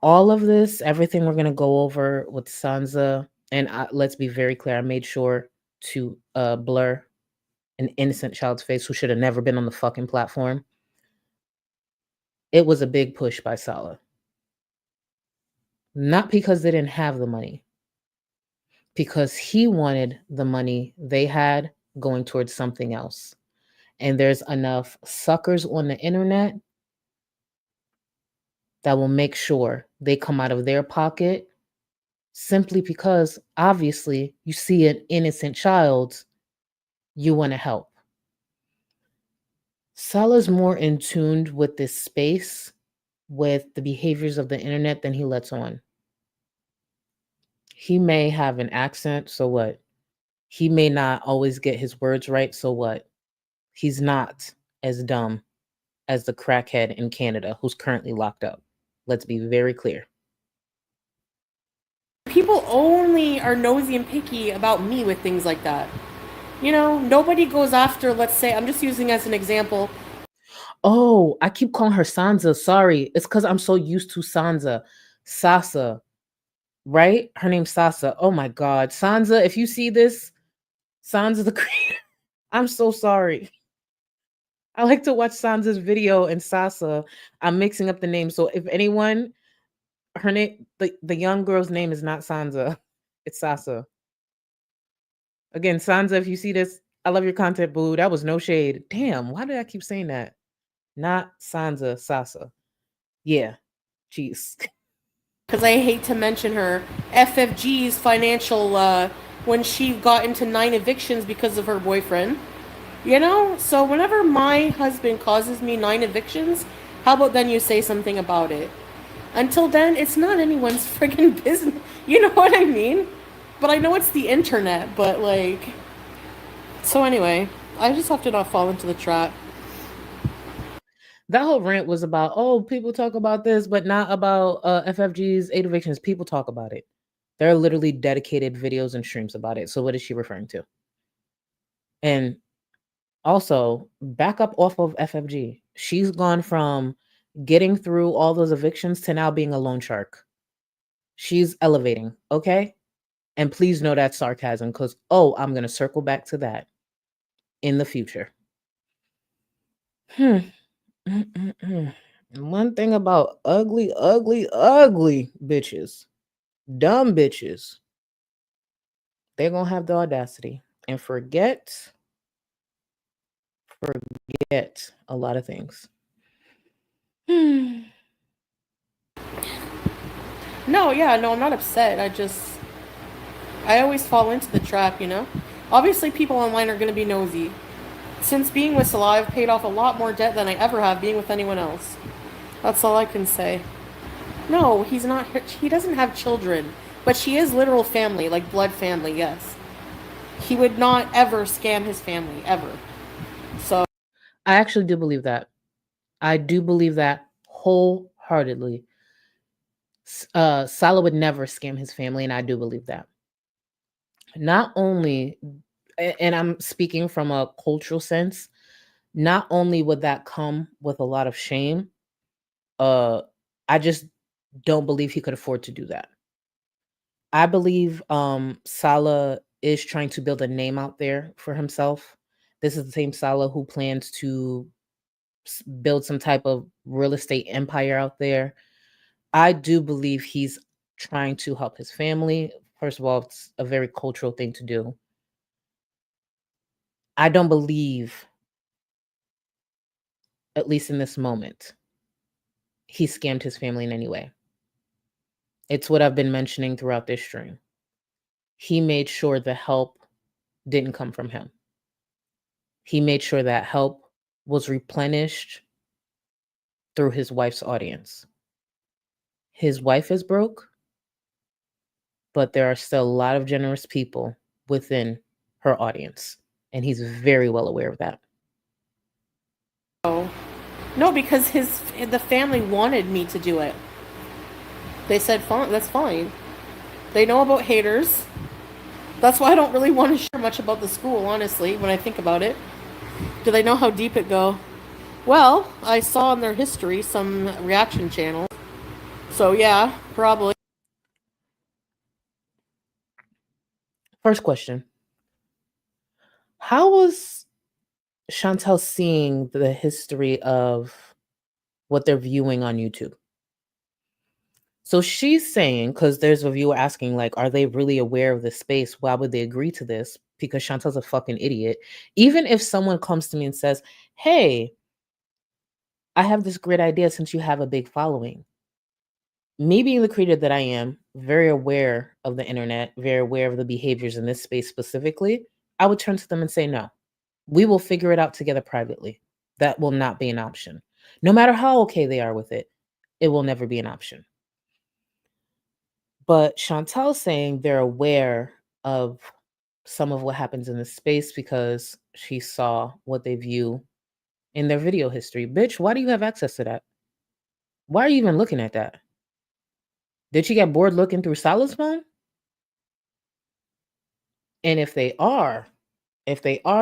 All of this, everything we're going to go over with Sansa, and let's be very clear, I made sure to blur an innocent child's face who should have never been on the fucking platform. It was a big push by Salah. Not because they didn't have the money, because he wanted the money they had going towards something else. And there's enough suckers on the internet that will make sure they come out of their pocket simply because, obviously, you see an innocent child, you want to help. Salah's more in tune with this space, with the behaviors of the internet than he lets on. He may have an accent, so what? He may not always get his words right, so what? He's not as dumb as the crackhead in Canada who's currently locked up. Let's be very clear. People only are nosy and picky about me with things like that. Nobody goes after, let's say, I'm just using as an example. Oh, I keep calling her Sansa. Sorry. It's because I'm so used to Sansa. Sasa. Right? Her name's Sasa. Oh my God. Sansa, if you see this, Sansa the creator. I'm so sorry. I like to watch Sansa's video and Sasa. I'm mixing up the names. So if anyone, her name, the young girl's name is not Sansa. It's Sasa. Again, Sansa, if you see this, I love your content, boo. That was no shade. Damn, why did I keep saying that? Not Sansa, Sasa. Yeah. Jeez. Because I hate to mention her, FFG's financial, when she got into 9 evictions because of her boyfriend. You know? So whenever my husband causes me 9 evictions, how about then you say something about it? Until then, it's not anyone's friggin' business. You know what I mean? But I know it's the internet, but like... So anyway, I just have to not fall into the trap. That whole rant was about, oh, people talk about this, but not about FFG's 8 evictions. People talk about it. There are literally dedicated videos and streams about it. So what is she referring to? And also, back up off of FFG. She's gone from getting through all those evictions to now being a loan shark. She's elevating, okay? And please know that's sarcasm because, I'm going to circle back to that in the future. One thing about ugly, ugly, ugly bitches, dumb bitches, they're going to have the audacity and forget a lot of things. No, I'm not upset. I always fall into the trap, you know? Obviously, people online are going to be nosy. Since being with Salah, I've paid off a lot more debt than I ever have being with anyone else. That's all I can say. No, he's not. He doesn't have children. But she is literal family, like blood family, yes. He would not ever scam his family, ever. So. I actually do believe that. I do believe that wholeheartedly. Salah would never scam his family, and I do believe that. Not only, and I'm speaking from a cultural sense, not only would that come with a lot of shame, I just don't believe he could afford to do that. I believe Salah is trying to build a name out there for himself. This is the same Salah who plans to build some type of real estate empire out there. I do believe he's trying to help his family. First of all, it's a very cultural thing to do. I don't believe, at least in this moment, he scammed his family in any way. It's what I've been mentioning throughout this stream. He made sure the help didn't come from him. He made sure that help was replenished through his wife's audience. His wife is broke, but there are still a lot of generous people within her audience, and he's very well aware of that. Oh. No, because the family wanted me to do it. They said, fine, that's fine. They know about haters. That's why I don't really want to share much about the school, honestly, when I think about it. Do they know how deep it go? Well, I saw in their history some reaction channels. So yeah, probably. First question. How was Chantal seeing the history of what they're viewing on YouTube? So she's saying, because there's a viewer asking, like, are they really aware of this space? Why would they agree to this? Because Chantal's a fucking idiot. Even if someone comes to me and says, hey, I have this great idea since you have a big following. Me being the creator that I am, very aware of the internet, very aware of the behaviors in this space specifically, I would turn to them and say, no, we will figure it out together privately. That will not be an option. No matter how okay they are with it, it will never be an option. But Chantal's saying they're aware of some of what happens in this space because she saw what they view in their video history. Bitch, why do you have access to that? Why are you even looking at that? Did she get bored looking through Salah's phone? And if they are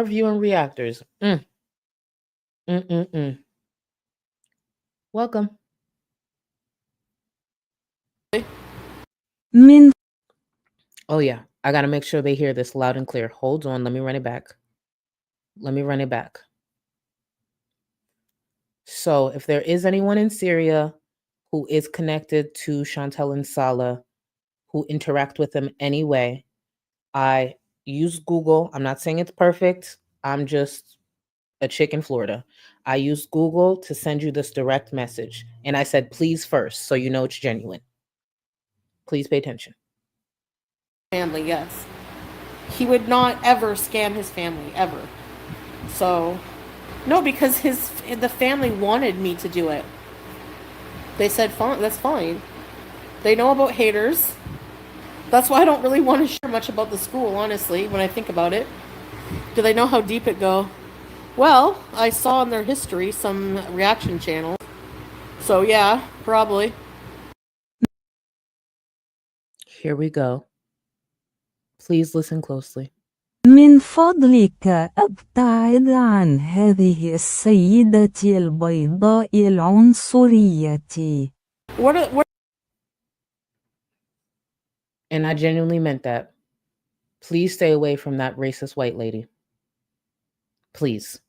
viewing reactors, welcome. Min Oh yeah, I gotta make sure they hear this loud and clear. Hold on, let me run it back. So if there is anyone in Syria who is connected to Chantal and Salah, who interact with them anyway. I use Google. I'm not saying it's perfect. I'm just a chick in Florida. I used Google to send you this direct message. And I said, please first, so you know it's genuine. Please pay attention. Family, yes. He would not ever scam his family, ever. So, no, because the family wanted me to do it. They said, fine, that's fine. They know about haters. That's why I don't really want to share much about the school, honestly, when I think about it. Do they know how deep it go? Well, I saw in their history some reaction channels. So yeah, probably. Here we go. Please listen closely. من فضلك ابتعد عن هذه السيدة البيضاء العنصرية. What And I genuinely meant that. Please stay away from that racist white lady. Please.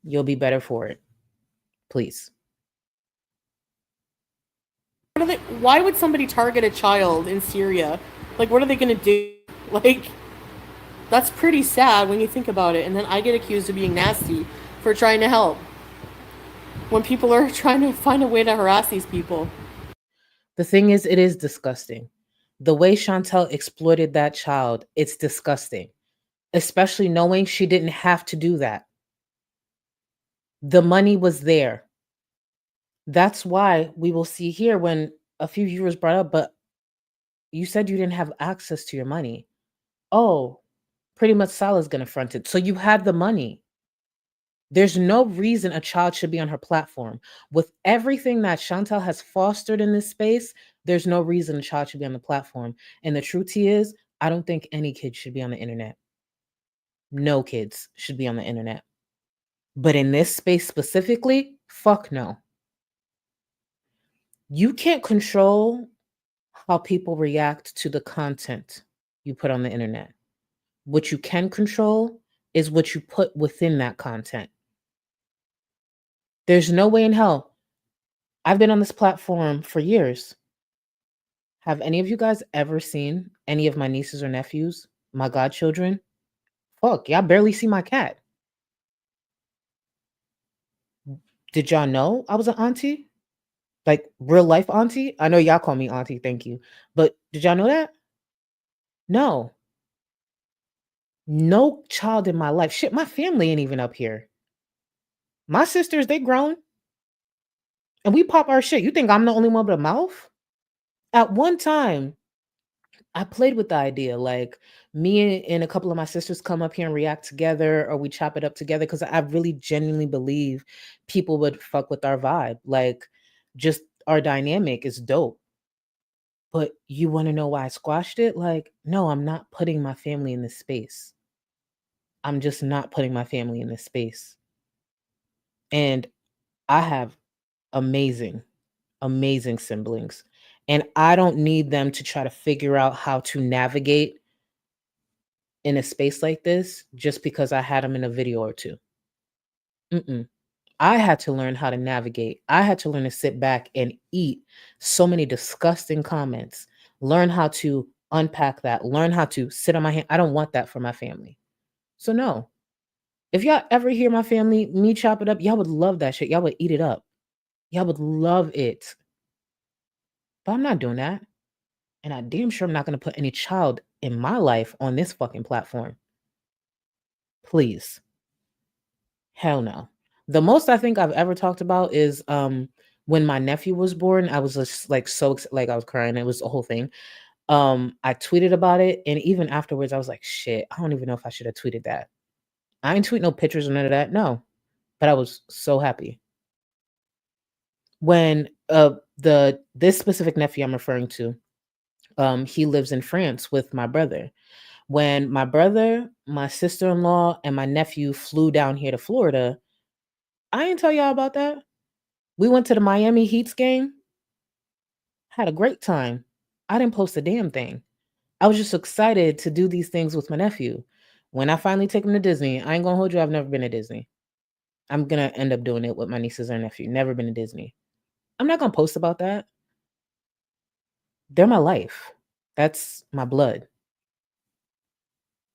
You'll be better for it. Please. why would somebody target a child in Syria? Like, what are they going to do? Like, that's pretty sad when you think about it. And then I get accused of being nasty for trying to help when people are trying to find a way to harass these people. The thing is, it is disgusting. The way Chantal exploited that child, it's disgusting. Especially knowing she didn't have to do that. The money was there. That's why we will see here when a few viewers brought up, but you said you didn't have access to your money. Oh, pretty much Salah's going to front it. So you had the money. There's no reason a child should be on her platform. With everything that Chantal has fostered in this space, there's no reason a child should be on the platform. And the truth is, I don't think any kid should be on the internet. No kids should be on the internet. But in this space specifically, fuck no. You can't control how people react to the content you put on the internet. What you can control is what you put within that content. There's no way in hell. I've been on this platform for years. Have any of you guys ever seen any of my nieces or nephews, my godchildren? Fuck, y'all barely see my cat. Did y'all know I was an auntie? Like real life auntie? I know y'all call me auntie, thank you. But did y'all know that? No. No child in my life. Shit, my family ain't even up here. My sisters, they grown. And we pop our shit. You think I'm the only one with a mouth? At one time, I played with the idea, like me and a couple of my sisters come up here and react together, or we chop it up together, because I really genuinely believe people would fuck with our vibe. Like, just our dynamic is dope. But you want to know why I squashed it? Like, no, I'm not putting my family in this space. I'm just not putting my family in this space. And I have amazing, amazing siblings. And I don't need them to try to figure out how to navigate in a space like this just because I had them in a video or two. I had to learn how to navigate. I had to learn to sit back and eat so many disgusting comments, learn how to unpack that, learn how to sit on my hand. I don't want that for my family. So no, if y'all ever hear my family, me chop it up, y'all would love that shit. Y'all would eat it up. Y'all would love it. But I'm not doing that. And I damn sure I'm not going to put any child in my life on this fucking platform. Please. Hell no. The most I think I've ever talked about is when my nephew was born. I was just like like I was crying. It was the whole thing. I tweeted about it, and even afterwards I was like, shit, I don't even know if I should have tweeted that. I ain't tweet no pictures or none of that. No. But I was so happy. When this specific nephew I'm referring to, he lives in France with my brother. When my brother, my sister-in-law, and my nephew flew down here to Florida, I didn't tell y'all about that. We went to the Miami Heat's game. Had a great time. I didn't post a damn thing. I was just excited to do these things with my nephew. When I finally take him to Disney, I ain't gonna hold you, I've never been to Disney. I'm gonna end up doing it with my nieces and nephew. Never been to Disney. I'm not gonna post about that. They're my life. That's my blood.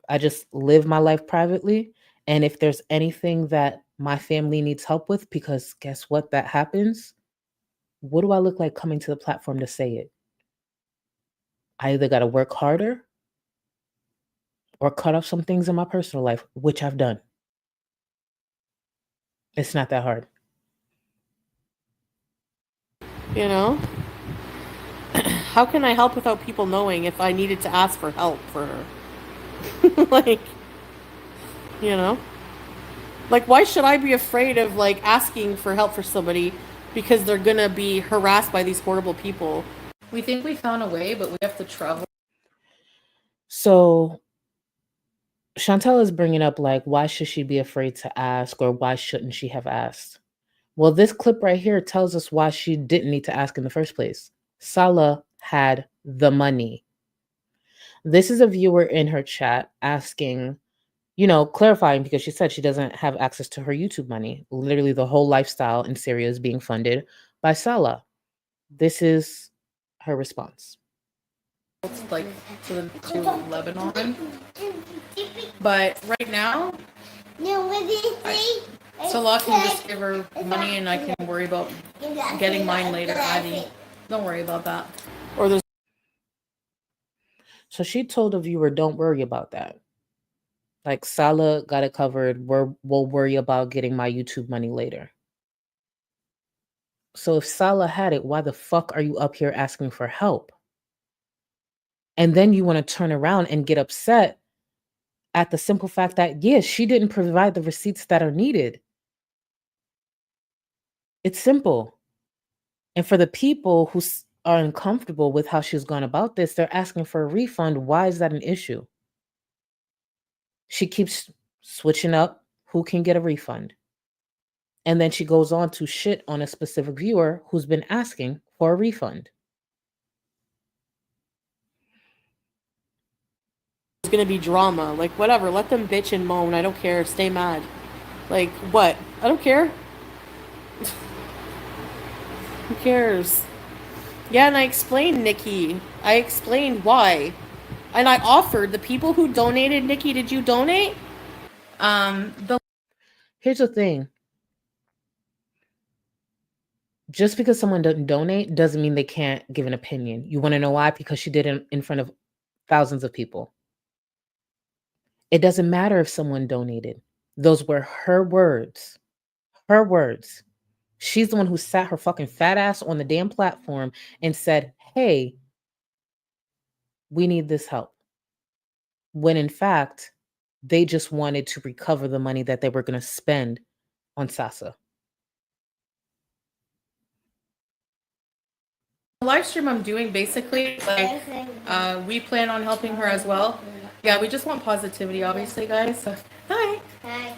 I just live my life privately. And if there's anything that my family needs help with, because guess what? That happens. What do I look like coming to the platform to say it? I either got to work harder or cut off some things in my personal life, which I've done. It's not that hard. You know? How can I help without people knowing if I needed to ask for help for her? Like, you know? Like, why should I be afraid of, like, asking for help for somebody because they're gonna be harassed by these horrible people? We think we found a way, but we have to travel. So Chantal is bringing up, like, why should she be afraid to ask, or why shouldn't she have asked? Well, this clip right here tells us why she didn't need to ask in the first place. Salah had the money. This is a viewer in her chat asking, clarifying, because she said she doesn't have access to her YouTube money. Literally, the whole lifestyle in Syria is being funded by Salah. This is her response. Like to Lebanon, but right now, Salah can just give her money, and I can worry about getting mine later. Adi, don't worry about that. Or there's So she told a viewer, don't worry about that. Like, Salah got it covered. We'll worry about getting my YouTube money later. So if Salah had it, why the fuck are you up here asking for help? And then you want to turn around and get upset at the simple fact that, yes, she didn't provide the receipts that are needed. It's simple. And for the people who are uncomfortable with how she's gone about this, they're asking for a refund. Why is that an issue? She keeps switching up who can get a refund. And then she goes on to shit on a specific viewer who's been asking for a refund. gonna be drama. Like, whatever. Let them bitch and moan. I don't care. Stay mad. Like, what? I don't care. Who cares? Yeah, and I explained, Nikki. I explained why. And I offered the people who donated. Nikki, did you donate? Here's the thing. Just because someone doesn't donate doesn't mean they can't give an opinion. You want to know why? Because she did it in front of thousands of people. It doesn't matter if someone donated. Those were her words. Her words. She's the one who sat her fucking fat ass on the damn platform and said, hey, we need this help. When in fact, they just wanted to recover the money that they were going to spend on Sasa. The live stream I'm doing basically, like, we plan on helping her as well. Yeah, we just want positivity, obviously, guys. So, hi. Hi.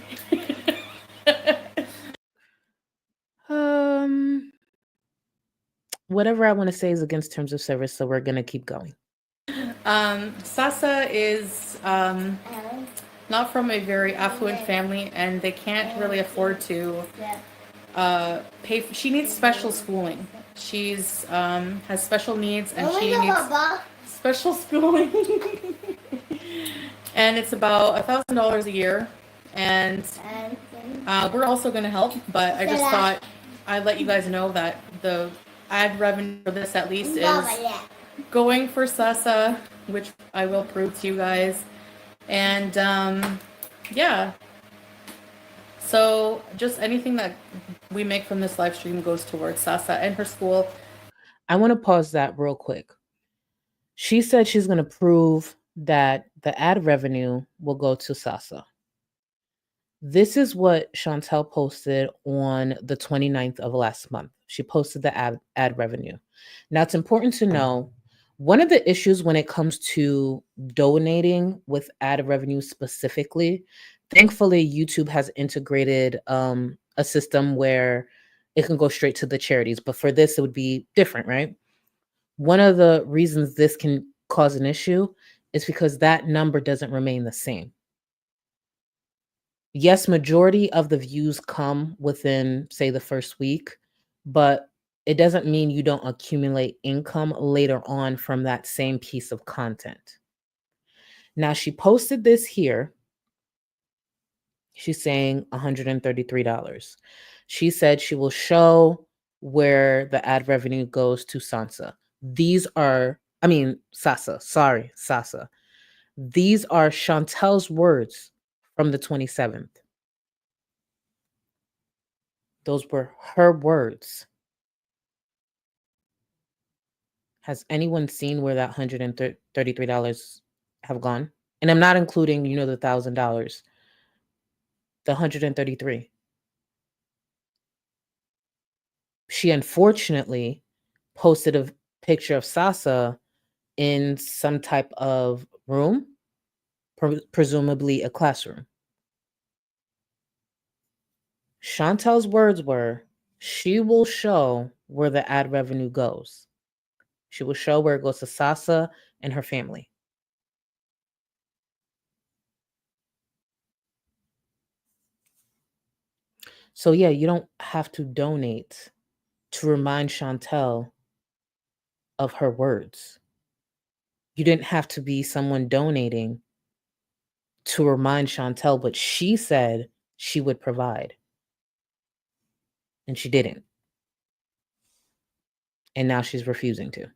Whatever I want to say is against terms of service, so we're going to keep going. Sasa is not from a very affluent family, and they can't really afford to pay for, she needs special schooling. She's has special needs, and she needs special schooling. And it's about $1,000 a year, and we're also going to help, but I just thought I'd let you guys know that the ad revenue for this at least is going for Sasa, which I will prove to you guys. And yeah, so just anything that we make from this live stream goes towards Sasa and her school. I want to pause that real quick. She said she's going to prove that the ad revenue will go to Sasa. This is what Chantal posted on the 29th of last month. She posted the ad revenue. Now, it's important to know, one of the issues when it comes to donating with ad revenue specifically, thankfully, YouTube has integrated a system where it can go straight to the charities. But for this, it would be different, right? One of the reasons this can cause an issue is because that number doesn't remain the same. Yes, majority of the views come within, say, the first week, but it doesn't mean you don't accumulate income later on from that same piece of content. Now, she posted this here. She's saying $133. She said she will show where the ad revenue goes to Sasa. Sasa. These are Chantel's words from the 27th. Those were her words. Has anyone seen where that $133 have gone? And I'm not including, the $1,000. The 133. She unfortunately posted a picture of Sasa in some type of room, presumably a classroom. Chantel's words were, she will show where the ad revenue goes. She will show where it goes to Sasa and her family. So yeah, you don't have to donate to remind Chantel of her words. You didn't have to be someone donating to remind Chantel what she said she would provide. And she didn't. And now she's refusing to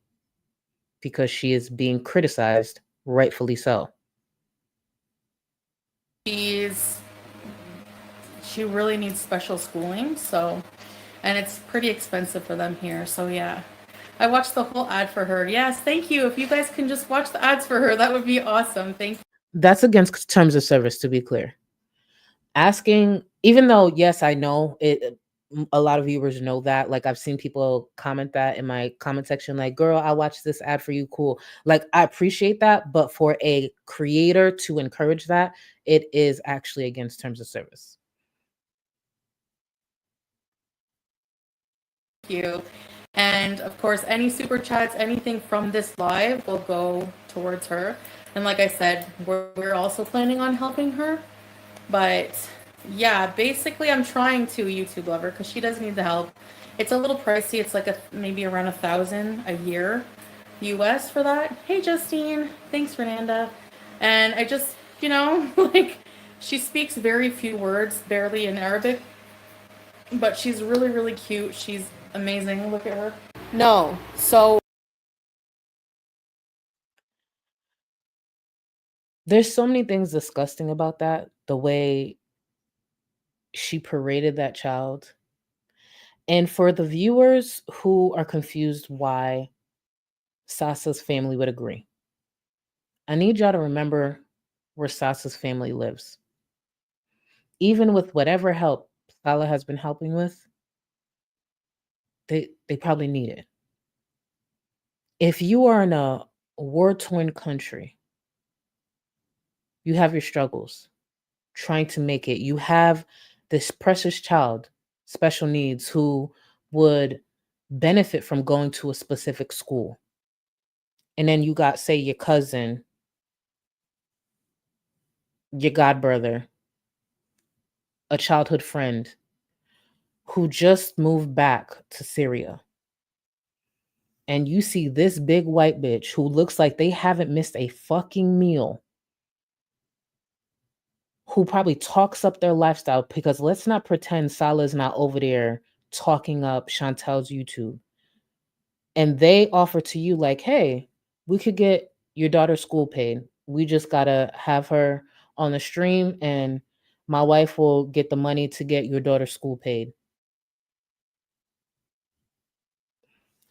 because she is being criticized, rightfully so. She really needs special schooling, so, and it's pretty expensive for them here, so yeah. I watched the whole ad for her. Yes, thank you. If you guys can just watch the ads for her, that would be awesome. Thank you. That's against terms of service, to be clear. Asking, even though, yes, I know it, a lot of viewers know that. Like, I've seen people comment that in my comment section, like, girl, I watched this ad for you. Cool. Like, I appreciate that. But for a creator to encourage that, it is actually against terms of service. Thank you. And of course, any super chats, anything from this live will go towards her. And like I said, we're also planning on helping her. But yeah, basically I'm trying to YouTube Lover because she does need the help. It's a little pricey. It's like maybe around $1,000 a year US for that. Hey Justine, thanks Fernanda. And I just, like, she speaks very few words, barely in Arabic, but she's really, really cute. She's amazing. Look at her. No, so there's so many things disgusting about that. The way she paraded that child. And for the viewers who are confused why Sasa's family would agree, I need y'all to remember where Sasa's family lives. Even with whatever help Salah has been helping with, they probably need it. If you are in a war-torn country, you have your struggles, trying to make it. You have this precious child, special needs, who would benefit from going to a specific school. And then you got, say, your cousin, your godbrother, a childhood friend who just moved back to Syria. And you see this big white bitch who looks like they haven't missed a fucking meal, who probably talks up their lifestyle, because let's not pretend Salah's not over there talking up Chantel's YouTube. And they offer to you like, hey, we could get your daughter's school paid. We just gotta have her on the stream and my wife will get the money to get your daughter's school paid.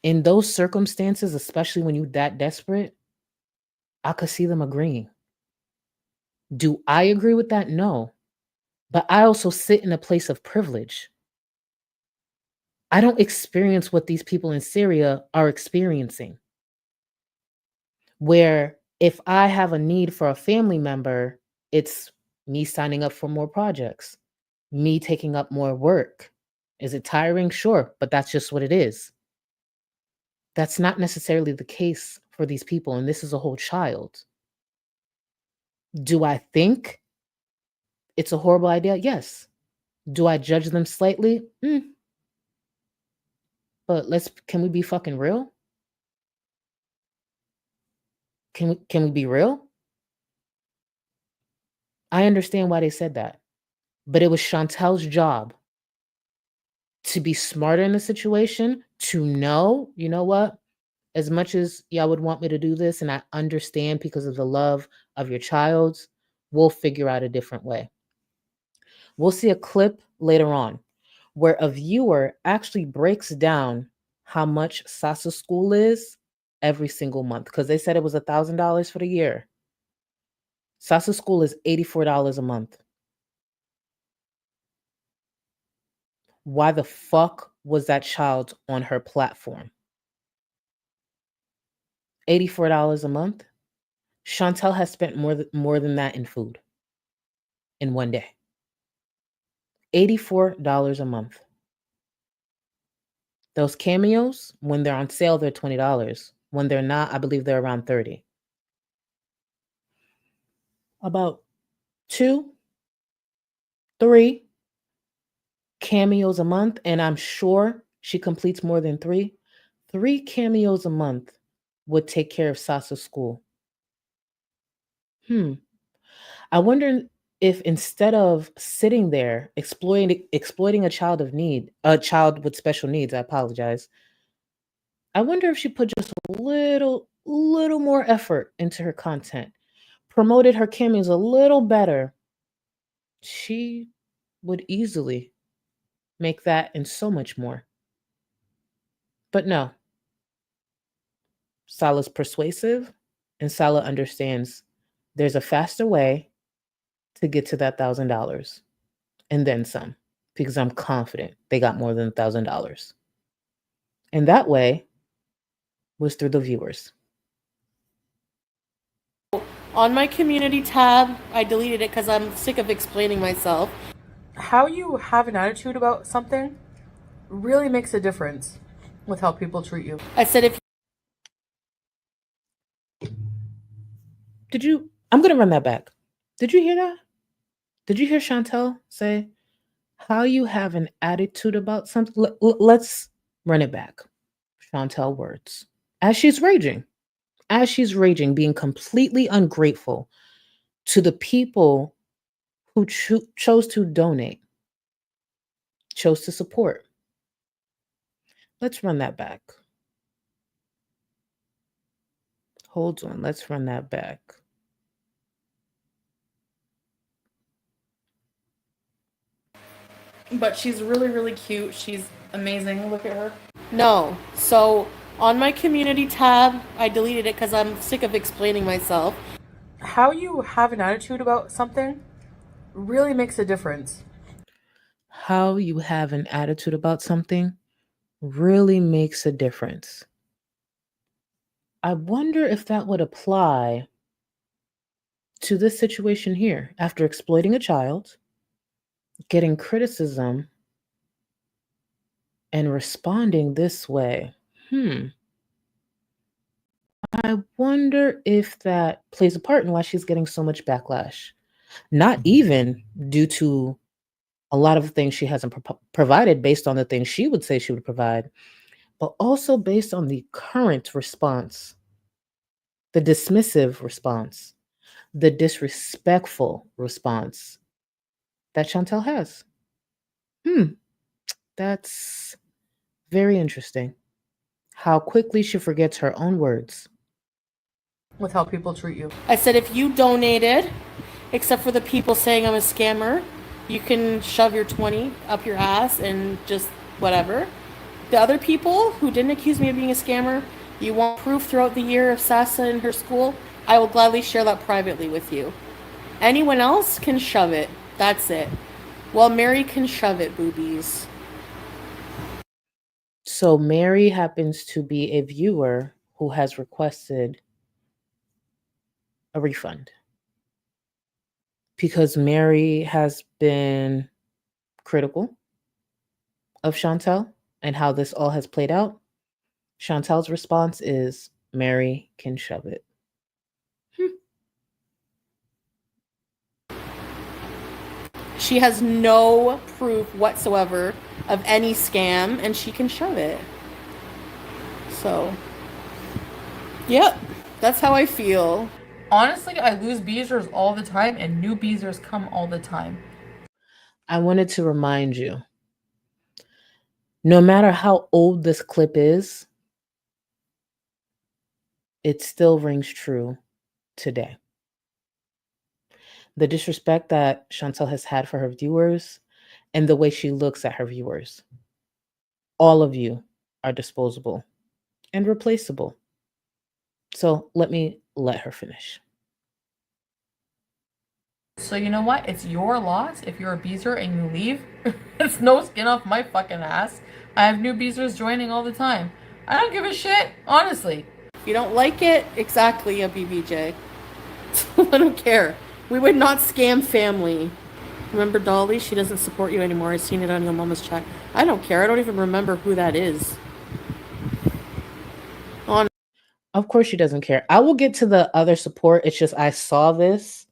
In those circumstances, especially when you're that desperate, I could see them agreeing. Do I agree with that? No. But I also sit in a place of privilege. I don't experience what these people in Syria are experiencing, where if I have a need for a family member, it's me signing up for more projects, me taking up more work. Is it tiring? Sure, but that's just what it is. That's not necessarily the case for these people, and this is a whole child. Do I think it's a horrible idea? Yes. Do I judge them slightly? But can we be fucking real? Can we be real? I understand why they said that. But it was Chantel's job to be smarter in the situation, to know, you know what? As much as y'all would want me to do this, and I understand because of the love of your child, we'll figure out a different way. We'll see a clip later on where a viewer actually breaks down how much Sasa school is every single month, because they said it was $1,000 for the year. Sasa school is $84 a month. Why the fuck was that child on her platform? $84 a month? Chantal has spent more than that in food in one day. $84 a month. Those cameos, when they're on sale, they're $20. When they're not, I believe they're around $30. About 2, 3 cameos a month, and I'm sure she completes more than 3. 3 cameos a month would take care of Sasa's school. I wonder if instead of sitting there exploiting a child with special needs, I apologize. I wonder if she put just a little more effort into her content, promoted her cameos a little better, she would easily make that and so much more. But no. Sala's persuasive, and Sala understands there's a faster way to get to that $1,000 and then some, because I'm confident they got more than $1,000. And that way was through the viewers. On my community tab, I deleted it because I'm sick of explaining myself. How you have an attitude about something really makes a difference with how people treat you. I said if I'm going to run that back. Did you hear that? Did you hear Chantal say, how you have an attitude about something? Let's run it back. Chantal words. As she's raging, being completely ungrateful to the people who chose to donate, chose to support. Let's run that back. Hold on, let's run that back. But she's really, really cute. She's amazing. Look at her. No. So on my community tab, I deleted it because I'm sick of explaining myself. How you have an attitude about something really makes a difference. How you have an attitude about something really makes a difference. I wonder if that would apply to this situation here. After exploiting a child, getting criticism, and responding this way. I wonder if that plays a part in why she's getting so much backlash. Not even due to a lot of things she hasn't provided based on the things she would say she would provide, but also based on the current response, the dismissive response, the disrespectful response that Chantal has. That's very interesting. How quickly she forgets her own words. With how people treat you. I said if you donated, except for the people saying I'm a scammer, you can shove your 20 up your ass and just whatever. The other people who didn't accuse me of being a scammer, you want proof throughout the year of Sasa in her school, I will gladly share that privately with you. Anyone else can shove it. That's it. Well, Mary can shove it, boobies. So Mary happens to be a viewer who has requested a refund because Mary has been critical of Chantal and how this all has played out. Chantal's response is, Mary can shove it. She has no proof whatsoever of any scam, and she can shove it. So, yep, that's how I feel. Honestly, I lose beezers all the time and new beezers come all the time. I wanted to remind you, no matter how old this clip is, it still rings true today. The disrespect that Chantal has had for her viewers and the way she looks at her viewers. All of you are disposable and replaceable. So let her finish. So you know what? It's your loss if you're a beezer and you leave. It's no skin off my fucking ass. I have new beezers joining all the time. I don't give a shit, honestly. If you don't like it, exactly, a BBJ. I don't care. We would not scam family. Remember Dolly? She doesn't support you anymore. I've seen it on your mama's chat. I don't care. I don't even remember who that is. Of course she doesn't care. I will get to the other support. It's just I saw this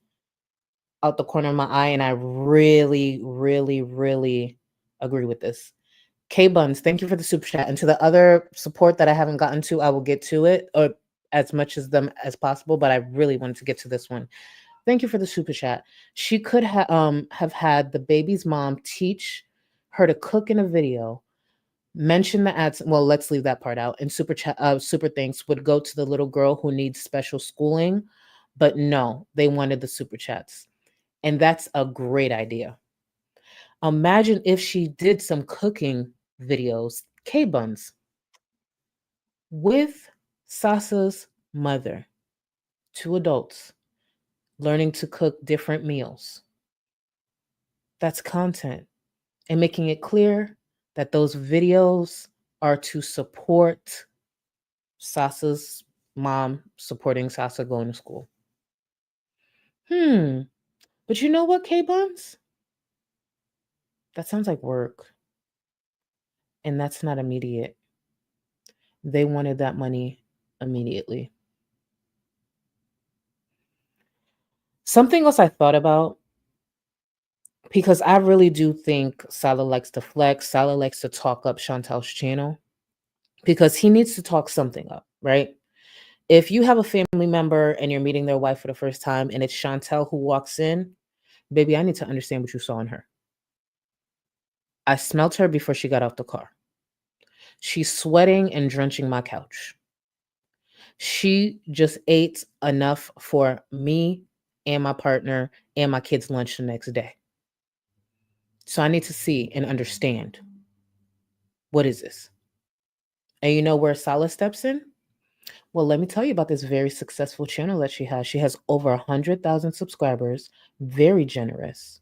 out the corner of my eye and I really, really, really agree with this. K Buns, thank you for the super chat. And to the other support that I haven't gotten to, I will get to it, or as much as them as possible, but I really wanted to get to this one. Thank you for the super chat. She could have had the baby's mom teach her to cook in a video, mention the ads. Well, let's leave that part out. And super chat, super thanks would go to the little girl who needs special schooling, but no, they wanted the super chats, and that's a great idea. Imagine if she did some cooking videos, K-Buns, with Sasa's mother, 2 adults, learning to cook different meals. That's content. And making it clear that those videos are to support Sasa's mom, supporting Sasa going to school. But you know what, K-Buns? That sounds like work. And that's not immediate. They wanted that money immediately. Something else I thought about, because I really do think Salah likes to flex. Salah likes to talk up Chantal's channel because he needs to talk something up, right? If you have a family member and you're meeting their wife for the first time and it's Chantal who walks in, baby, I need to understand what you saw in her. I smelt her before she got out the car. She's sweating and drenching my couch. She just ate enough for me and my partner and my kids' lunch the next day. So I need to see and understand, what is this? And you know where Salah steps in? Well, let me tell you about this very successful channel that she has. She has over 100,000 subscribers, very generous.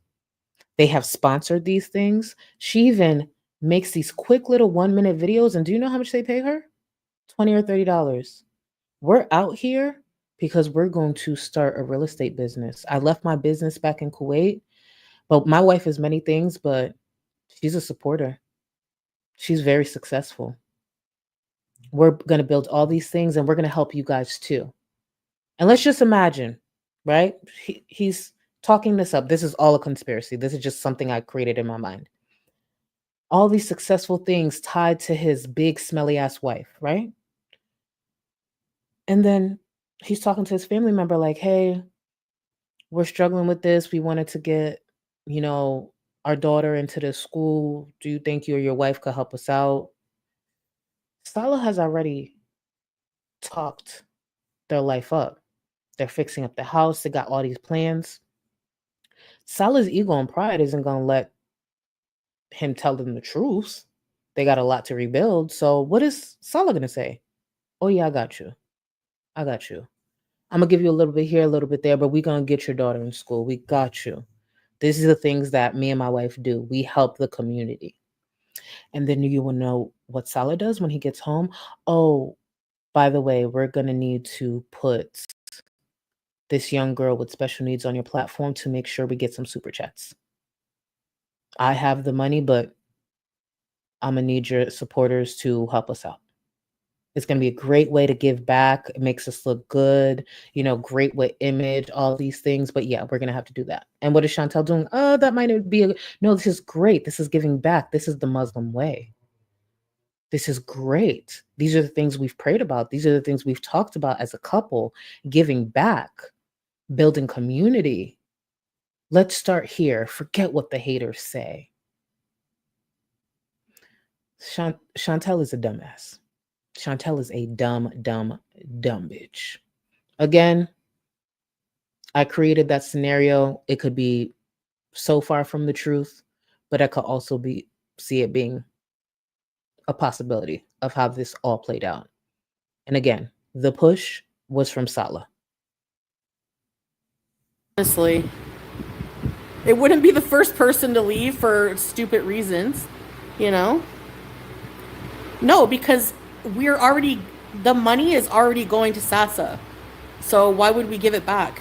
They have sponsored these things. She even makes these quick little 1-minute videos. And do you know how much they pay her? $20 or $30. We're out here because we're going to start a real estate business. I left my business back in Kuwait, but my wife is many things, but she's a supporter. She's very successful. We're going to build all these things and we're going to help you guys too. And let's just imagine, right? He's talking this up. This is all a conspiracy. This is just something I created in my mind. All these successful things tied to his big smelly ass wife, right? And then he's talking to his family member like, hey, we're struggling with this. We wanted to get, our daughter into the school. Do you think you or your wife could help us out? Salah has already talked their life up. They're fixing up the house. They got all these plans. Salah's ego and pride isn't going to let him tell them the truth. They got a lot to rebuild. So what is Salah going to say? Oh, yeah, I got you. I'm going to give you a little bit here, a little bit there, but we're going to get your daughter in school. We got you. These are the things that me and my wife do. We help the community. And then you will know what Salah does when he gets home. Oh, by the way, we're going to need to put this young girl with special needs on your platform to make sure we get some super chats. I have the money, but I'm going to need your supporters to help us out. It's going to be a great way to give back. It makes us look good, great with image, all these things. But yeah, we're going to have to do that. And what is Chantal doing? That might be no, this is great. This is giving back. This is the Muslim way. This is great. These are the things we've prayed about. These are the things we've talked about as a couple, giving back, building community. Let's start here. Forget what the haters say. Chantal is a dumbass. Chantal is a dumb bitch. Again, I created that scenario. It could be so far from the truth, but I could also see it being a possibility of how this all played out. And again, the push was from Salah. Honestly, it wouldn't be the first person to leave for stupid reasons, you know? No, because the money is already going to Sasa. So why would we give it back?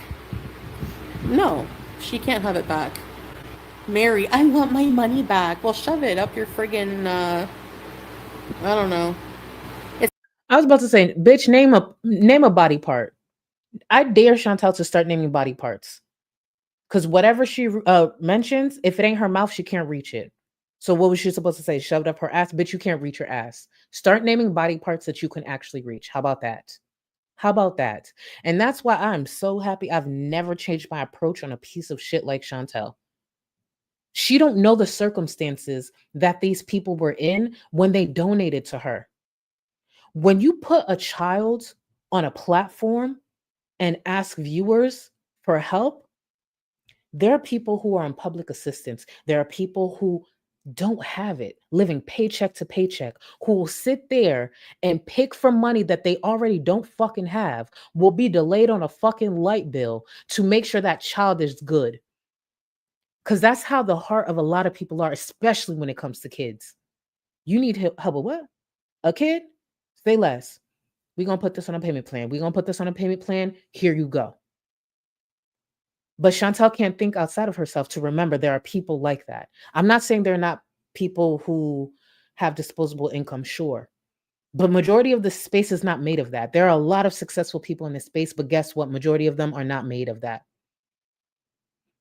No, she can't have it back. Mary, I want my money back. Well, shove it up your friggin', I don't know. I was about to say, bitch, name a body part. I dare Chantal to start naming body parts. Because whatever she mentions, if it ain't her mouth, she can't reach it. So what was she supposed to say? Shoved up her ass? Bitch, you can't reach your ass. Start naming body parts that you can actually reach. How about that? How about that? And that's why I'm so happy I've never changed my approach on a piece of shit like Chantal. She don't know the circumstances that these people were in when they donated to her. When you put a child on a platform and ask viewers for help, there are people who are on public assistance. There are people who don't have it, living paycheck to paycheck, who will sit there and pick from money that they already don't fucking have, will be delayed on a fucking light bill to make sure that child is good. Because that's how the heart of a lot of people are, especially when it comes to kids. You need help with what? A kid? Say less. We're going to put this on a payment plan. We're going to put this on a payment plan. Here you go. But Chantal can't think outside of herself to remember there are people like that. I'm not saying there are not people who have disposable income, sure. But majority of the space is not made of that. There are a lot of successful people in this space, but guess what? Majority of them are not made of that.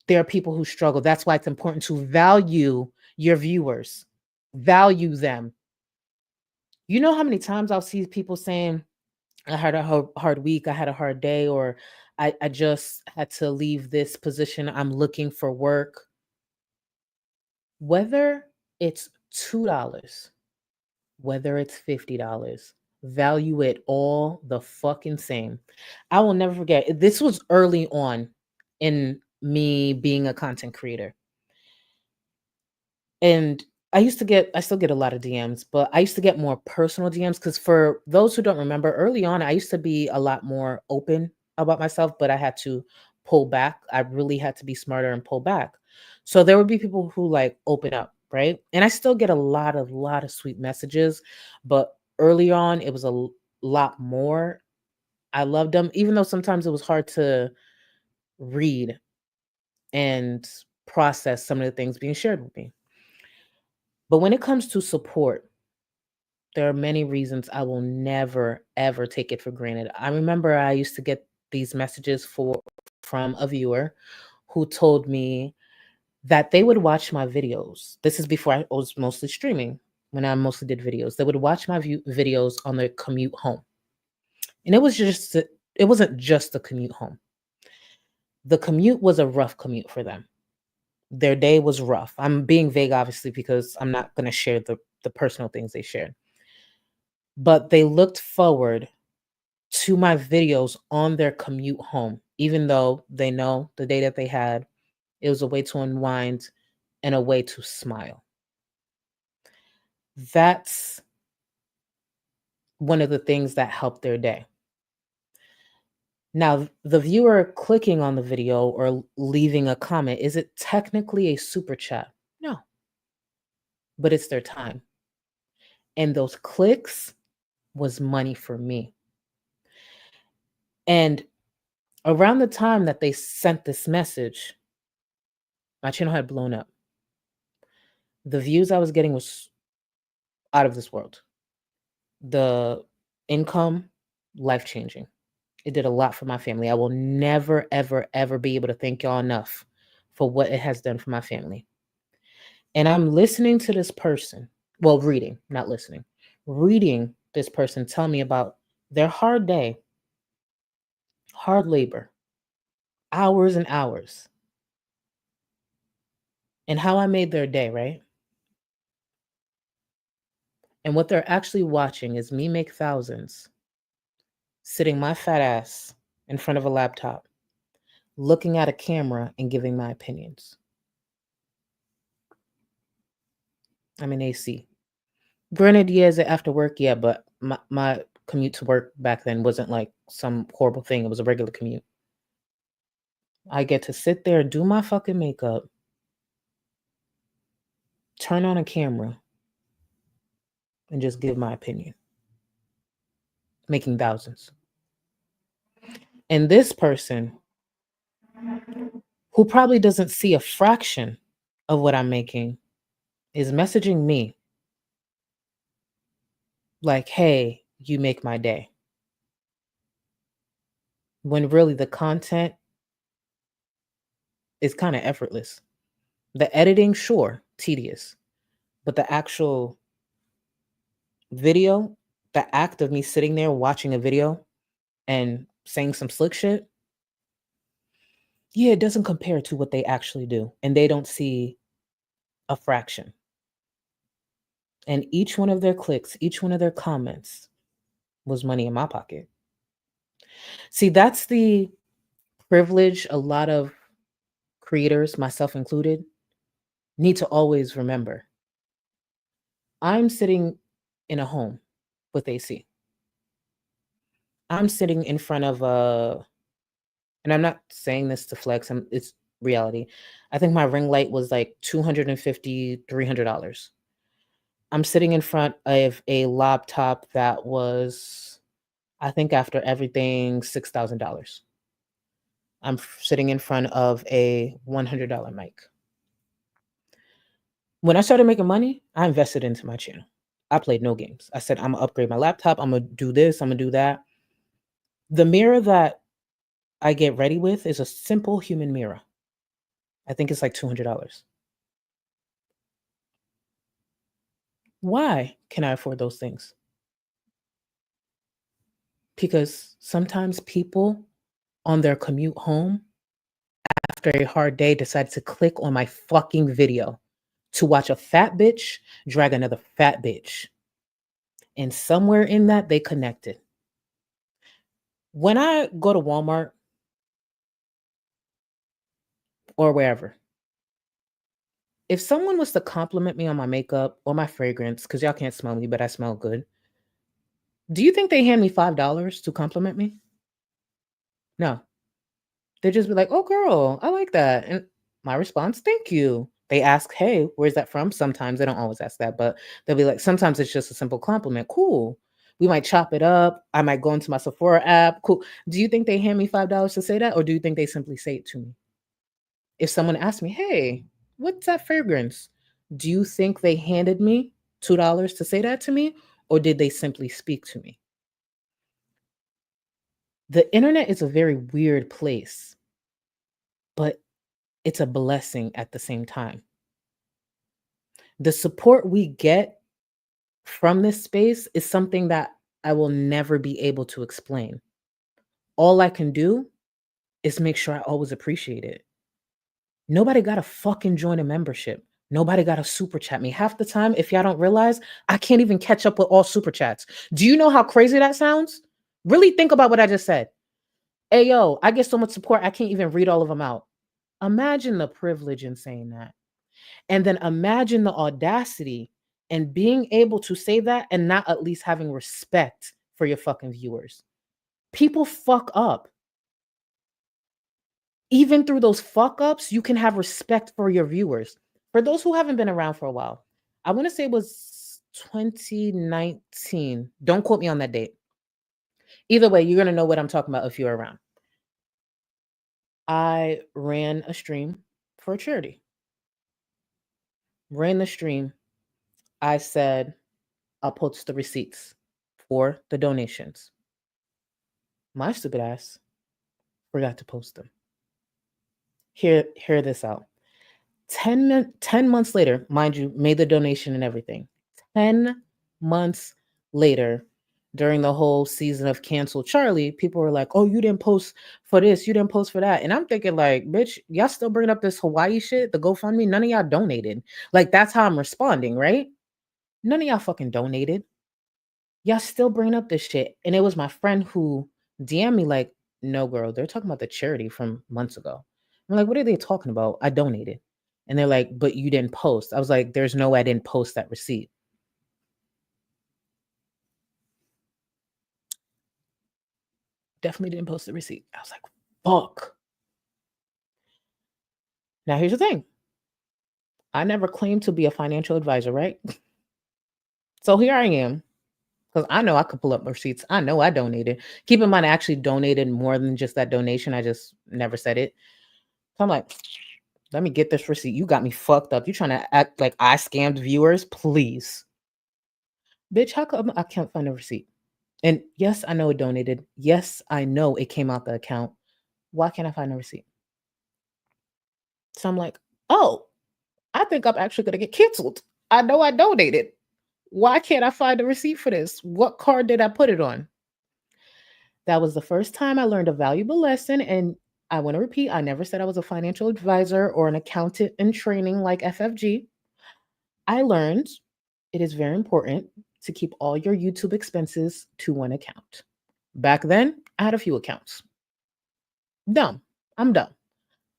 There are people who struggle. That's why it's important to value your viewers. Value them. You know how many times I'll see people saying, I had a hard week, I had a hard day, or I just had to leave this position, I'm looking for work. Whether it's $2, whether it's $50, value it all the fucking same. I will never forget, this was early on in me being a content creator. And I still get a lot of DMs, but I used to get more personal DMs because for those who don't remember, early on, I used to be a lot more open about myself, but I had to pull back. I really had to be smarter and pull back. So there would be people who like open up, right? And I still get a lot of sweet messages, but early on, it was a lot more. I loved them, even though sometimes it was hard to read and process some of the things being shared with me. But when it comes to support, there are many reasons I will never, ever take it for granted. I remember I used to get these messages from a viewer who told me that they would watch my videos. This is before I was mostly streaming, when I mostly did videos. They would watch my videos on their commute home. And it wasn't just the commute home. The commute was a rough commute for them. Their day was rough. I'm being vague, obviously, because I'm not going to share the personal things they shared. But they looked forward to my videos on their commute home, even though they know the day that they had, it was a way to unwind and a way to smile. That's one of the things that helped their day. Now, the viewer clicking on the video or leaving a comment, is it technically a super chat? No. But it's their time. And those clicks was money for me. And around the time that they sent this message, my channel had blown up. The views I was getting was out of this world. The income, life-changing. It did a lot for my family. I will never, ever, ever be able to thank y'all enough for what it has done for my family. And I'm listening to this person, well, reading, not listening, reading this person tell me about their hard day, hard labor, hours and hours, and how I made their day, right? And what they're actually watching is me make thousands, sitting my fat ass in front of a laptop, looking at a camera and giving my opinions. I'm in AC. Granted, yeah, is it after work? Yeah, but my commute to work back then wasn't like some horrible thing. It was a regular commute. I get to sit there, do my fucking makeup, turn on a camera, and just give my opinion. Making thousands. And this person, who probably doesn't see a fraction of what I'm making, is messaging me like, hey, you make my day. When really the content is kind of effortless. The editing, sure, tedious, but the actual video, the act of me sitting there watching a video and saying some slick shit, yeah, it doesn't compare to what they actually do. And they don't see a fraction. And each one of their clicks, each one of their comments was money in my pocket. See, that's the privilege a lot of creators, myself included, need to always remember. I'm sitting in a home with AC. I'm sitting in front of and I'm not saying this to flex, it's reality. I think my ring light was like $250, $300. I'm sitting in front of a laptop that was, I think after everything, $6,000. I'm sitting in front of a $100 mic. When I started making money, I invested into my channel. I played no games. I said, I'm gonna upgrade my laptop. I'm gonna do this. I'm gonna do that. The mirror that I get ready with is a simple human mirror. I think it's like $200. Why can I afford those things? Because sometimes people on their commute home after a hard day decide to click on my fucking video to watch a fat bitch drag another fat bitch. And somewhere in that, they connected. When I go to Walmart or wherever, if someone was to compliment me on my makeup or my fragrance, because y'all can't smell me, but I smell good, do you think they hand me $5 to compliment me? No. They just be like, oh, girl, I like that. And my response, thank you. They ask, hey, where's that from? Sometimes they don't always ask that, but they'll be like, sometimes it's just a simple compliment. Cool. We might chop it up. I might go into my Sephora app. Cool. Do you think they hand me $5 to say that? Or do you think they simply say it to me? If someone asked me, hey, what's that fragrance? Do you think they handed me $2 to say that to me? Or did they simply speak to me? The internet is a very weird place, but it's a blessing at the same time. The support we get from this space is something that I will never be able to explain. All I can do is make sure I always appreciate it. Nobody got to fucking join a membership. Nobody got to super chat me. Half the time, if y'all don't realize, I can't even catch up with all super chats. Do you know how crazy that sounds? Really think about what I just said. Hey, yo, I get so much support, I can't even read all of them out. Imagine the privilege in saying that. And then imagine the audacity and being able to say that and not at least having respect for your fucking viewers. People fuck up. Even through those fuck ups, you can have respect for your viewers. For those who haven't been around for a while, I want to say it was 2019. Don't quote me on that date. Either way, you're going to know what I'm talking about if you're around. I ran a stream for a charity. Ran the stream. I said, I'll post the receipts for the donations. My stupid ass forgot to post them. Hear this out. 10 months later, mind you, made the donation and everything. 10 months later, during the whole season of Cancel Charlie, people were like, oh, you didn't post for this, you didn't post for that. And I'm thinking, like, bitch, y'all still bringing up this Hawaii shit, the GoFundMe? None of y'all donated. Like, that's how I'm responding, right? None of y'all fucking donated. Y'all still bringing up this shit. And it was my friend who DM'd me, like, no, girl, they're talking about the charity from months ago. I'm like, what are they talking about? I donated. And they're like, but you didn't post. I was like, there's no way I didn't post that receipt. Definitely didn't post the receipt. I was like, fuck. Now, here's the thing. I never claimed to be a financial advisor, right? So here I am, because I know I could pull up receipts. I know I donated. Keep in mind, I actually donated more than just that donation. I just never said it. So I'm like, let me get this receipt. You got me fucked up. You trying to act like I scammed viewers? Please. Bitch, how come I can't find a receipt? And yes, I know it donated. Yes, I know it came out the account. Why can't I find a receipt? So I'm like, oh, I think I'm actually going to get canceled. I know I donated. Why can't I find a receipt for this? What card did I put it on? That was the first time I learned a valuable lesson. And I want to repeat, I never said I was a financial advisor or an accountant in training like FFG. I learned it is very important to keep all your YouTube expenses to one account. Back then, I had a few accounts. Dumb. I'm dumb.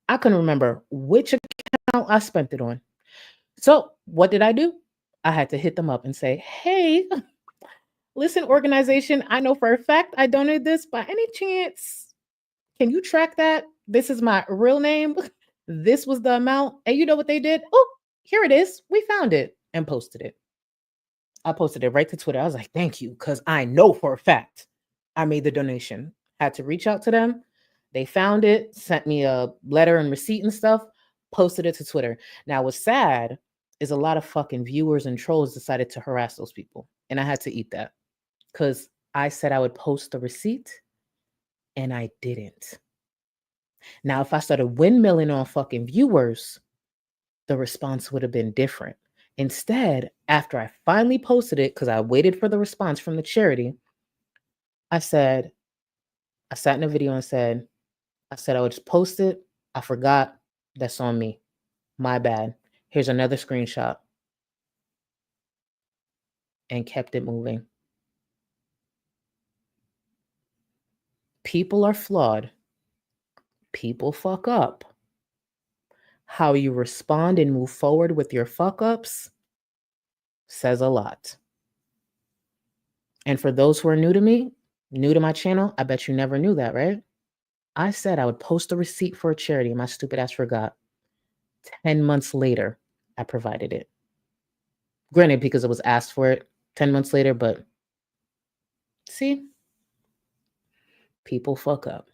I couldn't remember which account I spent it on. So what did I do? I had to hit them up and say, hey, listen, organization, I know for a fact I donated this. By any chance, can you track that? This is my real name. This was the amount. And you know what they did? Oh, here it is. We found it and posted it. I posted it right to Twitter. I was like, thank you, because I know for a fact I made the donation. Had to reach out to them. They found it, sent me a letter and receipt and stuff, posted it to Twitter. Now, what's sad is a lot of fucking viewers and trolls decided to harass those people. And I had to eat that because I said I would post the receipt and I didn't. Now, if I started windmilling on fucking viewers, the response would have been different. Instead, after I finally posted it, because I waited for the response from the charity, I sat in a video and said, I would just post it. I forgot. That's on me. My bad. Here's another screenshot. And kept it moving. People are flawed. People fuck up. How you respond and move forward with your fuck ups says a lot. And for those who are new to me, new to my channel, I bet you never knew that, right? I said I would post a receipt for a charity and my stupid ass forgot. 10 months later, I provided it. Granted, because it was asked for it 10 months later, but see, people fuck up.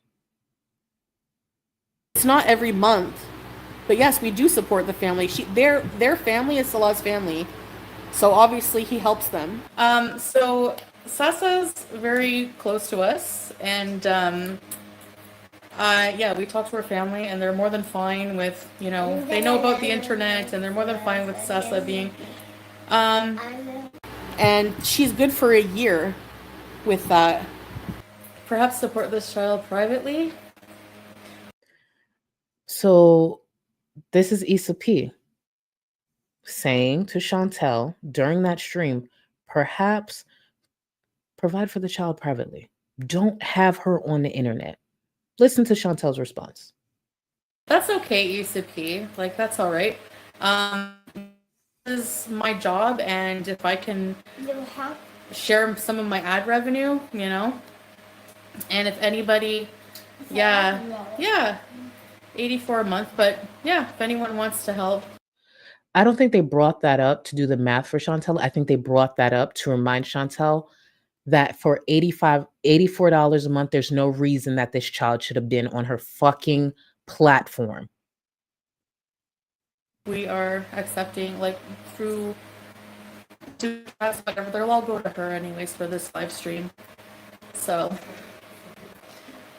It's not every month, but yes, we do support the family. Their family is Salah's family, so obviously he helps them. So Sasa's very close to us, and yeah, we talk to her family, and they're more than fine with, you know, they know about the internet, and they're more than fine with Sasa being, and she's good for a year with that. Perhaps support this child privately. So this is Issa P saying to Chantal during that stream, perhaps provide for the child privately. Don't have her on the internet. Listen to Chantal's response. That's okay, Issa P. Like, that's all right. This is my job, and if I can share some of my ad revenue, you know, and if anybody, yeah, 84 a month, but yeah, if anyone wants to help. I don't think they brought that up to do the math for Chantal. I think they brought that up to remind Chantal that for $84 a month, there's no reason that this child should have been on her fucking platform. We are accepting, like, through whatever, they'll all go to her anyways for this live stream. So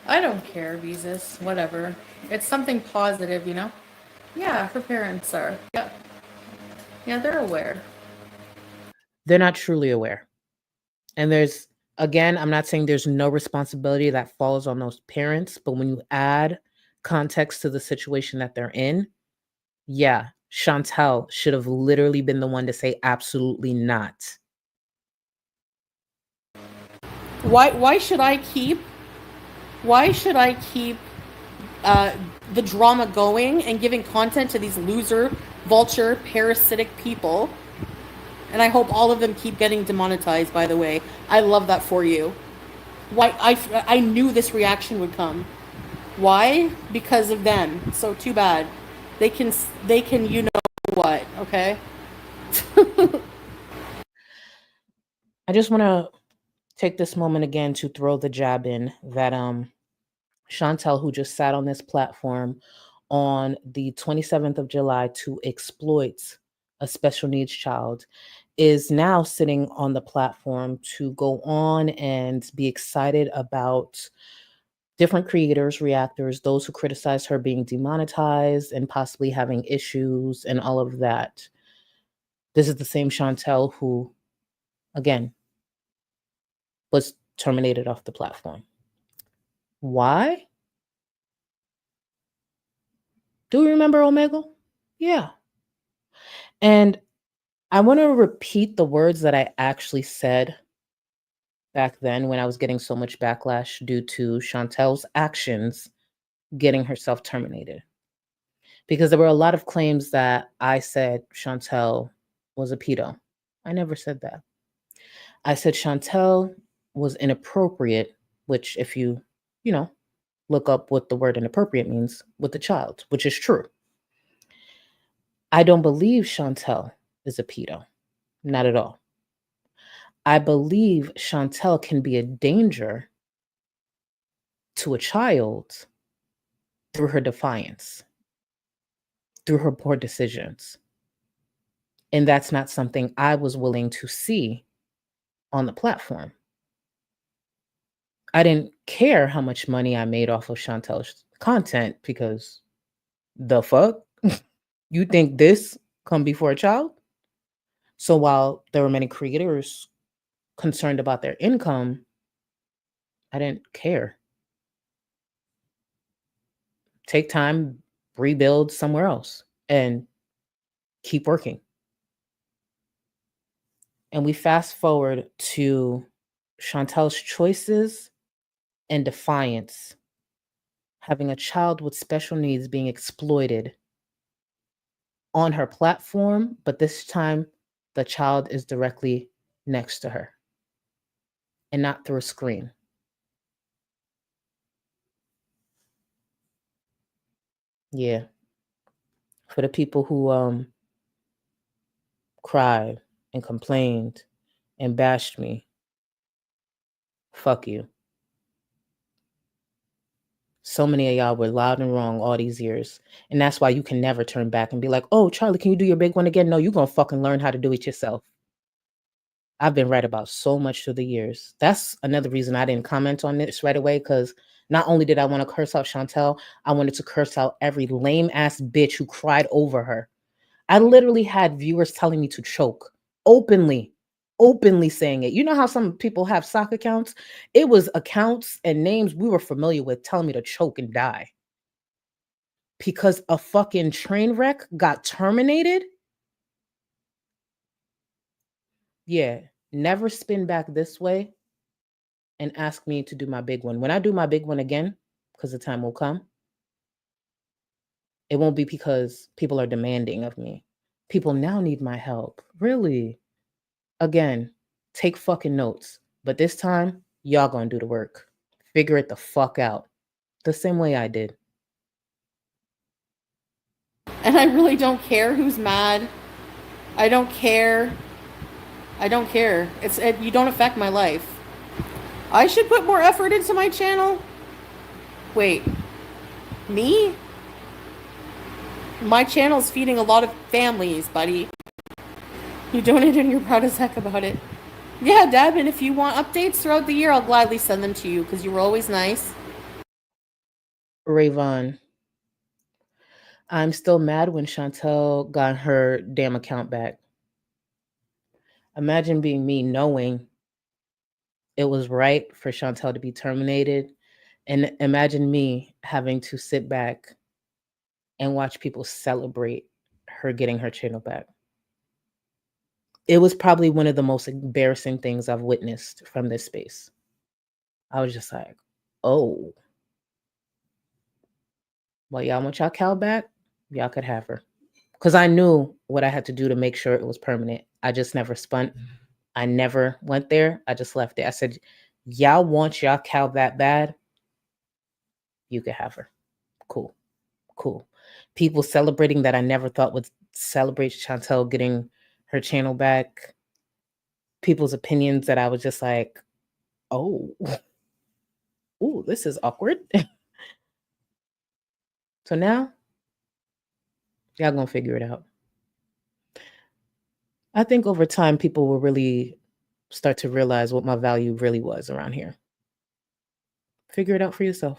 I don't care, visas, whatever. It's something positive, you know? Yeah, her parents are. Yeah, they're aware. They're not truly aware. And there's, again, I'm not saying there's no responsibility that falls on those parents, but when you add context to the situation that they're in, yeah, Chantal should have literally been the one to say absolutely not. Why should I keep the drama going and giving content to these loser, vulture, parasitic people? And I hope all of them keep getting demonetized, by the way. I love that for you. Why I knew this reaction would come. Why? Because of them. So too bad. They can you know what, okay? I just want to take this moment again to throw the jab in that Chantal, who just sat on this platform on the 27th of July to exploit a special needs child, is now sitting on the platform to go on and be excited about different creators, reactors, those who criticize her being demonetized and possibly having issues and all of that. This is the same Chantal who, again, was terminated off the platform. Why? Do you remember Omegle? Yeah. And I want to repeat the words that I actually said back then when I was getting so much backlash due to Chantal's actions getting herself terminated. Because there were a lot of claims that I said Chantal was a pedo. I never said that. I said Chantal was inappropriate, which if you look up what the word inappropriate means, with the child, which is true. I don't believe Chantal is a pedo. Not at all. I believe Chantal can be a danger to a child through her defiance, through her poor decisions. And that's not something I was willing to see on the platform. I didn't care how much money I made off of Chantal's content because the fuck? You think this come before a child? So while there were many creators concerned about their income, I didn't care. Take time, rebuild somewhere else, and keep working. And we fast forward to Chantal's choices and defiance, having a child with special needs being exploited on her platform, but this time the child is directly next to her and not through a screen. Yeah. For the people who cried and complained and bashed me, fuck you. So many of y'all were loud and wrong all these years. And that's why you can never turn back and be like, oh, Charlie, can you do your big one again? No, you're going to fucking learn how to do it yourself. I've been right about so much through the years. That's another reason I didn't comment on this right away, because not only did I want to curse out Chantal, I wanted to curse out every lame ass bitch who cried over her. I literally had viewers telling me to choke openly saying it. You know how some people have sock accounts? It was accounts and names we were familiar with telling me to choke and die because a fucking train wreck got terminated. Yeah, never spin back this way and ask me to do my big one. When I do my big one again, because the time will come, it won't be because people are demanding of me. People now need my help. Really? Again, take fucking notes. But this time, y'all gonna do the work. Figure it the fuck out. The same way I did. And I really don't care who's mad. I don't care. You don't affect my life. I should put more effort into my channel. Wait. Me? My channel's feeding a lot of families, buddy. You donated and you're proud as heck about it. Yeah, Deb, and if you want updates throughout the year, I'll gladly send them to you because you were always nice. Rayvon, I'm still mad when Chantal got her damn account back. Imagine being me knowing it was right for Chantal to be terminated. And imagine me having to sit back and watch people celebrate her getting her channel back. It was probably one of the most embarrassing things I've witnessed from this space. I was just like, oh, well, y'all want y'all cow back? Y'all could have her. Because I knew what I had to do to make sure it was permanent. I just never spun. I never went there. I just left it. I said, y'all want y'all cow that bad? You could have her. Cool. Cool. People celebrating that I never thought would celebrate Chantal getting her channel back. People's opinions that I was just like, oh, ooh, this is awkward. So now, y'all gonna figure it out. I think over time, people will really start to realize what my value really was around here. Figure it out for yourself.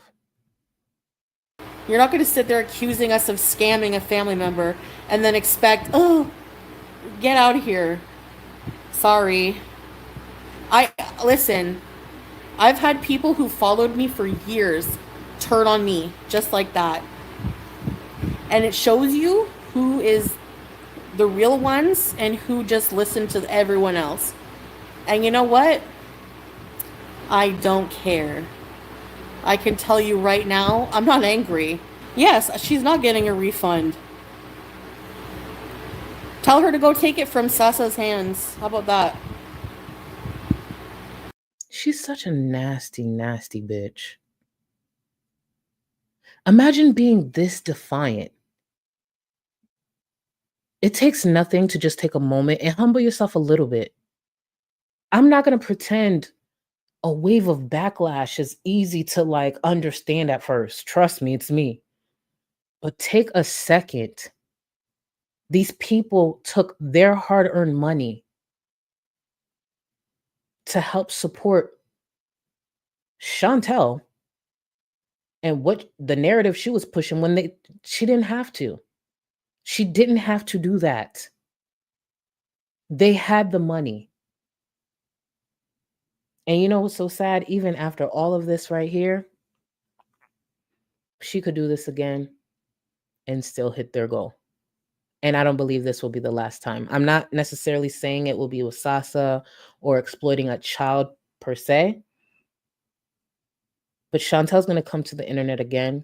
You're not going to sit there accusing us of scamming a family member and then expect, oh, get out of here. Sorry. Listen, I've had people who followed me for years turn on me just like that. And it shows you who is the real ones and who just listen to everyone else. And you know what? I don't care. I can tell you right now, I'm not angry. Yes, she's not getting a refund. Tell her to go take it from Sasa's hands. How about that? She's such a nasty, nasty bitch. Imagine being this defiant. It takes nothing to just take a moment and humble yourself a little bit. I'm not going to pretend a wave of backlash is easy to like understand at first. Trust me, it's me. But take a second. These people took their hard-earned money to help support Chantal and what the narrative she was pushing when she didn't have to. She didn't have to do that. They had the money. And you know what's so sad? Even after all of this right here, she could do this again and still hit their goal. And I don't believe this will be the last time. I'm not necessarily saying it will be with Sasa or exploiting a child per se. But Chantel's going to come to the internet again.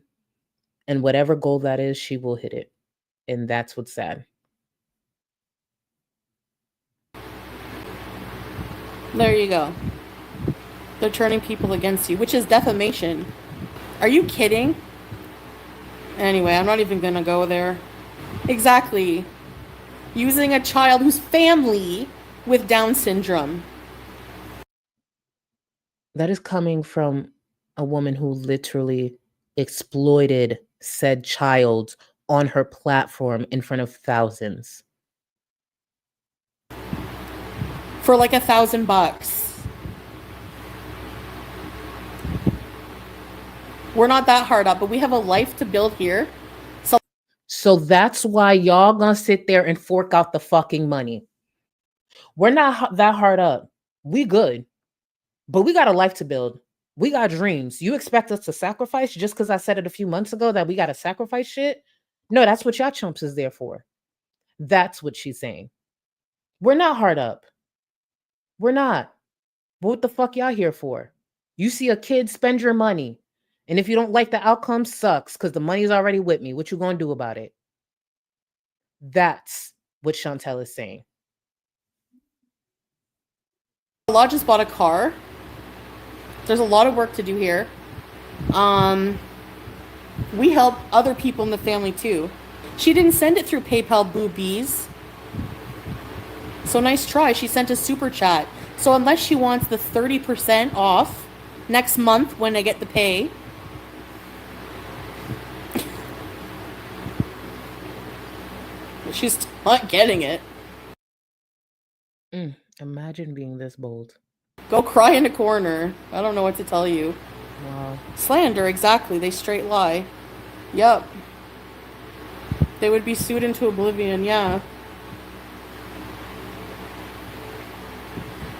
And whatever goal that is, she will hit it. And that's what's sad. There you go. They're turning people against you, which is defamation. Are you kidding? Anyway, I'm not even gonna go there. Exactly. Using a child whose family with Down syndrome. That is coming from a woman who literally exploited said child on her platform in front of thousands. For like $1,000. We're not that hard up, but we have a life to build here. So that's why y'all gonna sit there and fork out the fucking money. We're not that hard up. We good. But we got a life to build. We got dreams. You expect us to sacrifice just because I said it a few months ago that we got to sacrifice shit? No, that's what y'all chumps is there for. That's what she's saying. We're not hard up. We're not. But what the fuck y'all here for? You see a kid, spend your money. And if you don't like the outcome, sucks because the money's already with me. What you gonna do about it? That's what Chantal is saying. Law just bought a car. There's a lot of work to do here. We help other people in the family too. She didn't send it through PayPal boobies. So nice try. She sent a super chat. So unless she wants the 30% off next month when I get the pay. She's not getting it. Imagine being this bold. Go cry in a corner. I don't know what to tell you. Wow. Slander, exactly. They straight lie. Yup. They would be sued into oblivion, yeah.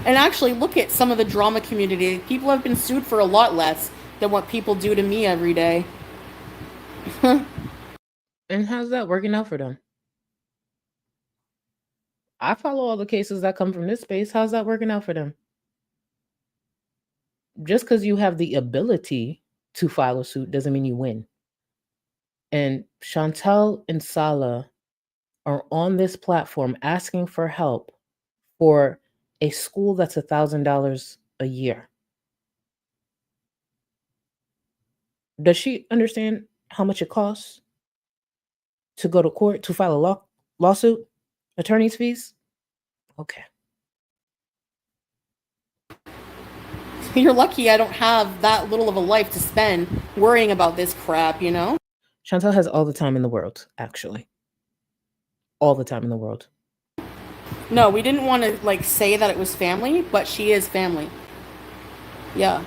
And actually, look at some of the drama community. People have been sued for a lot less than what people do to me every day. And how's that working out for them? I follow all the cases that come from this space. How's that working out for them? Just because you have the ability to file a suit doesn't mean you win. And Chantal and Sala are on this platform asking for help for a school that's $1,000 a year. Does she understand how much it costs to go to court to file a lawsuit? Attorney's fees? Okay. You're lucky I don't have that little of a life to spend worrying about this crap, you know? Chantal has all the time in the world, actually. All the time in the world. No, we didn't want to like say that it was family, but she is family. Yeah.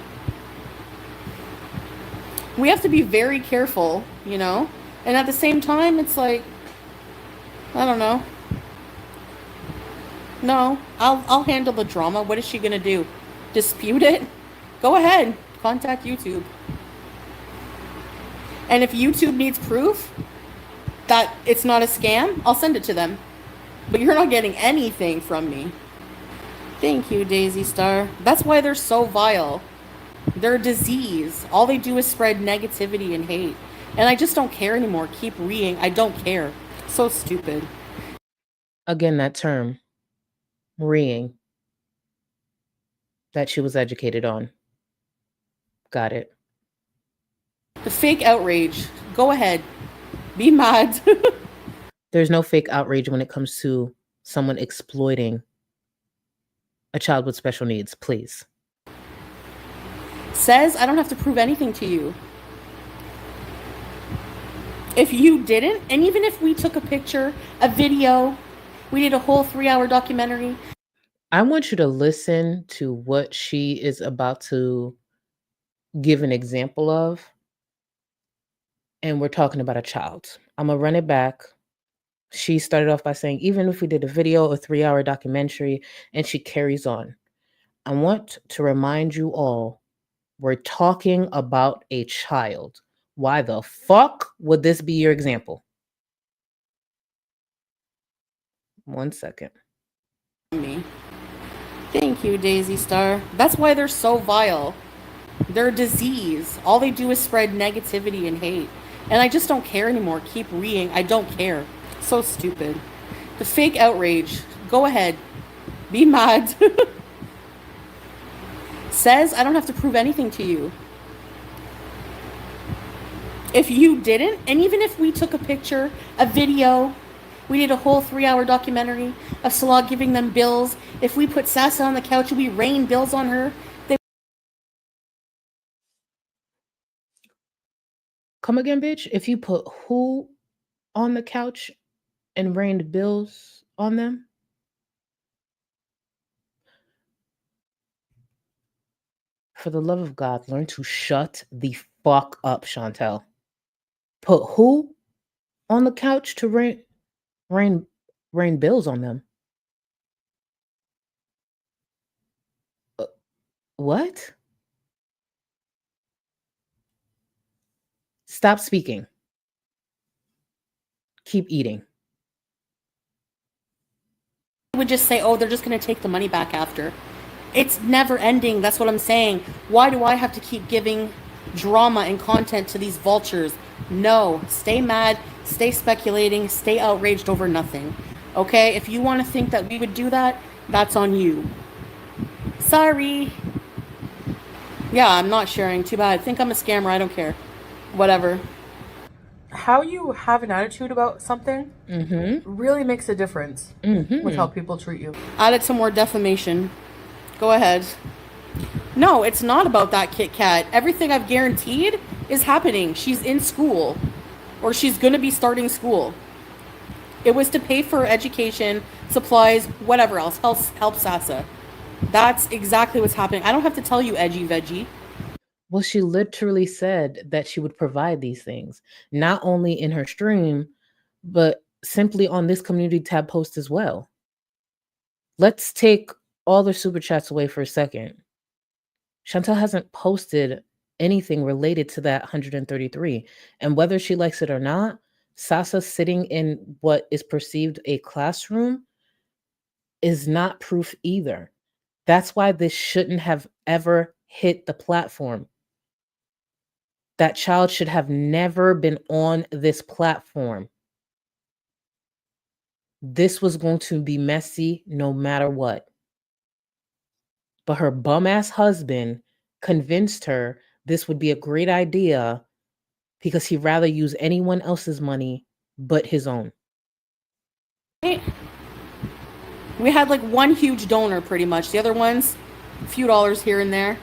We have to be very careful, you know? And at the same time, it's like, I don't know. No, I'll handle the drama. What is she gonna do? Dispute it? Go ahead. Contact YouTube. And if YouTube needs proof that it's not a scam, I'll send it to them. But you're not getting anything from me. Thank you, Daisy Star. That's why they're so vile. They're a disease. All they do is spread negativity and hate. And I just don't care anymore. Keep reading. I don't care. So stupid. Again, that term, reeing, that she was educated on. Got it. The fake outrage. Go ahead. Be mad. There's no fake outrage when it comes to someone exploiting a child with special needs, please. Says I don't have to prove anything to you. If you didn't, and even if we took a picture, a video, we did a whole 3-hour documentary. I want you to listen to what she is about to give an example of. And we're talking about a child. I'm going to run it back. She started off by saying, even if we did a video, a 3-hour documentary, and she carries on. I want to remind you all, we're talking about a child. Why the fuck would this be your example? 1 second. Me. Thank you, Daisy Star. That's why they're so vile. They're a disease. All they do is spread negativity and hate. And I just don't care anymore. Keep reading. I don't care. So stupid. The fake outrage. Go ahead. Be mad. Says I don't have to prove anything to you. If you didn't, and even if we took a picture, a video, we did a whole 3-hour documentary of Salah giving them bills. If we put Sasa on the couch and we rain bills on her, they... Come again, bitch? If you put who on the couch and rained bills on them? For the love of God, learn to shut the fuck up, Chantal. Put who on the couch to rain bills on them? What? Stop speaking. Keep eating. would just say, oh, they're just going to take the money back after. It's never ending. That's what I'm saying. Why do I have to keep giving drama and content to these vultures? No. Stay mad. Stay speculating. Stay outraged over nothing. Okay? If you want to think that we would do that, that's on you. Sorry. Yeah, I'm not sharing. Too bad. Think I'm a scammer. I don't care. Whatever. How you have an attitude about something really makes a difference with how people treat you. Added some more defamation. Go ahead. No, it's not about that Kit Kat. Everything I've guaranteed is happening. She's in school. Or she's going to be starting school. It was to pay for education, supplies, whatever else. Help Sasa. That's exactly what's happening. I don't have to tell you, edgy veggie. Well, she literally said that she would provide these things, not only in her stream, but simply on this community tab post as well. Let's take all the super chats away for a second. Chantal hasn't posted anything related to that 133. And whether she likes it or not, Sasa sitting in what is perceived a classroom is not proof either. That's why this shouldn't have ever hit the platform. That child should have never been on this platform. This was going to be messy no matter what. But her bum-ass husband convinced her this would be a great idea because he'd rather use anyone else's money but his own. We had like one huge donor pretty much. The other ones, a few dollars here and there.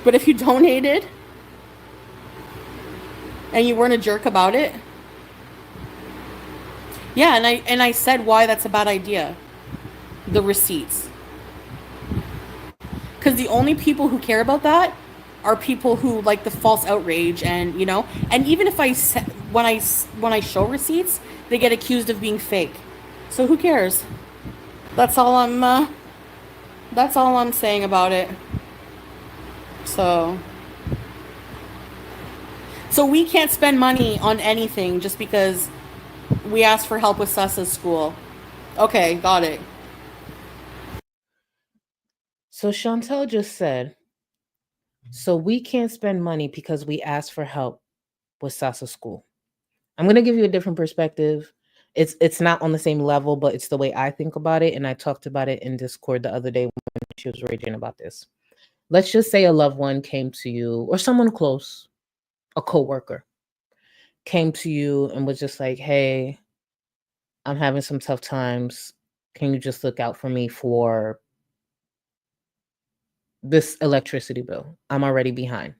But if you donated and you weren't a jerk about it, yeah, and I said why that's a bad idea. The receipts. Because the only people who care about that are people who like the false outrage, and you know, and even if when I show receipts, they get accused of being fake. So who cares? That's all I'm saying about it. So we can't spend money on anything just because we asked for help with Sasa's school. Okay, got it. So Chantal just said, so we can't spend money because we asked for help with Sasa's school. I'm going to give you a different perspective. It's not on the same level, but it's the way I think about it. And I talked about it in Discord the other day when she was raging about this. Let's just say a loved one came to you, or someone close, a coworker, came to you and was just like, hey, I'm having some tough times. Can you just look out for me for this electricity bill? I'm already behind.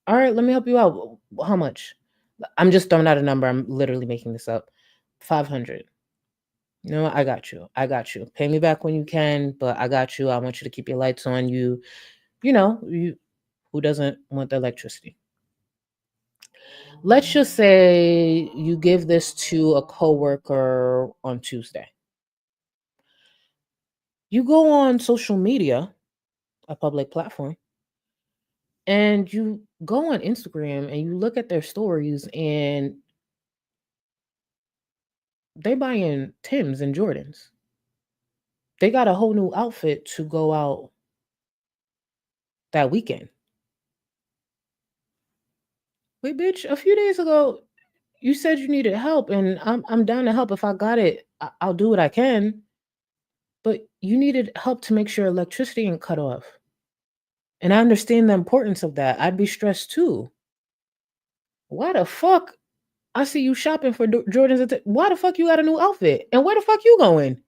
All right, let me help you out. How much? I'm just throwing out a number. I'm literally making this up. 500. No, I got you. Pay me back when you can, but I got you. I want you to keep your lights on. You know, who doesn't want the electricity? Let's just say you give this to a coworker on Tuesday. You go on social media, a public platform, and you go on Instagram and you look at their stories and they buying Tims and Jordans. They got a whole new outfit to go out that weekend. Wait, bitch, a few days ago, you said you needed help, and I'm down to help. If I got it, I'll do what I can. But you needed help to make sure electricity ain't cut off. And I understand the importance of that. I'd be stressed too. Why the fuck? I see you shopping for Jordans. Why the fuck you got a new outfit? And where the fuck you going?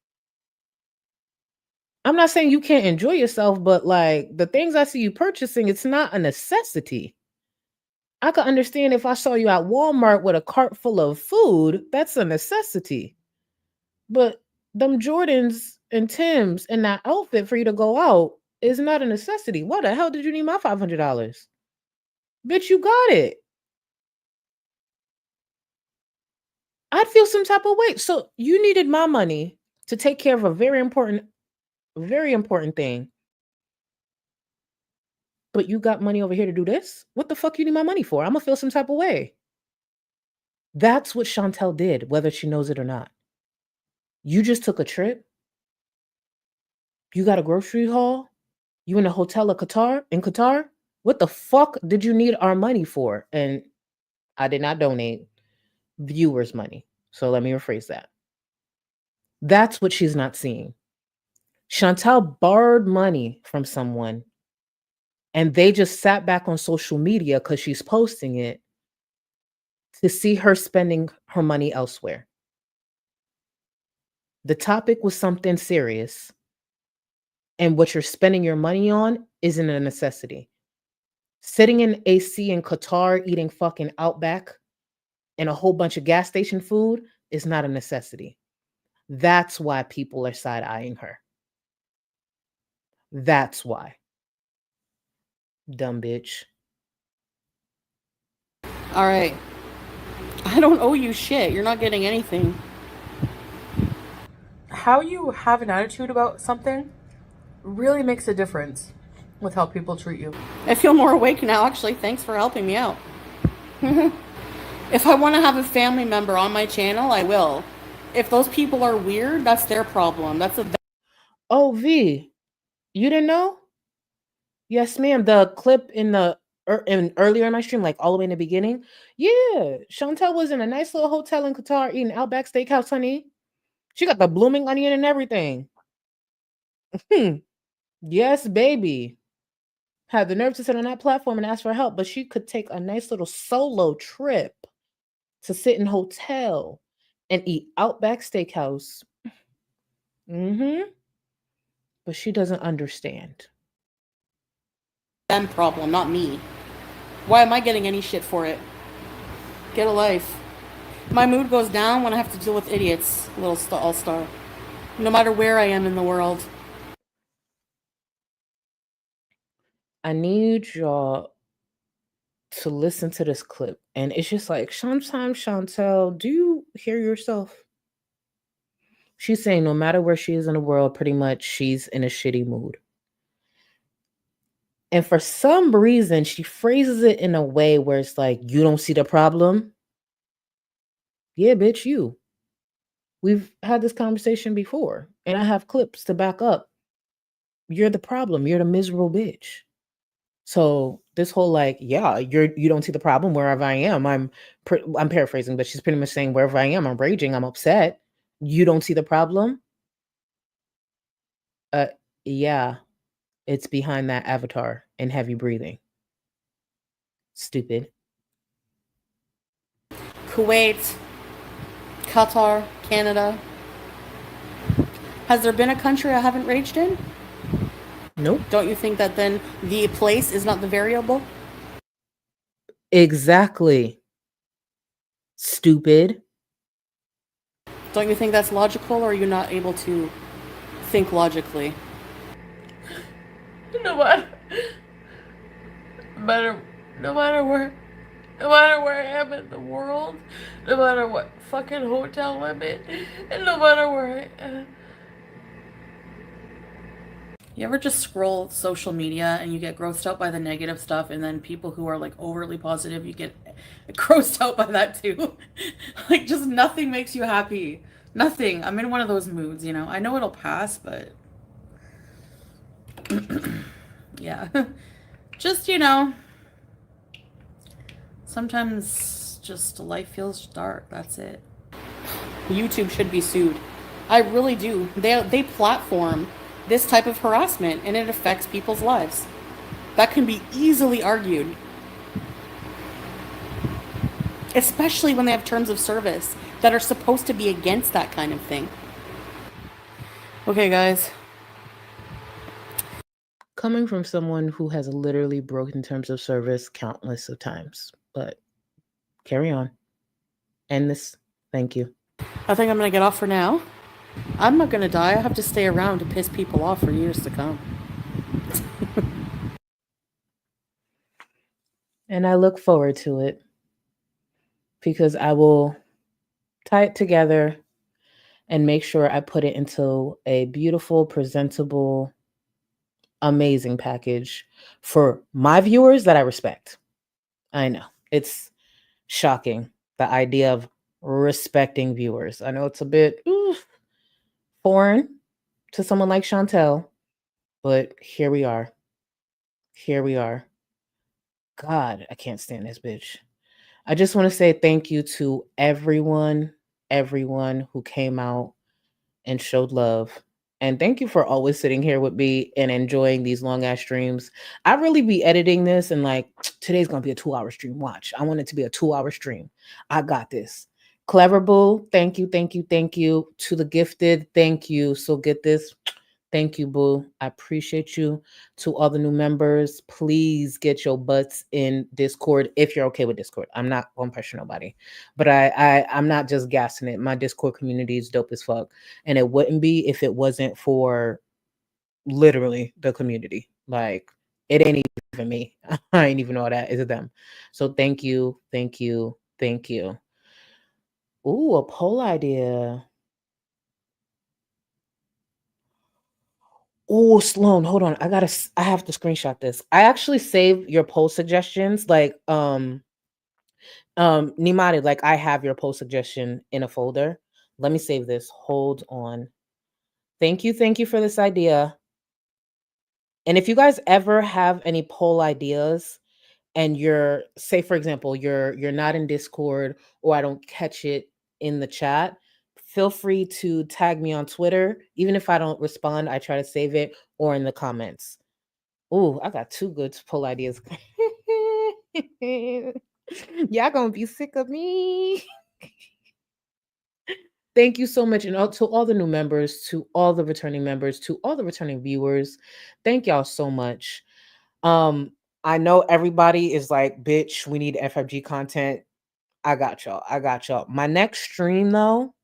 I'm not saying you can't enjoy yourself, but like the things I see you purchasing, it's not a necessity. I could understand if I saw you at Walmart with a cart full of food, that's a necessity. But them Jordans and Tims and that outfit for you to go out is not a necessity. Why the hell did you need my $500? Bitch, you got it. I'd feel some type of way. So you needed my money to take care of a very important thing. But you got money over here to do this? What the fuck you need my money for? I'm gonna feel some type of way. That's what Chantal did, whether she knows it or not. You just took a trip. You got a grocery haul. You in a hotel in Qatar? What the fuck did you need our money for? And I did not donate viewers' money. So let me rephrase that. That's what she's not seeing. Chantal borrowed money from someone and they just sat back on social media because she's posting it to see her spending her money elsewhere. The topic was something serious, and what you're spending your money on isn't a necessity. Sitting in AC in Qatar eating fucking Outback and a whole bunch of gas station food is not a necessity. That's why people are side-eyeing her. That's why. Dumb bitch. All right. I don't owe you shit. You're not getting anything. how you have an attitude about something really makes a difference with how people treat you. I feel more awake now, actually. Thanks for helping me out. If I want to have a family member on my channel, I will. If those people are weird, that's their problem. That's a... Oh, V, you didn't know? Yes, ma'am. The clip in earlier in my stream, like all the way in the beginning. Yeah, Chantel was in a nice little hotel in Qatar eating Outback Steakhouse, honey. She got the blooming onion and everything. Yes, baby. Had the nerve to sit on that platform and ask for help, but she could take a nice little solo trip to sit in hotel and eat Outback Steakhouse. But she doesn't understand. them problem, not me. Why am I getting any shit for it? Get a life. My mood goes down when I have to deal with idiots, little all-star. No matter where I am in the world. I need y'all to listen to this clip. And it's just like, sometimes, Chantel, do you hear yourself? She's saying no matter where she is in the world, pretty much she's in a shitty mood. And for some reason, she phrases it in a way where it's like, you don't see the problem? Yeah, bitch, you. We've had this conversation before, and I have clips to back up. You're the problem. You're the miserable bitch. So this whole like, yeah, you don't see the problem wherever I am. I'm paraphrasing, but she's pretty much saying wherever I am, I'm raging, I'm upset. You don't see the problem? Yeah, it's behind that avatar and heavy breathing. Stupid. Kuwait, Qatar, Canada. Has there been a country I haven't raged in? Nope. Don't you think that then the place is not the variable? Exactly. Stupid. Don't you think that's logical, or are you not able to think logically? No matter where I am in the world, no matter what fucking hotel I'm in, and no matter where I am. You ever just scroll social media and you get grossed out by the negative stuff, and then people who are like overly positive, you get grossed out by that too? Like, just nothing makes you happy. Nothing. I'm in one of those moods, you know. I know it'll pass, but yeah. Just, you know, sometimes just life feels dark. That's it. YouTube should be sued. I really do. They platform this type of harassment, and it affects people's lives. That can be easily argued. Especially when they have terms of service that are supposed to be against that kind of thing. Okay, guys. Coming from someone who has literally broken terms of service countless of times. But carry on. End this. Thank you. I think I'm going to get off for now. I'm not going to die. I have to stay around to piss people off for years to come. And I look forward to it, because I will tie it together and make sure I put it into a beautiful, presentable, amazing package for my viewers that I respect. I know it's shocking, the idea of respecting viewers. I know it's a bit foreign to someone like Chantel, but here we are. Here we are. God, I can't stand this bitch. I just want to say thank you to everyone who came out and showed love. And thank you for always sitting here with me and enjoying these long ass streams. I really be editing this and like, today's going to be a 2-hour stream. Watch. I want it to be a 2-hour stream. I got this. Clever Boo, thank you, thank you, thank you. To the gifted, thank you. So get this. Thank you, Boo. I appreciate you. To all the new members, please get your butts in Discord if you're okay with Discord. I'm not going to pressure nobody, but I'm not just gassing it. My Discord community is dope as fuck, and it wouldn't be if it wasn't for literally the community. Like, it ain't even me. I ain't even know that. It's them. So thank you, thank you, thank you. Ooh, a poll idea. Oh, Sloan, hold on. I have to screenshot this. I actually save your poll suggestions. Like, Nimari, like I have your poll suggestion in a folder. Let me save this. Hold on. Thank you for this idea. And if you guys ever have any poll ideas and you're, say for example, you're not in Discord or I don't catch it in the chat, feel free to tag me on Twitter. Even if I don't respond, I try to save it, or in the comments. Oh, I got 2 good poll ideas. Y'all gonna be sick of me. Thank you so much. And to all the new members, to all the returning members, to all the returning viewers, thank y'all so much. I know everybody is like, bitch, we need FFG content. I got y'all. My next stream, though,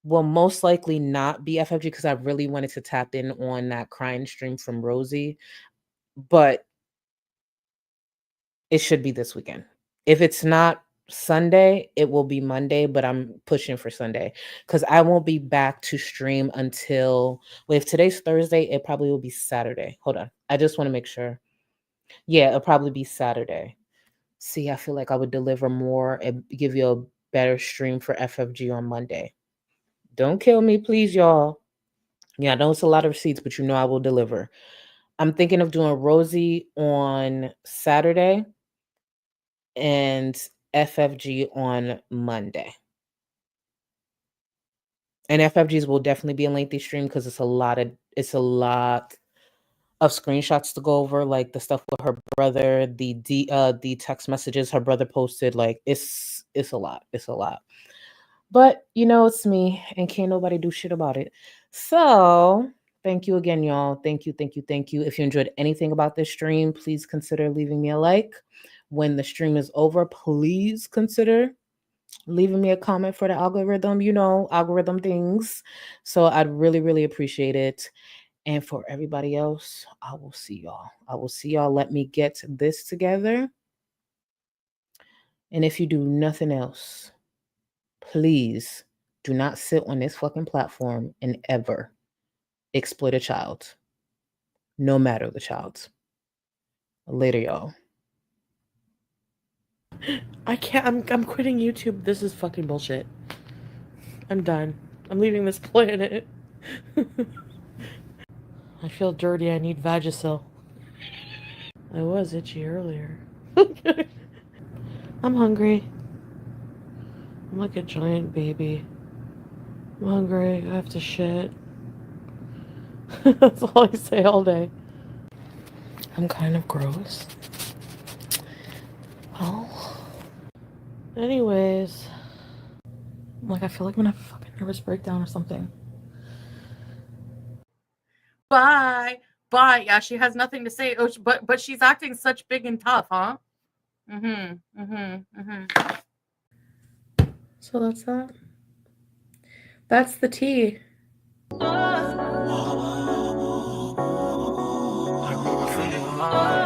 will most likely not be FFG because I really wanted to tap in on that crying stream from Rosie. But it should be this weekend. If it's not Sunday, it will be Monday, but I'm pushing for Sunday because I won't be back to stream until, well, if today's Thursday, it probably will be Saturday. Hold on. I just want to make sure. Yeah, it'll probably be Saturday. See, I feel like I would deliver more and give you a better stream for FFG on Monday. Don't kill me, please, y'all. Yeah, I know it's a lot of receipts, but you know I will deliver. I'm thinking of doing Rosie on Saturday and FFG on Monday. And FFGs will definitely be a lengthy stream because it's a lot of screenshots to go over, like the stuff with her brother, the text messages her brother posted. Like it's a lot. It's a lot. But you know, it's me and can't nobody do shit about it. So thank you again, y'all. Thank you. If you enjoyed anything about this stream, please consider leaving me a like. When the stream is over, please consider leaving me a comment for the algorithm, algorithm things. So I'd really, really appreciate it. And for everybody else, I will see y'all. Let me get this together. And if you do nothing else, please do not sit on this fucking platform and ever exploit a child, no matter the child. Later, y'all. I can't. I'm quitting YouTube. This is fucking bullshit. I'm done. I'm leaving this planet. I feel dirty. I need Vagisil. I was itchy earlier. I'm hungry. I'm like a giant baby. I'm hungry. I have to shit. That's all I say all day. I'm kind of gross. Well, anyways, like I feel like I'm gonna have a fucking nervous breakdown or something. Bye. Yeah, she has nothing to say. Oh, but she's acting such big and tough, huh? So that's that. That's the tea. I grew up